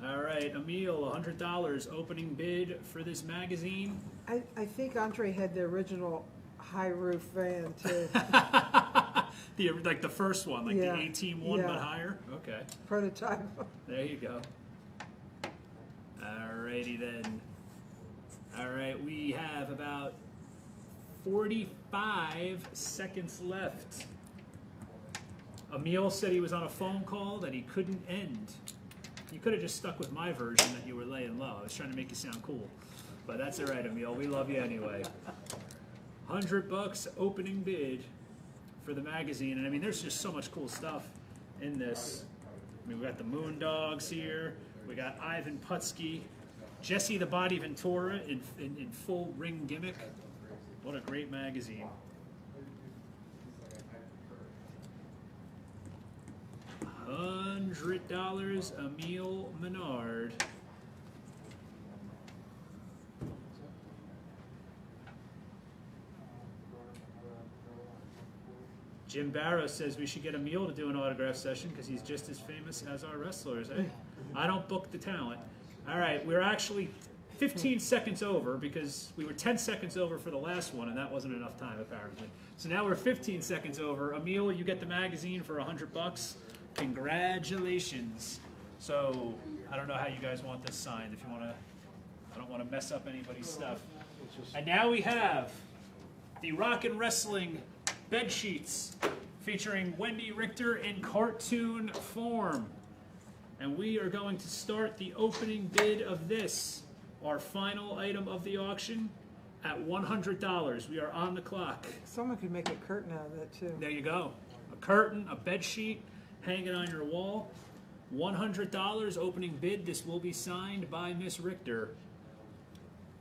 E: All right, Emil, $100 opening bid for this magazine.
B: I think Andre had the original high roof van too.
E: Like the first one, like
B: Yeah,
E: the A-Team one, but
B: yeah.
E: higher? Okay.
B: Prototype.
E: There you go. Alrighty then. Alright, we have about 45 seconds left. Emil said he was on a phone call that he couldn't end. You could have just stuck with my version that you were laying low. I was trying to make you sound cool. But that's alright, Emil. We love you anyway. $100 opening bid for the magazine. And I mean, there's just so much cool stuff in this. I mean, we got the Moondogs here. We got Ivan Putski. Jesse the Body Ventura in full ring gimmick. What a great magazine. $100, Emil Menard. Jim Barrow says we should get Emil to do an autograph session because he's just as famous as our wrestlers. Hey, I don't book the talent. All right, we're actually 15 seconds over because we were 10 seconds over for the last one, and that wasn't enough time, apparently. So now we're 15 seconds over. Emil, you get the magazine for $100. Congratulations. So I don't know how you guys want this signed. If you want to, I don't want to mess up anybody's stuff. And now we have the Rock and Wrestling bed sheets featuring Wendi Richter in cartoon form. And we are going to start the opening bid of this, our final item of the auction, at $100. We are on the clock.
B: Someone could make a curtain out of that too.
E: There you go. A curtain, a bed sheet, hanging on your wall. $100 opening bid. This will be signed by Miss Richter.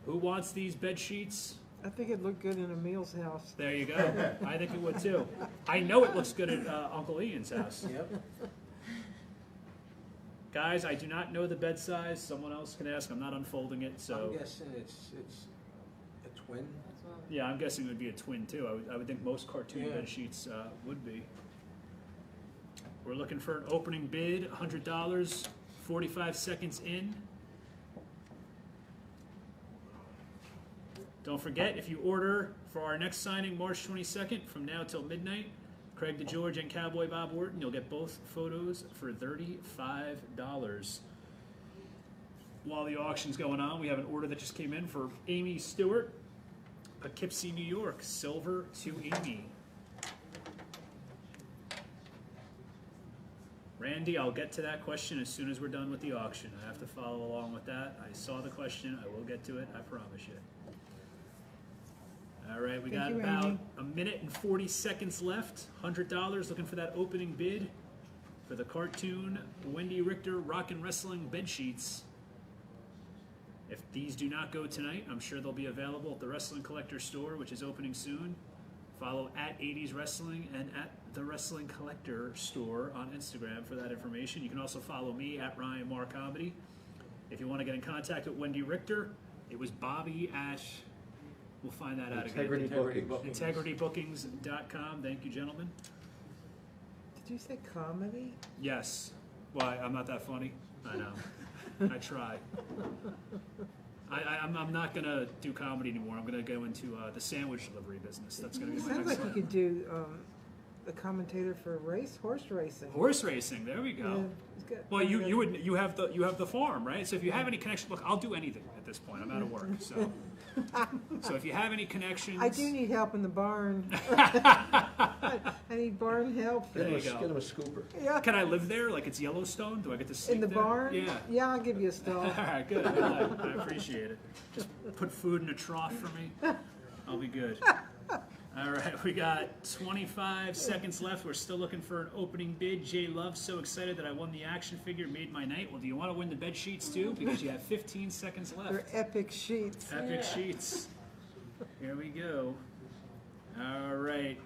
E: Who wants these bed sheets?
B: I think it'd look good in Emil's house.
E: There you go. I think it would too. I know it looks good at Uncle Ian's house.
D: Yep.
E: Guys, I do not know the bed size. Someone else can ask. I'm not unfolding it. So
D: I'm guessing it's a twin.
E: yeah, I'm guessing it would be a twin too. I would think most cartoon
D: Yeah.
E: bed sheets would be. We're looking for an opening bid, $100, 45 seconds in. Don't forget, if you order for our next signing March 22nd from now till midnight, Craig DeGeorge and Cowboy Bob Orton, you'll get both photos for $35. While the auction's going on, we have an order that just came in for Amy Stewart, Poughkeepsie, New York, silver to Amy. Randy, I'll get to that question as soon as we're done with the auction. I have to follow along with that. I saw the question. I will get to it. I promise you. All right, we got about a minute and 40 seconds left. $100, looking for that opening bid for the cartoon Wendi Richter Rockin' Wrestling bed sheets. If these do not go tonight, I'm sure they'll be available at the Wrestling Collector store, which is opening soon. Follow at 80s Wrestling and at the Wrestling Collector store on Instagram for that information. You can also follow me at Ryan Marr Comedy. If you want to get in contact with Wendi Richter, it was Bobby at, we'll find that out again. IntegrityBookings.com. Thank you, gentlemen.
B: Did you say comedy?
E: Yes. Why? I'm not that funny? I know. I try. I'm not going to do comedy anymore. I'm going to go into the sandwich delivery business. That's going to be my
B: Sounds
E: next
B: like you could do a commentator for horse racing.
E: Horse racing. There we go.
B: Yeah,
E: Well, you have the farm, right? So if you have any connection, look, I'll do anything at this point. I'm out of work, so if you have any connections,
B: I do need help in the barn. I need barn help.
E: There you go.
F: Get him a scooper.
B: Yeah.
E: Can I live there like it's Yellowstone? Do I get to sleep
B: In the
E: there?
B: barn?
E: Yeah.
B: Yeah, I'll give you a stall.
E: All right, good. I appreciate it. Just put food in a trough for me. I'll be good. All right, we got 25 seconds left. We're still looking for an opening bid. Jay Love's so excited that I won the action figure, made my night. Well, do you want to win the bed sheets too? Because you have 15 seconds left.
B: They're epic sheets.
E: Epic sheets. Here we go. All right.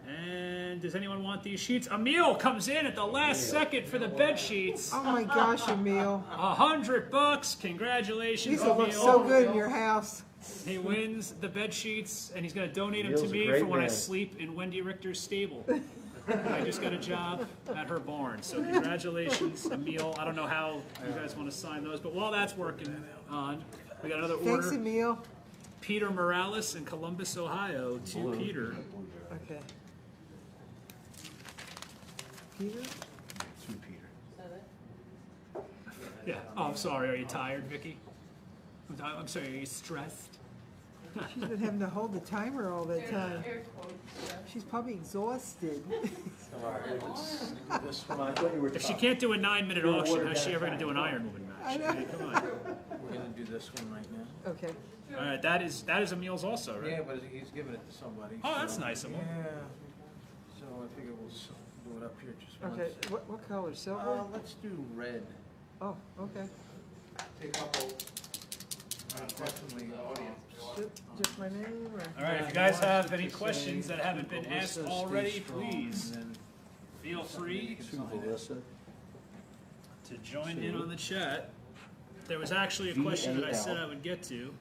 E: And does anyone want these sheets? Emil comes in at the last second for the bed sheets.
B: Oh my gosh, Emil.
E: $100. Congratulations,
B: These will look
E: Emil.
B: so good in your house.
E: He wins the bed sheets, and he's going to donate them to
F: Emil's a
E: me
F: great
E: for when I
F: man.
E: sleep in Wendi Richter's stable. I just got a job at her barn. So congratulations, Emil. I don't know how you guys want to sign those, but while that's working on, we got another order.
B: Thanks, Emil.
E: Peter Morales in Columbus, Ohio, to Peter.
B: Okay. Peter?
F: To Peter.
E: Yeah. Oh, I'm sorry. Are you tired, Vicky? I'm sorry. Are you stressed?
B: She's been having to hold the timer all that time. She's probably exhausted.
F: This one, I thought you were.
E: If she can't do a 9-minute auction, how's she ever going to do an Iron Woman match?
B: I know.
E: I mean, come on.
D: We're gonna do this one right now.
B: Okay.
E: All right. That is Emil's also, right?
D: Yeah, but he's giving it to somebody.
E: Oh, that's
D: so-
E: nice of him.
D: Yeah. So I figure we'll do it up here just once.
B: Okay. What color? Silver?
D: Let's do red.
B: Oh, okay.
C: Take a couple
D: Definitely.
B: Just my name? Or?
E: All right. If you guys have any questions that haven't been asked already, please feel free
F: To Melissa.
E: to join in on the chat. There was actually a question that I said I would get to.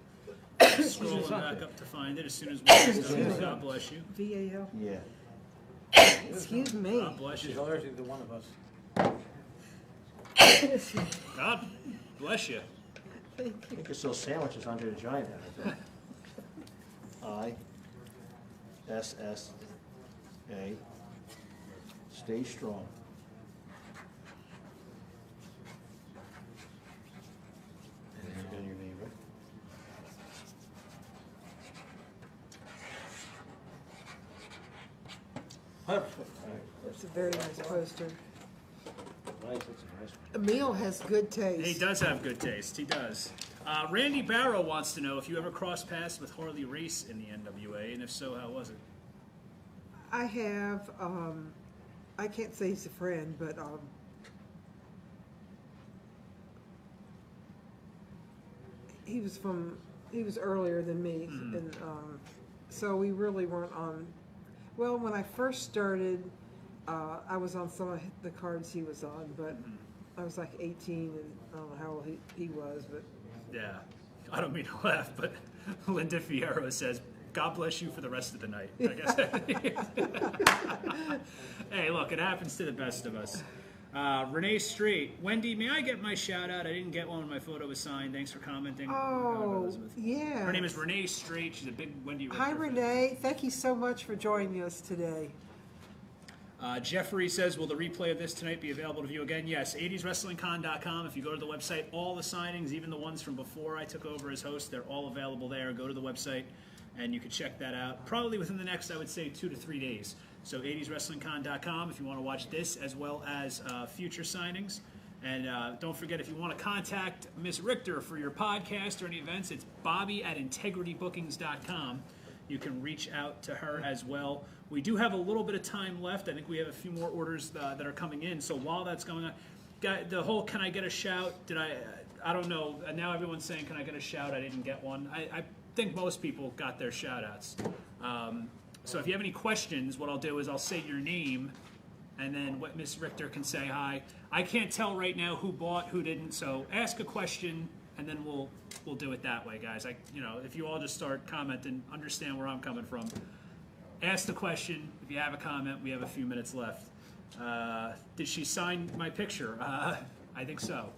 E: Scrolling back up to find it as soon as we're done. God bless you.
B: VAL?
F: Yeah.
B: Excuse me.
E: God bless
D: She's
E: you.
D: allergic to one of us.
E: God bless you.
F: I think it's those sandwiches under the giant. ISSA. Stay strong. And then you got your name, right?
D: Perfect.
B: That's a very nice poster.
F: Nice, that's a nice one.
B: Emil has good taste.
E: He does have good taste. He does. Randy Barrow wants to know if you ever crossed paths with Harley Race in the NWA, and if so, how was it?
B: I have, I can't say he's a friend, but he was earlier than me, and so we really weren't on. Well, when I first started, I was on some of the cards he was on, but I was like 18, and I don't know how old he was, but
E: Yeah. I don't mean to laugh, but Linda Fierro says, God bless you for the rest of the night. I guess. Hey, look, it happens to the best of us. Renee Straight. Wendy, may I get my shout out? I didn't get one when my photo was signed. Thanks for commenting.
B: Oh,
E: Elizabeth.
B: yeah.
E: Her name is Renee Straight. She's a big Wendi Richter
B: Hi,
E: fan.
B: Renee. Thank you so much for joining us today.
E: Jeffrey says, will the replay of this tonight be available to view again? Yes, 80swrestlingcon.com. If you go to the website, all the signings, even the ones from before I took over as host, they're all available there. Go to the website, and you can check that out. Probably within the next, I would say, 2 to 3 days. So 80swrestlingcon.com if you want to watch this, as well as future signings. And don't forget, if you want to contact Miss Richter for your podcast or any events, it's bobby@integritybookings.com. You can reach out to her as well. We do have a little bit of time left. I think we have a few more orders that are coming in. So while that's going on, the whole "can I get a shout"? I don't know. Now everyone's saying "can I get a shout"? I didn't get one. I think most people got their shout outs. So if you have any questions, what I'll do is I'll say your name, and then what Miss Richter can say hi. I can't tell right now who bought, who didn't. So ask a question, and then we'll do it that way, guys. If you all just start commenting, understand where I'm coming from. Ask the question. If you have a comment, we have a few minutes left. Did she sign my picture? I think so.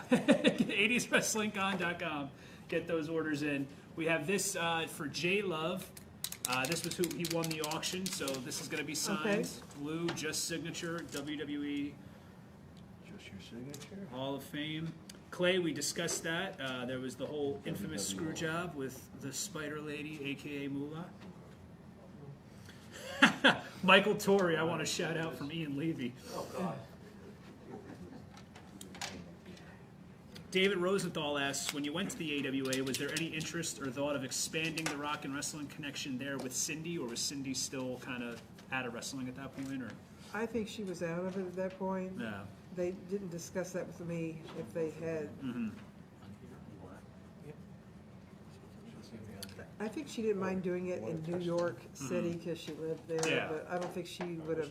E: 80swrestlingcon.com. Get those orders in. We have this for J Love. This was who he won the auction, so this is going to be signed.
B: Okay.
E: Blue, just signature, WWE
F: Just your signature?
E: Hall of Fame. Clay, we discussed that. There was the whole infamous screw job with the Spider Lady, a.k.a. Moolah. Michael Torrey, I want a shout out from Ian Levy.
C: Oh, God.
E: David Rosenthal asks, when you went to the AWA, was there any interest or thought of expanding the rock and wrestling connection there with Cindy, or was Cindy still kind of out of wrestling at that point? Or
B: I think she was out of it at that point.
E: yeah,
B: They didn't discuss that with me if they had. I think she didn't mind doing it in New York City because she lived there,
E: Yeah.
B: but I don't think she would have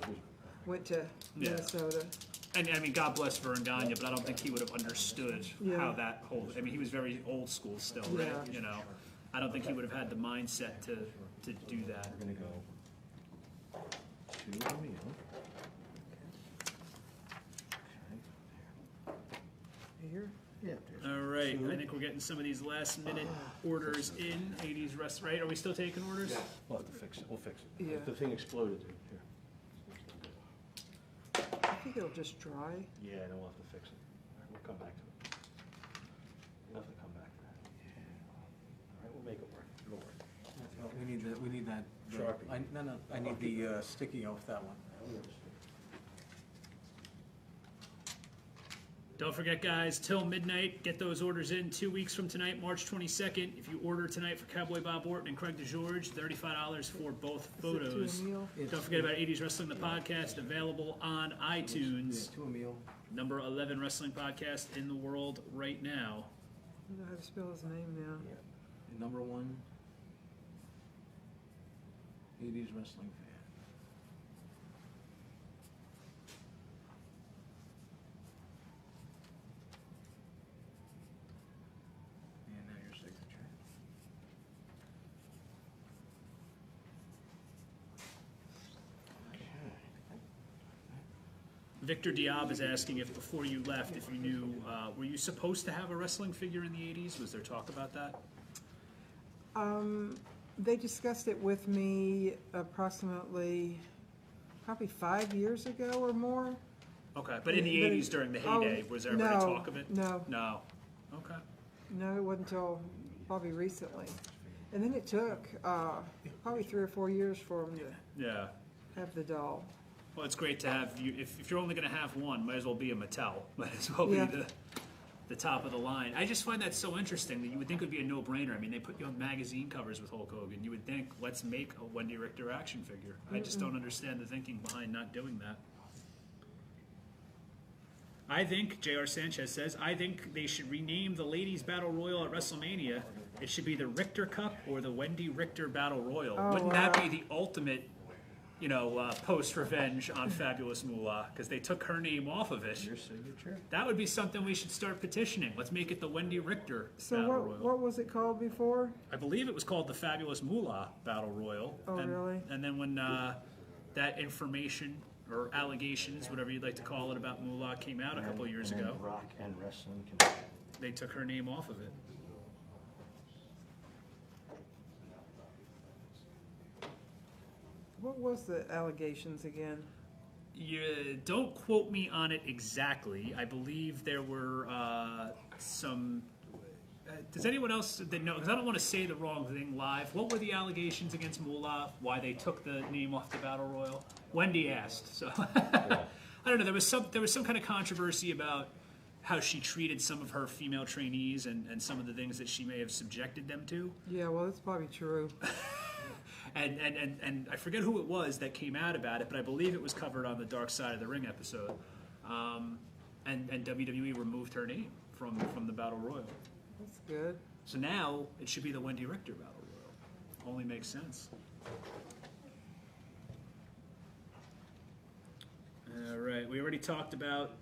B: went to Minnesota.
E: And I mean, God bless Veranganya, but I don't think he would have understood how that whole. I mean, he was very old school still, right?
B: Yeah.
E: You know, I don't think he would have had the mindset to do that.
F: We're gonna go to the meal.
B: Here?
F: Yeah.
E: All right, I think we're getting some of these last minute orders in. 80s rest, right? Are we still taking orders?
C: Yeah.
F: We'll have to fix it. We'll fix it.
B: Yeah.
F: The thing exploded. Here.
B: I think it'll just dry.
F: Yeah, then we'll have to fix it. We'll come back to it. We'll have to come back to that. All right, we'll make it work. It'll work.
D: We need that.
F: Sharpie.
D: I need the sticky off that one.
E: Don't forget, guys, till midnight, get those orders in. 2 weeks from tonight, March 22nd. If you order tonight for Cowboy Bob Orton and Craig DeGeorge, $35 for both photos.
B: Is it to a meal?
E: Don't forget about 80s Wrestling, the podcast, available on iTunes.
D: To a meal.
E: Number 11 wrestling podcast in the world right now.
B: I don't know how to spell his name now.
D: Number one. 80s wrestling fan. And now your signature.
E: Victor Diab is asking if before you left, if you knew, were you supposed to have a wrestling figure in the 80s? Was there talk about that?
B: They discussed it with me approximately, probably 5 years ago or more.
E: Okay, but in the
B: But
E: 80s during the heyday, was there ever any talk of it?
B: No,
E: No. Okay.
B: no, it wasn't until probably recently. And then it took probably 3 or 4 years for him to
E: Yeah.
B: have the doll.
E: Well, it's great to have you. If you're only going to have one, might as well be a Mattel. Might as well
B: Yeah.
E: be the top of the line. I just find that so interesting that you would think it would be a no-brainer. I mean, they put you on magazine covers with Hulk Hogan. You would think, let's make a Wendi Richter action figure. I just don't understand the thinking behind not doing that. I think, J.R. Sanchez says, I think they should rename the Ladies Battle Royal at WrestleMania. It should be the Richter Cup or the Wendi Richter Battle Royal.
B: Oh,
E: Wouldn't that
B: wow.
E: be the ultimate, post-revenge on Fabulous Moolah? Because they took her name off of it.
F: Your signature?
E: That would be something we should start petitioning. Let's make it the Wendi Richter
B: So
E: Battle Royal.
B: what was it called before?
E: I believe it was called the Fabulous Moolah Battle Royal.
B: Oh, really?
E: And then when that information or allegations, whatever you'd like to call it, about Moolah came out a couple years
F: And then
E: ago.
F: Rock and Wrestling Connection.
E: They took her name off of it.
B: What was the allegations again?
E: You don't quote me on it exactly. I believe there were some. Does anyone else that know? Because I don't want to say the wrong thing live. What were the allegations against Moolah? Why they took the name off the Battle Royal? Wendy asked. So I don't know. There was some kind of controversy about how she treated some of her female trainees and some of the things that she may have subjected them to.
B: Yeah, well, that's probably true.
E: And I forget who it was that came out about it, but I believe it was covered on the Dark Side of the Ring episode. And WWE removed her name from the Battle Royal.
B: That's good.
E: So now it should be the Wendi Richter Battle Royal. Only makes sense. All right, we already talked about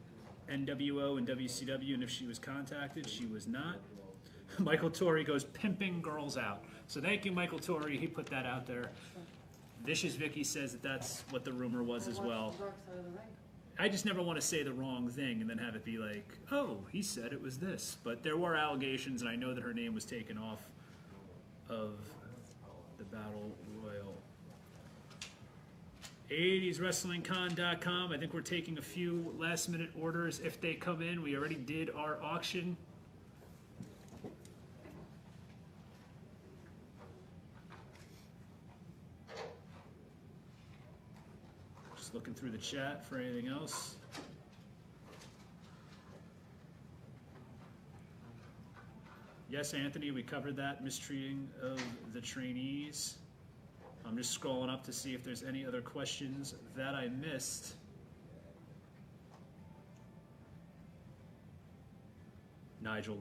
E: NWO and WCW and if she was contacted. She was not. Michael Torrey goes pimping girls out. So thank you, Michael Torrey. He put that out there. Vicious Vicky says that that's what the rumor was as well. I just never want to say the wrong thing and then have it be like, oh, he said it was this. But there were allegations, and I know that her name was taken off of the Battle Royal. 80swrestlingcon.com. I think we're taking a few last-minute orders if they come in. We already did our auction. Just looking through the chat for anything else. Yes, Anthony, we covered that mistreating of the trainees. I'm just scrolling up to see if there's any other questions that I missed. Nigel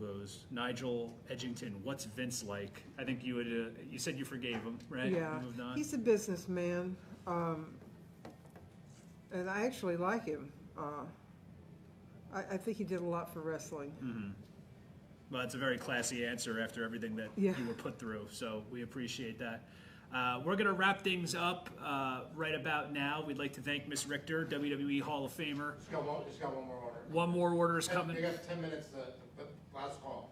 E: Edgington, what's Vince like? I think you would. You said you forgave him, right?
B: Yeah,
E: You moved on.
B: he's a businessman, and I actually like him. I think he did a lot for wrestling.
E: Mm-hmm. Well, it's a very classy answer after everything that
B: Yeah.
E: you were put through, so we appreciate that. We're going to wrap things up right about now. We'd like to thank Miss Richter, WWE Hall of Famer.
C: Just got one more order.
E: One more order is coming.
C: You got 10 minutes, last call.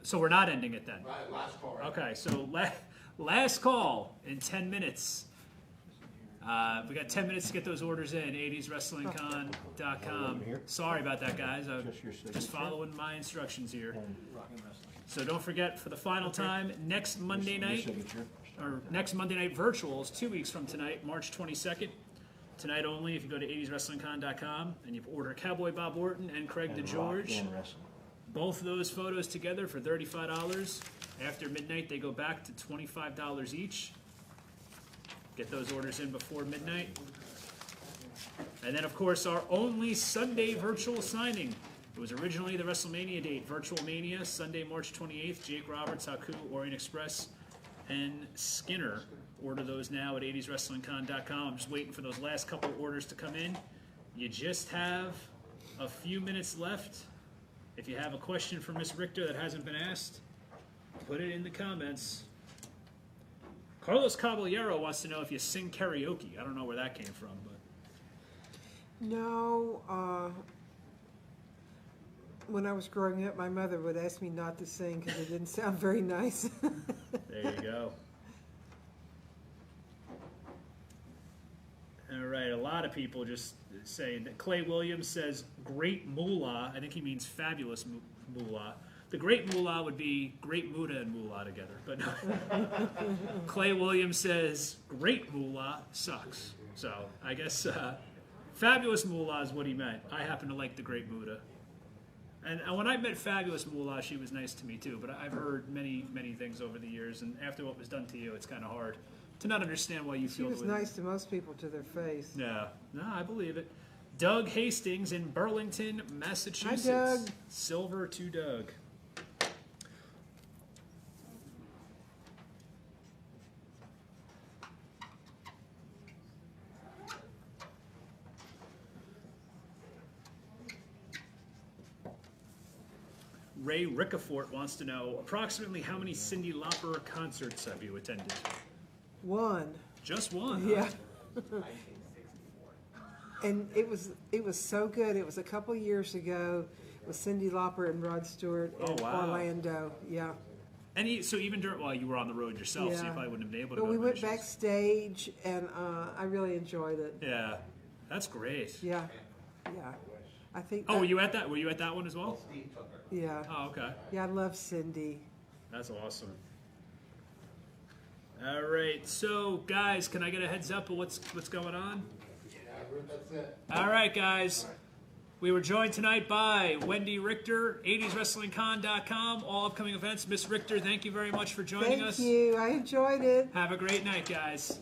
E: So we're not ending it then.
C: Right, last call, right?
E: Okay, so last call in 10 minutes. We got 10 minutes to get those orders in. 80swrestlingcon.com.
F: Sorry
E: about that, guys. I'm
F: Just your
E: just
F: signature.
E: following my instructions here.
F: And Rock and Wrestling.
E: So don't forget, for the final time, next Monday
F: Your
E: night,
F: signature.
E: or next Monday Night Virtual is 2 weeks from tonight, March 22nd. Tonight only, if you go to 80swrestlingcon.com and you order Cowboy Bob Orton and Craig
F: And Rock
E: DeGeorge,
F: and Wrestling.
E: both of those photos together for $35. After midnight, they go back to $25 each. Get those orders in before midnight. And then, of course, our only Sunday virtual signing. It was originally the WrestleMania date, Virtual Mania, Sunday, March 28th. Jake Roberts, Haku, Orient Express, and Skinner. Order those now at 80swrestlingcon.com. I'm just waiting for those last couple orders to come in. You just have a few minutes left. If you have a question for Miss Richter that hasn't been asked, put it in the comments. Carlos Caballero wants to know if you sing karaoke. I don't know where that came from, but
B: No, when I was growing up, my mother would ask me not to sing because it didn't sound very nice.
E: there you go. All right, a lot of people just saying that Clay Williams says great moolah. I think he means fabulous moolah. The great moolah would be great Muda and moolah together. But Clay Williams says great moolah sucks. So I guess fabulous moolah is what he meant. I happen to like the great Muda. And when I met Fabulous Moolah, she was nice to me too. But I've heard many, many things over the years. And after what was done to you, it's kind of hard to not understand why you
B: She
E: feel
B: was
E: the way.
B: nice to most people to their face.
E: No, I believe it. Doug Hastings in Burlington, Massachusetts.
B: Hi, Doug.
E: Silver to Doug. Ray Rickafort wants to know approximately how many Cyndi Lauper concerts have you attended?
B: One.
E: Just one.
B: Yeah. And it was so good. It was a couple years ago with Cyndi Lauper and Rod Stewart in
E: Oh, wow.
B: Orlando. Yeah.
E: And so even during, well, you were on the road yourself, so you probably wouldn't have been able to
B: But
E: go
B: we
E: to
B: went
E: many shows.
B: backstage, and I really enjoyed it.
E: Yeah, that's great.
B: Yeah. Yeah. I think.
E: Oh, were you at that? Were you at that one as well?
B: Yeah.
E: Oh, okay.
B: Yeah, I love Cyndi.
E: That's awesome. All right, so guys, can I get a heads up of what's going on?
C: That's it.
E: All right, guys. We were joined tonight by Wendi Richter, 80swrestlingcon.com, all upcoming events. Miss Richter, thank you very much for joining us.
B: Thank you. I enjoyed it.
E: Have a great night, guys.